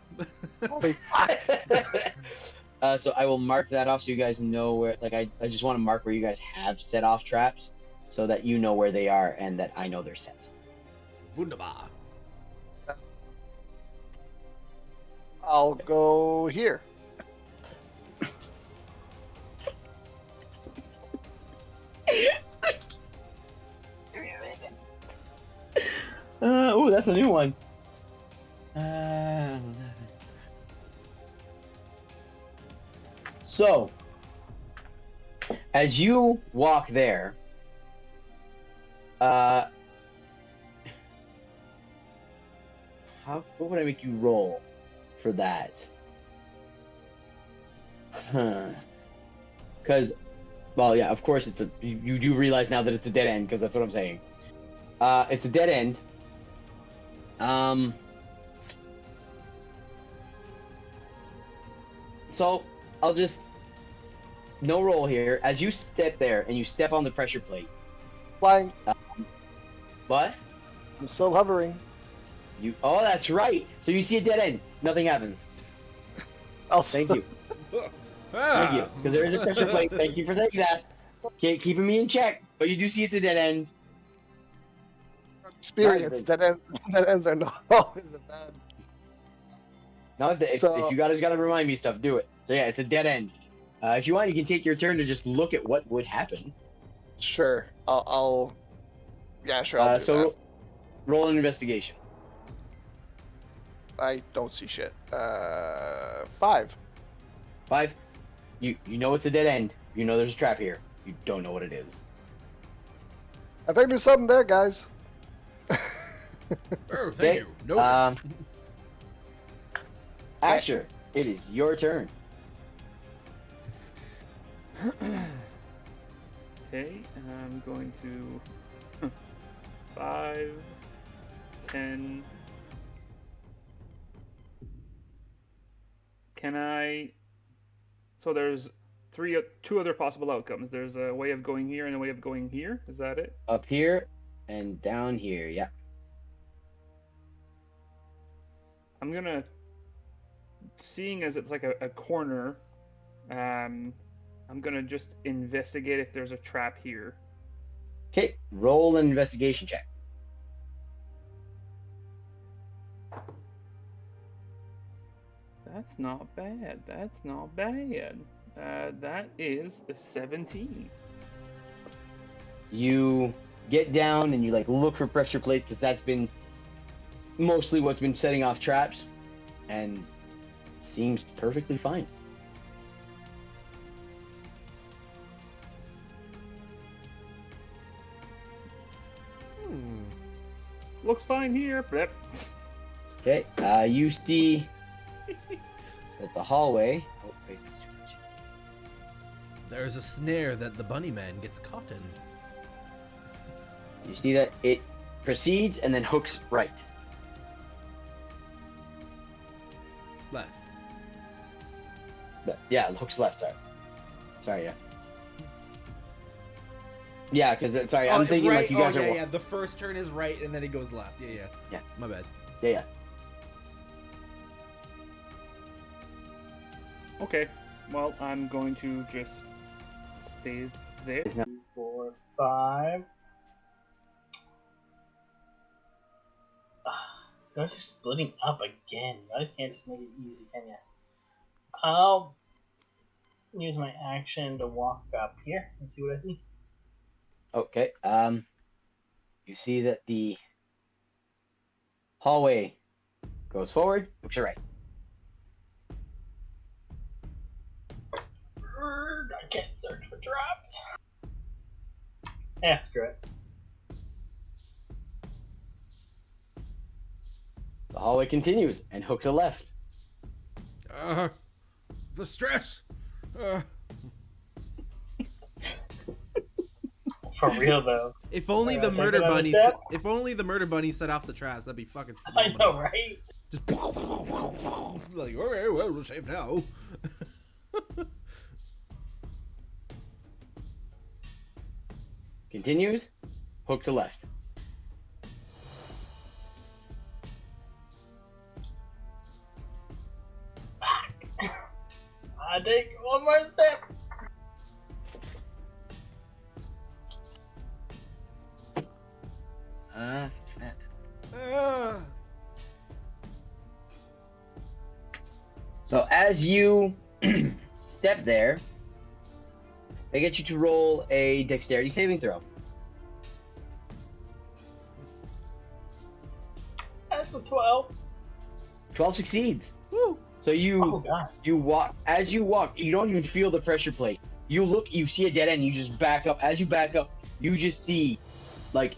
So I will mark that off so you guys know where, like, I just want to mark where you guys have set off traps so that you know where they are and that I know they're set. Wunderbar. I'll go here. Oh, that's a new one. So, as you walk there, what would I make you roll for that? Because, well, yeah, of course it's you do realize now that it's a dead end, because that's what I'm saying. It's a dead end. So I'll just no roll here. As you step there and you step on the pressure plate. Flying. What? I'm still hovering. Oh, that's right. So you see a dead end. Nothing happens. Thank you. Thank you. Because there is a pressure plate. Thank you for saying that. Okay, keeping me in check. But you do see it's a dead end. Experience. Dead ends are not always bad. No, if you guys gotta remind me stuff, do it. So yeah, it's a dead end. If you want, you can take your turn to just look at what would happen. Sure. Yeah, sure. I'll do So roll an investigation. that. I don't see shit. 5. 5. You know it's a dead end. You know there's a trap here. You don't know what it is. I think there's something there, guys. Oh, thank you. No. Asher, it is your turn. Okay, I'm going to 5, 10, Can I? So there's two other possible outcomes. There's a way of going here and a way of going here. Is that it? Up here and down here. Yeah. I'm gonna, seeing as it's like a corner, I'm gonna just investigate if there's a trap here. Okay. Roll an investigation check. That's not bad. That's not bad. That is a 17. You get down and you like look for pressure plates because that's been mostly what's been setting off traps, and seems perfectly fine. Looks fine here. Yep. Okay. You see that the hallway. Oh wait, that's too much. There's a snare that the bunny man gets caught in. You see that it proceeds and then hooks right. Left. Yeah, hooks left. Sorry. Yeah. Yeah, because sorry, I'm thinking right. like you guys yeah, are. yeah. The first turn is right, and then it goes left. Yeah. Yeah. My bad. Yeah. Okay. Well, I'm going to just stay there. It's not- 4, 5. Those are splitting up again. You guys can't just make it easy, can you? I'll use my action to walk up here and see what I see. Okay. You see that the hallway goes forward, hooks right. I can't search for traps. Yeah, screw it. The hallway continues and hooks a left. The stress. For real though. If only Alright, the can I murder get another bunny. step? If only the murder bunny set off the traps, that'd be fucking. I Phenomenal. know, right? Just like, all right, well, we'll save now. Continues, hooks a left. I take one more step. So as you step there, they get you to roll a dexterity saving throw. That's a 12. 12 succeeds. Woo. So Oh god. you walk. As you walk, you don't even feel the pressure plate. You look, you see a dead end. You just back up. As you back up, you just see like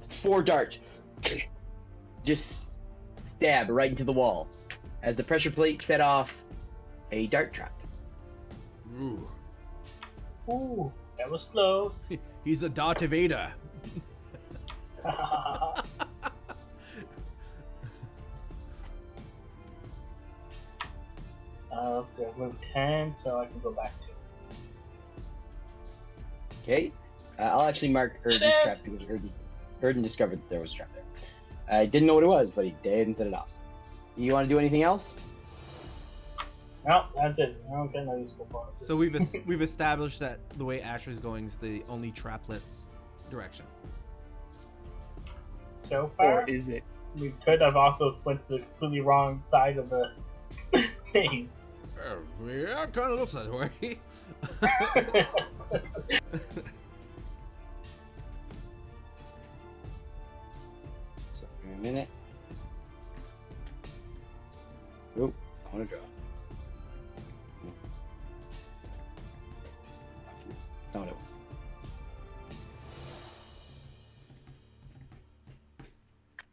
4 darts just stab right into the wall as the pressure plate set off a dart trap. Ooh. Ooh, that was close. He's a Darth Vader. Let's see, I've moved 10, so I can go back to. Okay, I'll actually mark Erden's trap because Erden discovered that there was a trap there. I didn't know what it was, but he did and set it off. You want to do anything else? No, that's it. I don't get no useful bonuses. So we've established that the way Asher's going is the only trapless direction. So far, Or is it? we could have also split to the completely wrong side of the maze. Yeah, it kind of looks that way. So, give me a minute. Oh, I want to draw. No, no.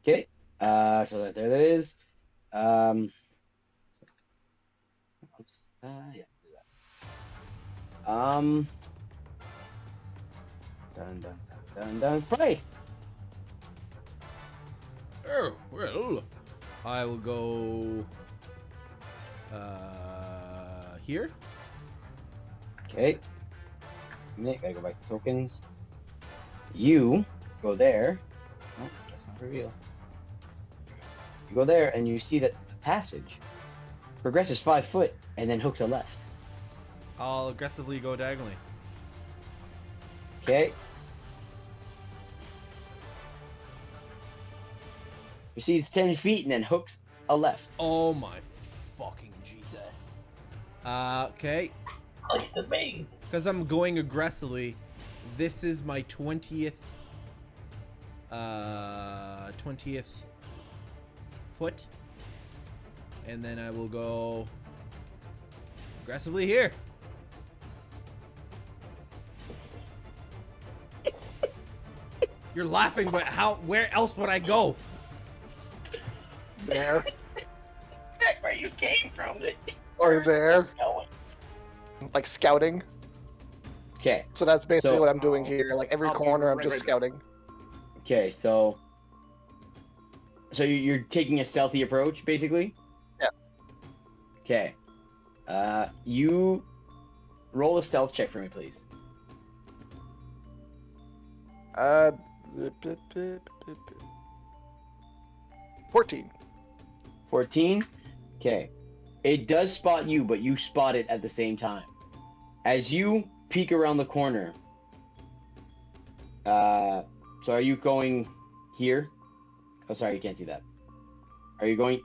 Okay, so there that is. Yeah, do that. Dun. Play. Oh, well, I will go Here. Okay. Minute, gotta go back to tokens. You go there. No, that's not reveal. You go there and you see that the passage progresses 5 foot and then hooks a left. I'll aggressively go diagonally. Okay. Proceeds 10 feet and then hooks a left. Oh my fucking Jesus. Okay. Oh, he's amazing. Because I'm going aggressively, this is my 20th foot. And then I will go aggressively here. You're laughing, but where else would I go? There. Back where you came from. Or there. Going. Like scouting. Okay. So that's basically So- what I'm doing here. Like every I'll be corner, I'm right just there. scouting. Okay, so you're taking a stealthy approach, basically? Yeah. Okay. You roll a stealth check for me, please. 14. 14. Okay. It does spot you, but you spot it at the same time. As you peek around the corner. So are you going here? Oh, sorry, you can't see that. Are you going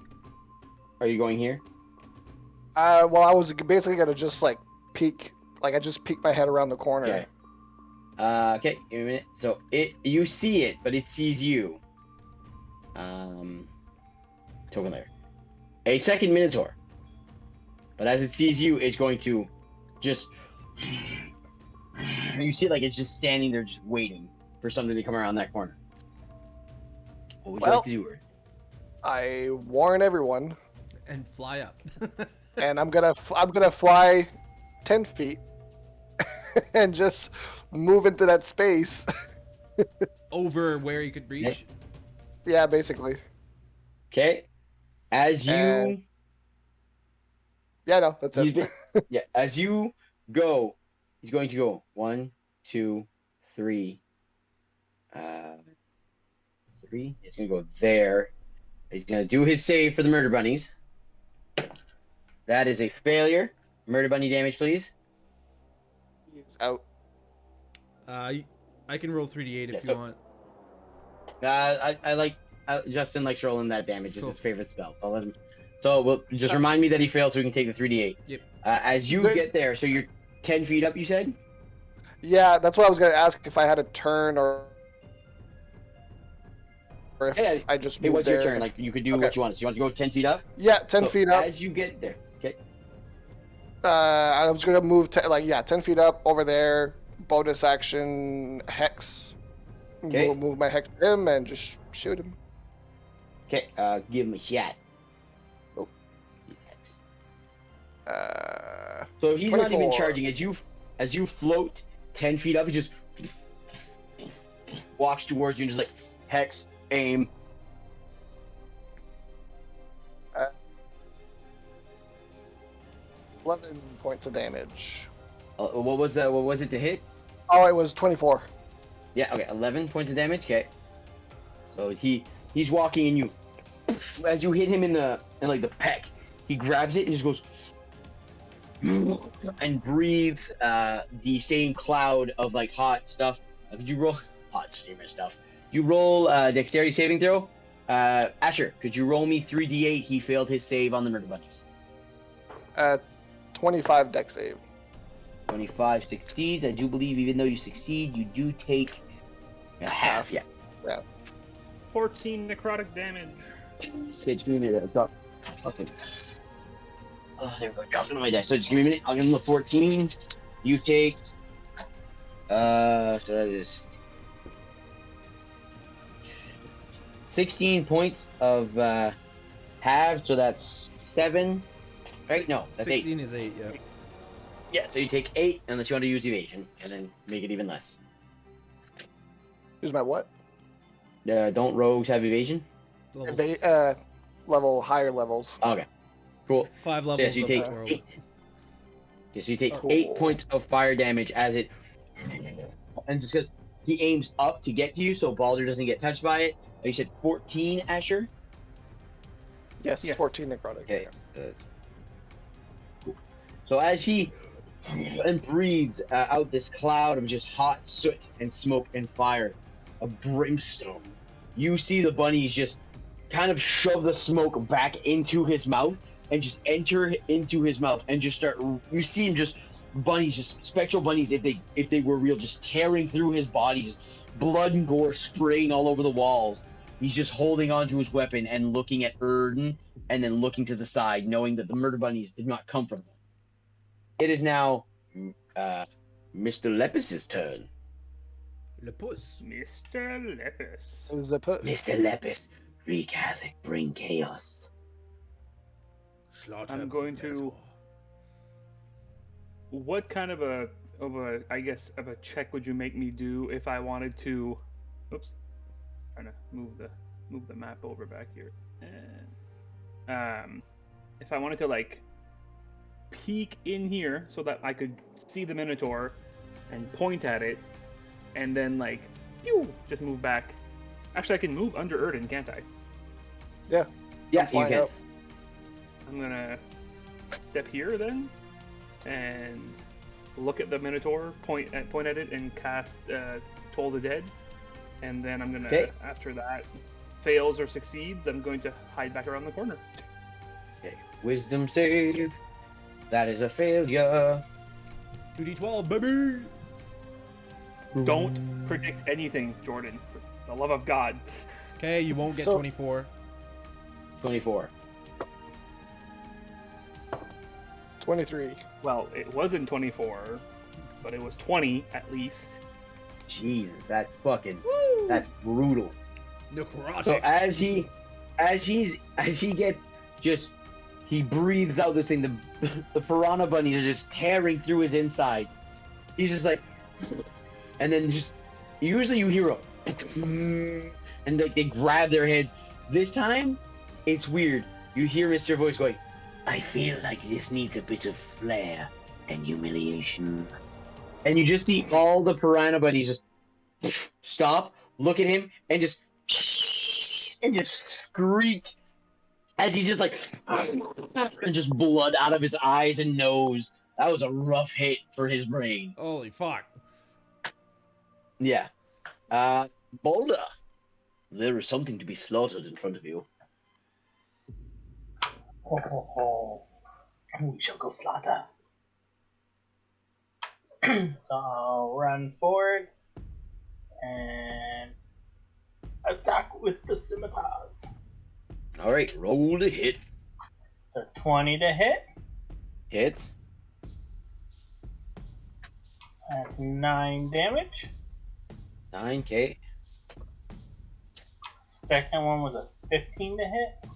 here? Well, I was basically gonna just like peek, like I just peek my head around the corner. Okay. Okay, give me a minute. So you see it, but it sees you. Token layer. A second Minotaur. But as it sees you, it's going to just. You see, like it's just standing there, just waiting for something to come around that corner. What would you Well- like to do, Erd? I warn everyone, And fly up. and I'm gonna fly 10 feet and just move into that space. Over where you could reach. Yeah, basically. Okay. As you. And- Yeah, no, that's He's it. yeah, as you go, he's going to go 1, 2, 3. 3. He's going to go there. He's going to do his save for the murder bunnies. That is a failure. Murder bunny damage, please. He's out. I can roll 3d8 if Yeah, you so- want. I like Justin likes rolling that damage. It's Cool. his favorite spell. So I'll let him. So we'll just remind me that he failed, so we can take the 3d8. Yep. As you The- get there, so you're 10 feet up. You said. Yeah, that's what I was gonna ask if I had a turn or if Yeah, I just It moved was there. your turn. Like you could do Okay. what you wanted. So you want to go 10 feet up? Yeah, 10 So feet up. As you get there. Okay. I was gonna move 10 feet up over there. Bonus action hex. Okay. Move my hex to him and just shoot him. Okay, give him a shot. Oh, he's hex. So he's not even 24. charging. As you float 10 feet up, he just walks towards you and just like hex, aim. 11 points of damage. What was that? What was it to hit? Oh, it was 24. Yeah. Okay, 11 points of damage. Okay. So he's walking and you, as you hit him in the pec, he grabs it and just goes and breathes the same cloud of like hot stuff. Could you roll hot steamer stuff? You roll dexterity saving throw. Asher, could you roll me 3d8? He failed his save on the murder bunnies. 25 deck save. 25 succeeds. I do believe even though you succeed, you do take half. Yeah. 14 necrotic damage. Sage, give me a minute. Drop. Okay. Oh, there we go. Drop it on my dice. So just give me a minute. I'll give him the 14. You take. So that is 16 points of half. So that's 7. Right? No, that's 8. 16 is 8, yeah. Yeah. So you take 8 unless you want to use evasion, and then make it even less. Here's my what? Don't rogues have evasion? Level Level higher levels. Okay. Cool. 5 So levels yes, you of take horror. 8. Yes, you take Cool. 8 points of fire damage as it, and just because he aims up to get to you, so Baldur doesn't get touched by it. You said 14, Asher. Yes, Yes. 14 necrotic. Okay. Yeah. So as he and breathes out this cloud of just hot soot and smoke and fire of brimstone, you see the bunnies just kind of shove the smoke back into his mouth and just enter into his mouth and just start. You see him just bunnies, just spectral bunnies, if they were real, just tearing through his body, just blood and gore spraying all over the walls. He's just holding onto his weapon and looking at Erden and then looking to the side, knowing that the murder bunnies did not come from him. It is now Mr. Lepus's turn. Le pouce. Mr. Lepus. It was the push. Mr. Lepus, wreak havoc, bring chaos. Slaughter I'm going to- Minotaur. What kind of a check would you make me do if I wanted to? Oops, trying to move the map over back here. And, if I wanted to like peek in here so that I could see the Minotaur and point at it, and then like, pew, just move back. Actually, I can move under Erden, can't I? Yeah, you flying can. up. I'm gonna step here then, and look at the Minotaur, point at it, and cast Toll the Dead. And then I'm gonna, Okay. after that fails or succeeds, I'm going to hide back around the corner. Okay. Wisdom save. That is a failure. 2d12, baby! Don't predict anything, Jordan. For the love of God. Okay, you won't get So- 24. 24. 23. Well, it wasn't 24, but it was 20 at least. Jesus, that's fucking. Woo! That's brutal. Necrotic. So as he gets just, he breathes out this thing. The piranha bunnies are just tearing through his inside. He's just like, and then just usually you hear a, and like they grab their heads. This time, it's weird. You hear Mr. Voice going, "I feel like this needs a bit of flair and humiliation," and you just see all the piranha bunnies just stop, look at him, and just screech as he's just like, and just blood out of his eyes and nose. That was a rough hit for his brain. Holy fuck. Yeah. Boulder, there is something to be slaughtered in front of you. We shall go slaughter. So I'll run forward and attack with the scimitars. All right, roll to hit. So 20 to hit. Hits. That's 9 damage. 9k. Second one was a 15 to hit.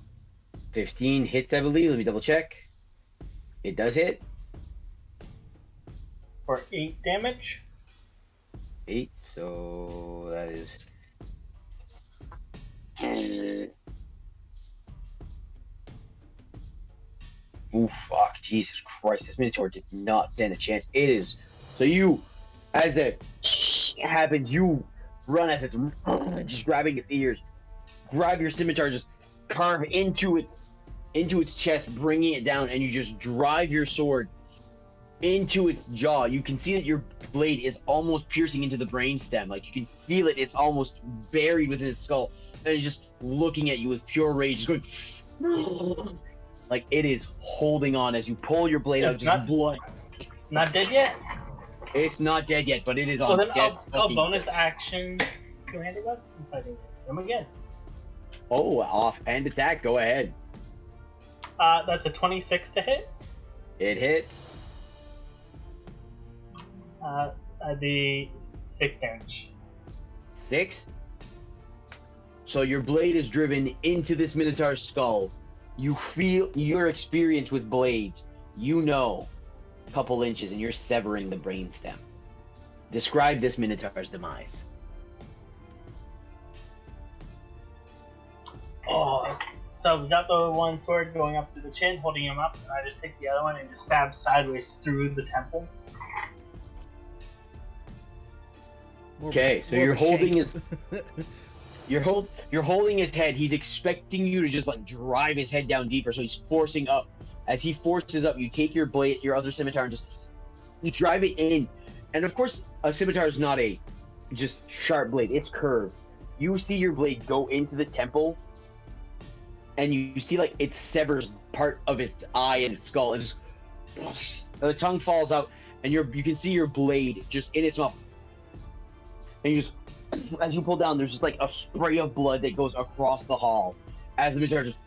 15 hits, I believe. Let me double check. It does hit. For 8 damage. 8, so that is. Oh fuck, Jesus Christ, this Minotaur did not stand a chance. It is. So you, as it happens, you run as it's just grabbing its ears. Grab your scimitar, just carve into its chest, bringing it down, and you just drive your sword into its jaw. You can see that your blade is almost piercing into the brainstem. Like you can feel it; it's almost buried within its skull, and it's just looking at you with pure rage, just going like it is holding on as you pull your blade It's out. not- Just blood. Not dead yet? It's not dead yet, but it is Well, on then death's I'll fucking. bonus action two-handed weapon fighting him again. Oh, off and attack. Go ahead. That's a 26 to hit. It hits. The 6 damage. 6. So your blade is driven into this Minotaur's skull. You feel your experience with blades. You know, a couple inches, and you're severing the brainstem. Describe this Minotaur's demise. So we got the one sword going up to the chin, holding him up, and I just take the other one and just stab sideways through the temple. Okay, so you're holding his you're holding his head. He's expecting you to just like drive his head down deeper, so he's forcing up. As he forces up, you take your blade, your other scimitar, and just you drive it in. And of course, a scimitar is not a just sharp blade; it's curved. You see your blade go into the temple, and you see like it severs part of its eye and its skull, and just the tongue falls out, and you can see your blade just in its mouth. And you just, as you pull down, there's just like a spray of blood that goes across the hall, as the scimitar just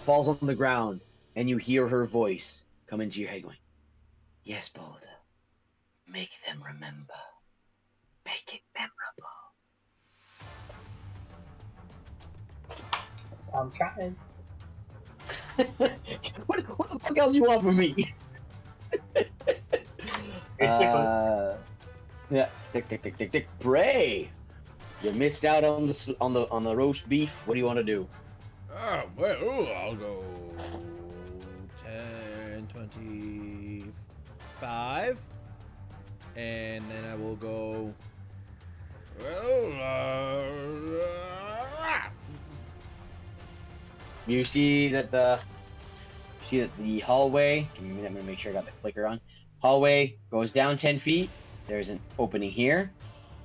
falls on the ground, and you hear her voice come into your head going, "Yes, Balder, make them remember. Make it memorable." I'm trying. what the fuck else you want from me? Basically. Yeah, tick. Bray, you missed out on the roast beef. What do you want to do? Oh, well, I'll go 10, 25. And then I will go. You see that the hallway. Give me a minute. I'm gonna make sure I got the clicker on. Hallway goes down 10 feet. There's an opening here,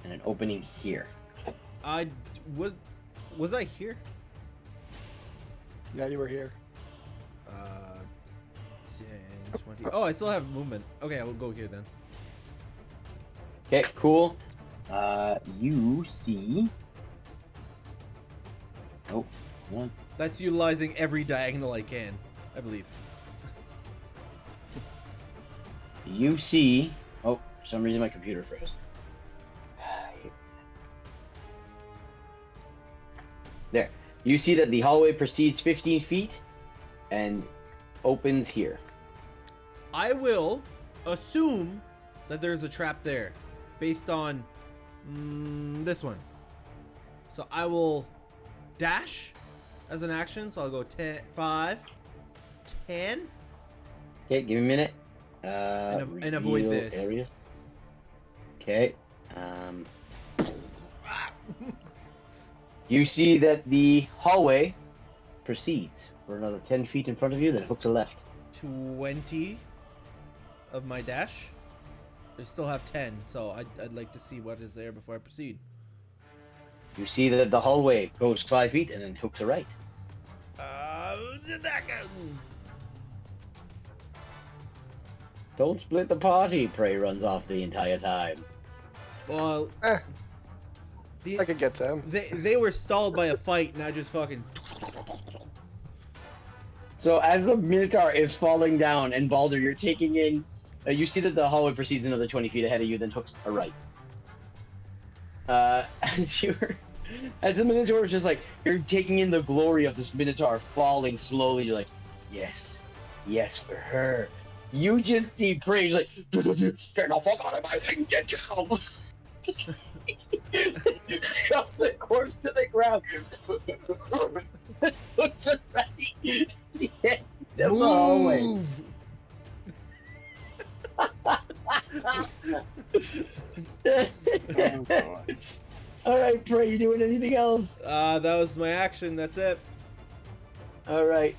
and an opening here. Was I here? Yeah, you were here. 10, 20. Oh, I still have movement. Okay, I will go here then. Okay, cool. You see. Oh, one. That's utilizing every diagonal I can, I believe. You see. Oh, for some reason my computer froze. There. You see that the hallway proceeds 15 feet and opens here. I will assume that there's a trap there based on this one. So I will dash as an action. So I'll go 10, 5, 10. Okay, give me a minute. And avoid this. Area. Okay. You see that the hallway proceeds for another 10 feet in front of you, then hooks a left. 20 of my dash. I still have 10, so I'd like to see what is there before I proceed. You see that the hallway goes 5 feet and then hooks a right. Did that go? Don't split the party, Prey runs off the entire time. Well, I could get to him. they were stalled by a fight, and I just fucking. So as the Minotaur is falling down, and Balder, you're taking in, you see that the hallway proceeds another 20 feet ahead of you, then hooks a right. As the Minotaur is just like, you're taking in the glory of this Minotaur falling slowly, you're like, yes, for her. You just see Prey like, get the fuck out of my thing, get down! Shoves the corpse to the ground. Looks right. Yeah, the hallway. Move! All right, Prey, you doing anything else? That was my action. That's it. All right.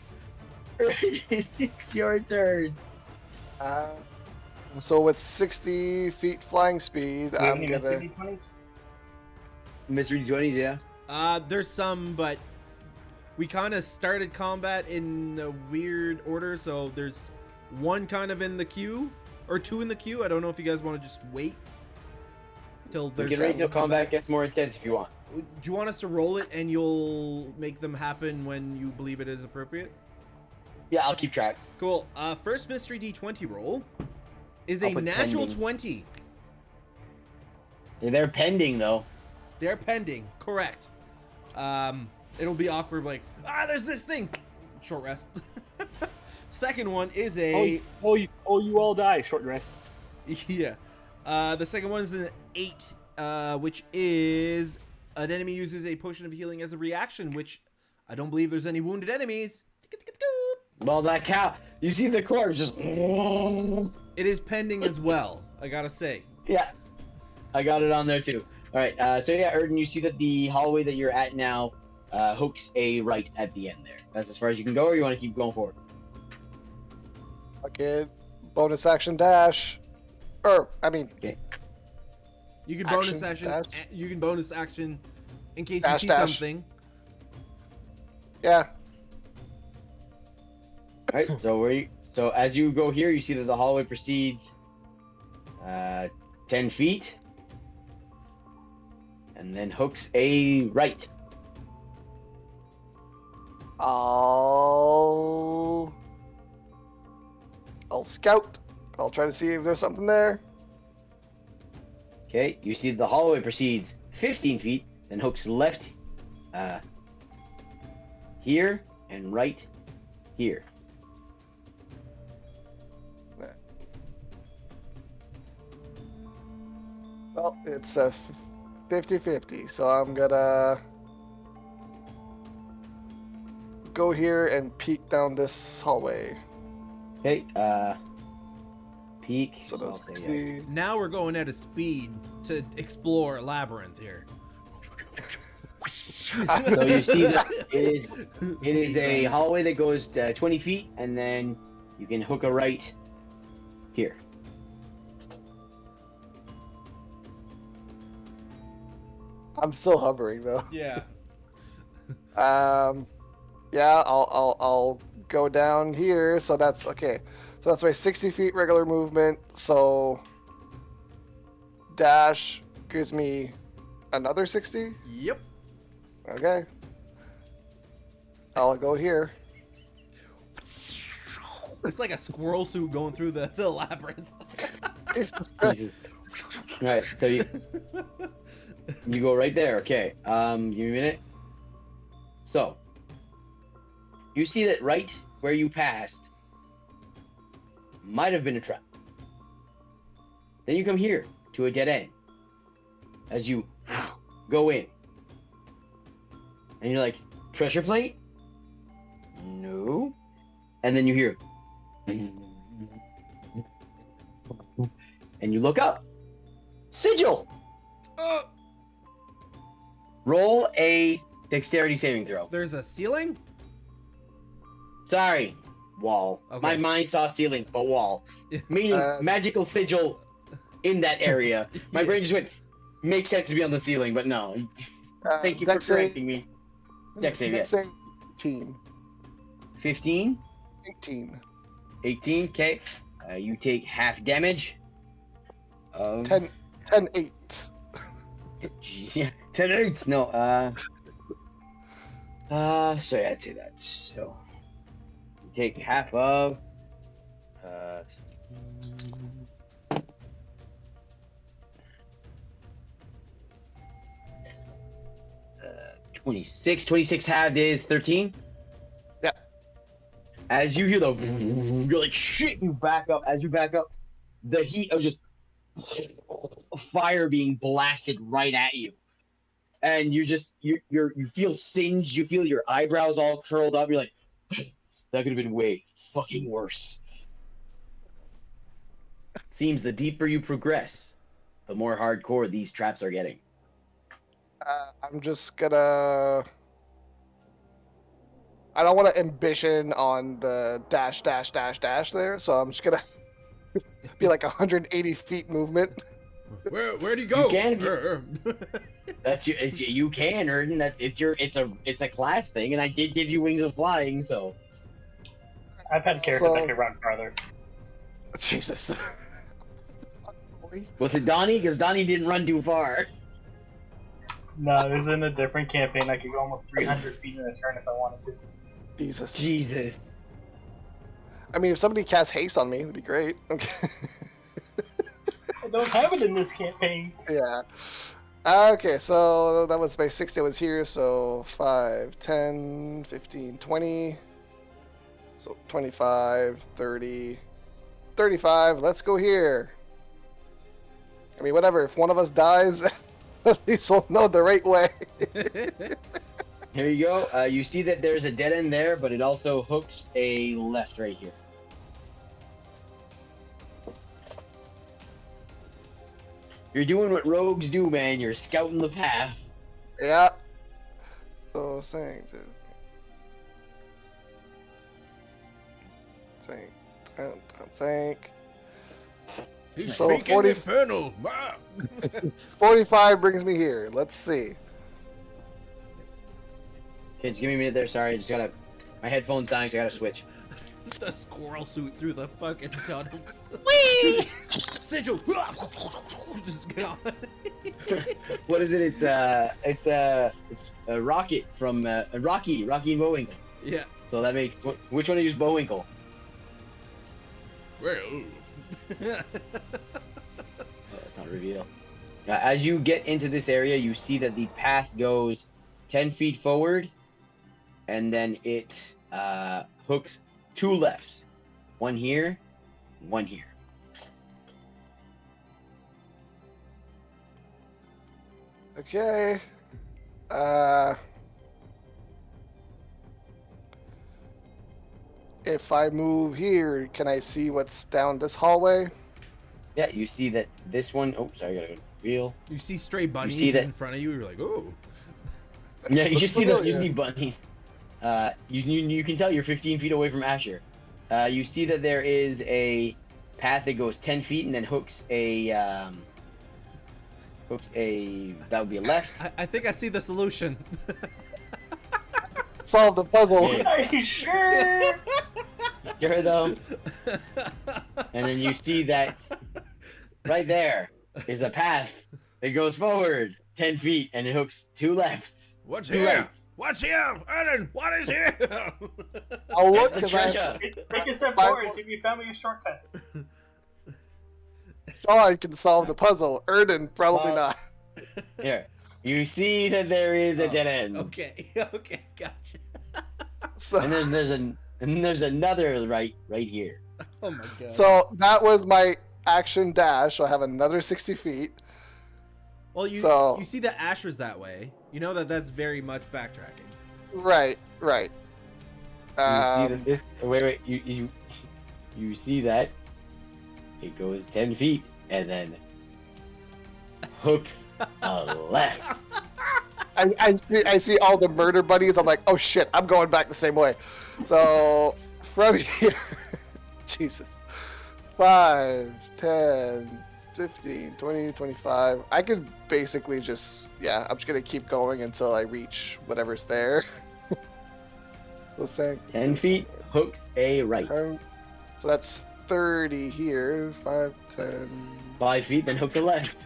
It's your turn. So with 60 feet flying speed, I'm gonna. Mystery 20s, yeah. There's some, but we kind of started combat in a weird order, so there's one kind of in the queue, or two in the queue. I don't know if you guys want to just wait till We there's. can wait till combat gets more intense if you want. Do you want us to roll it and you'll make them happen when you believe it is appropriate? Yeah, I'll keep track. Cool. First mystery D20 roll is a I'll put natural pending. 20. They're pending though. They're pending. Correct. It'll be awkward, like, there's this thing. Short rest. Second one is a... you all die. Short rest. Yeah. The second one is an 8, which is an enemy uses a potion of healing as a reaction, which I don't believe there's any wounded enemies. Well, that cow. You see the corpse just. It is pending as well, I gotta say. Yeah, I got it on there too. All right, so yeah, Erden, you see that the hallway that you're at now hooks a right at the end there. That's as far as you can go, or you want to keep going forward? Okay, bonus action dash. Okay. You can Action bonus action. dash. You can bonus action in case Dash, you see dash. something. Yeah. All right, so as you go here, you see that the hallway proceeds 10 feet, and then hooks a right. I'll scout. I'll try to see if there's something there. Okay, you see the hallway proceeds 15 feet, then hooks left here and right here. Well, it's a 50-50, so I'm gonna go here and peek down this hallway. Okay, peek. So I'll that's say, 60. Now we're going at a speed to explore Labyrinth here. So you see that it is a hallway that goes 20 feet, and then you can hook a right here. I'm still hovering though. Yeah. Yeah, I'll go down here. So that's okay. So that's my 60 feet regular movement. So dash gives me another 60. Yep. Okay. I'll go here. It's like a squirrel suit going through the labyrinth. Jesus. All right, so you go right there. Okay. Give me a minute. So you see that right where you passed might have been a trap. Then you come here to a dead end. As you go in, and you're like, pressure plate? No. And then you hear, and you look up. Sigil. Roll a dexterity saving throw. There's a ceiling? Sorry, wall. Okay. My mind saw ceiling, but wall. Meaning magical sigil in that area. My Yeah. brain just went, makes sense to be on the ceiling, but no. Thank you for Dex save- correcting me. Dex save, Dex yes. save 18. 15, 18. 18, okay. You take half damage. 10 8. Yeah, 10 8s. No, sorry, I'd say that. So, you take half of, 26 halved is 13. Yeah. As you hear the, you're like, shit, you back up. As you back up, the heat of just fire being blasted right at you. And you feel singed, you feel your eyebrows all curled up. You're like, that could have been way fucking worse. Seems the deeper you progress, the more hardcore these traps are getting. I'm just gonna. I don't want to ambition on the dash there, so I'm just gonna be like 180 feet movement. Where'd he go? You can if you can, Erden. It's a class thing, and I did give you wings of flying, so. I've had characters So- that can run farther. Jesus. Was it Donnie? Because Donnie didn't run too far. No, it was in a different campaign. I could go almost 300 feet in a turn if I wanted to. Jesus. Jesus. I mean, if somebody casts haste on me, that'd be great. Okay. I don't have it in this campaign. Yeah. Okay, so that was my 60 was here, so 5, 10, 15, 20. So 25, 30, 35. Let's go here. I mean, whatever. If one of us dies, At least we'll know the right way. Here you go. You see that there's a dead end there, but it also hooks a left right here. You're doing what rogues do, man. You're scouting the path. Yeah. So saying. Think. He's So speaking 40 infernal. Ah. 45 brings me here. Let's see. Okay, just give me a minute there. Sorry, I just gotta. My headphone's dying, so I gotta switch. The squirrel suit through the fucking tunnels. Whee! Sigil. Just gone. What is it? It's a rocket from Rocky and Bullwinkle. Yeah. So that makes which one to use Bullwinkle? Well. Oh, that's not a reveal. As you get into this area, you see that the path goes 10 feet forward, and then it hooks 2 lefts. One here, one here. Okay. If I move here, can I see what's down this hallway? Yeah, you see that this one. Oh, sorry, I gotta go reveal. You see stray bunnies see that- in front of you. You're like, oh. Yeah, you just see familiar. you see bunnies. You can tell you're 15 feet away from Asher. You see that there is a path that goes 10 feet and then hooks a that would be a left. I think I see the solution. Solve the puzzle. Yeah. Are you sure? Sure though. And then you see that right there is a path that goes forward 10 feet and it hooks 2 lefts. What's 2 here? rights. What's here? Ellen, what is here? I'll look The because I. treasure. Make a step forward, see if you found me a shortcut. Sean can solve the puzzle. Erden, probably Uh, not. Here. You see that there is a dead end. Okay, okay, gotcha. So, And then there's another right here. Oh my god. so that was my action dash. So I have another 60 feet. well, you so- you see that Asher's that way. You know that's very much backtracking. Right, right. You see that this wait, you see that it goes 10 feet and then hooks a left. I see all the murder buddies. I'm like, oh shit, I'm going back the same way. So from here, Jesus, 5, 10, 15, 20, 25. I could basically just, yeah, I'm just gonna keep going until I reach whatever's there. So saying 10 feet hooks a right. So that's 30 here. 5, 10. 5 feet then hooks a left.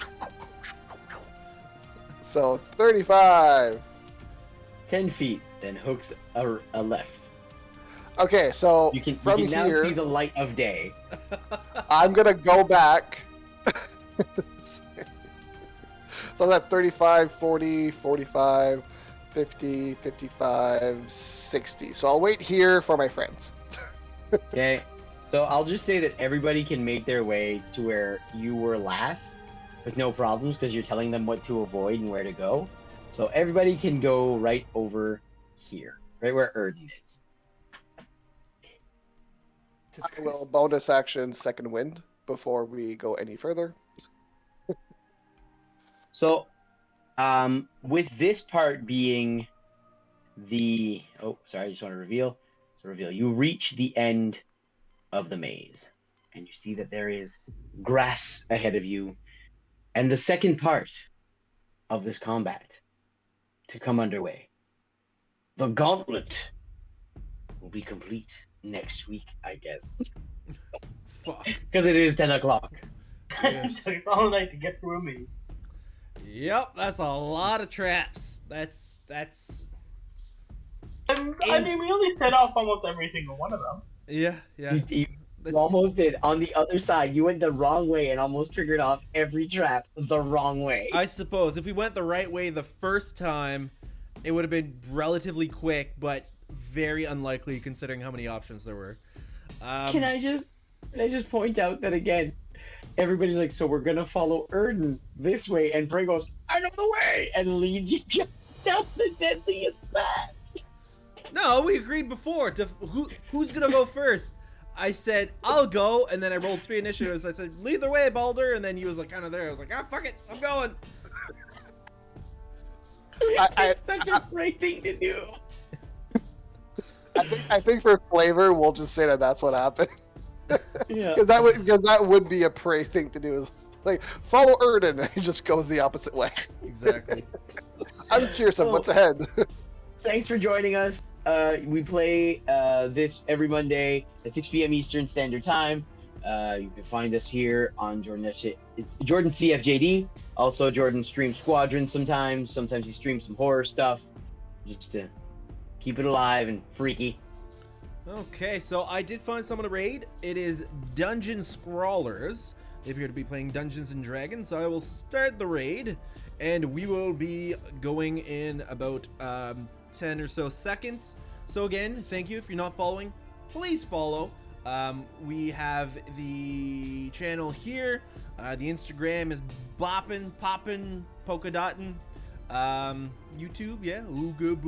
So 35. 10 feet then hooks a left. Okay, so You from can now here, see the light of day. I'm gonna go back. So that 35, 40, 45, 50, 55, 60. So I'll wait here for my friends. Okay. So I'll just say that everybody can make their way to where you were last with no problems because you're telling them what to avoid and where to go. So everybody can go right over here, right where Erden is. I will bonus action second wind before we go any further. So, with this part being the I just want to reveal. So reveal. You reach the end of the maze, and you see that there is grass ahead of you, and the second part of this combat to come underway. The gauntlet will be complete next week, I guess, Fuck. because it is 10 o'clock. Yes. Took all night to get through a maze. Yep, that's a lot of traps. That's I mean, we only set off almost every single one of them. yeah. You That's- almost did. On the other side, you went the wrong way and almost triggered off every trap the wrong way. I suppose if we went the right way the first time, it would have been relatively quick, but very unlikely considering how many options there were. Can I just point out that again, everybody's like, so we're gonna follow Erden this way, and Bray goes, I know the way, and leads you guys down the deadliest path. No, we agreed before. Who's gonna go first? I said I'll go, and then I rolled 3 initiatives. I said lead the way, Baldur, and then he was like kind of there. I was like, ah, fuck it, I'm going. It's such a great thing to do. I think for flavor, we'll just say that that's what happened. Yeah. Because that would be a prey thing to do. Is like follow Erden, and he just goes the opposite way. Exactly. I'm curious of what's ahead. Thanks for joining us. We play this every Monday at 6 p.m. Eastern Standard Time. You can find us here on Jordan CFJD. Also, Jordan streams Squadron sometimes. Sometimes he streams some horror stuff, just to keep it alive and freaky. Okay, so I did find someone to raid. It is Dungeon Scrawlers. They appear to be playing Dungeons and Dragons, so I will start the raid, and we will be going in about 10 or so seconds. So again, thank you. If you're not following, please follow. We have the channel here. The Instagram is boppin', poppin', polka dottin'. YouTube, yeah, ooga boo.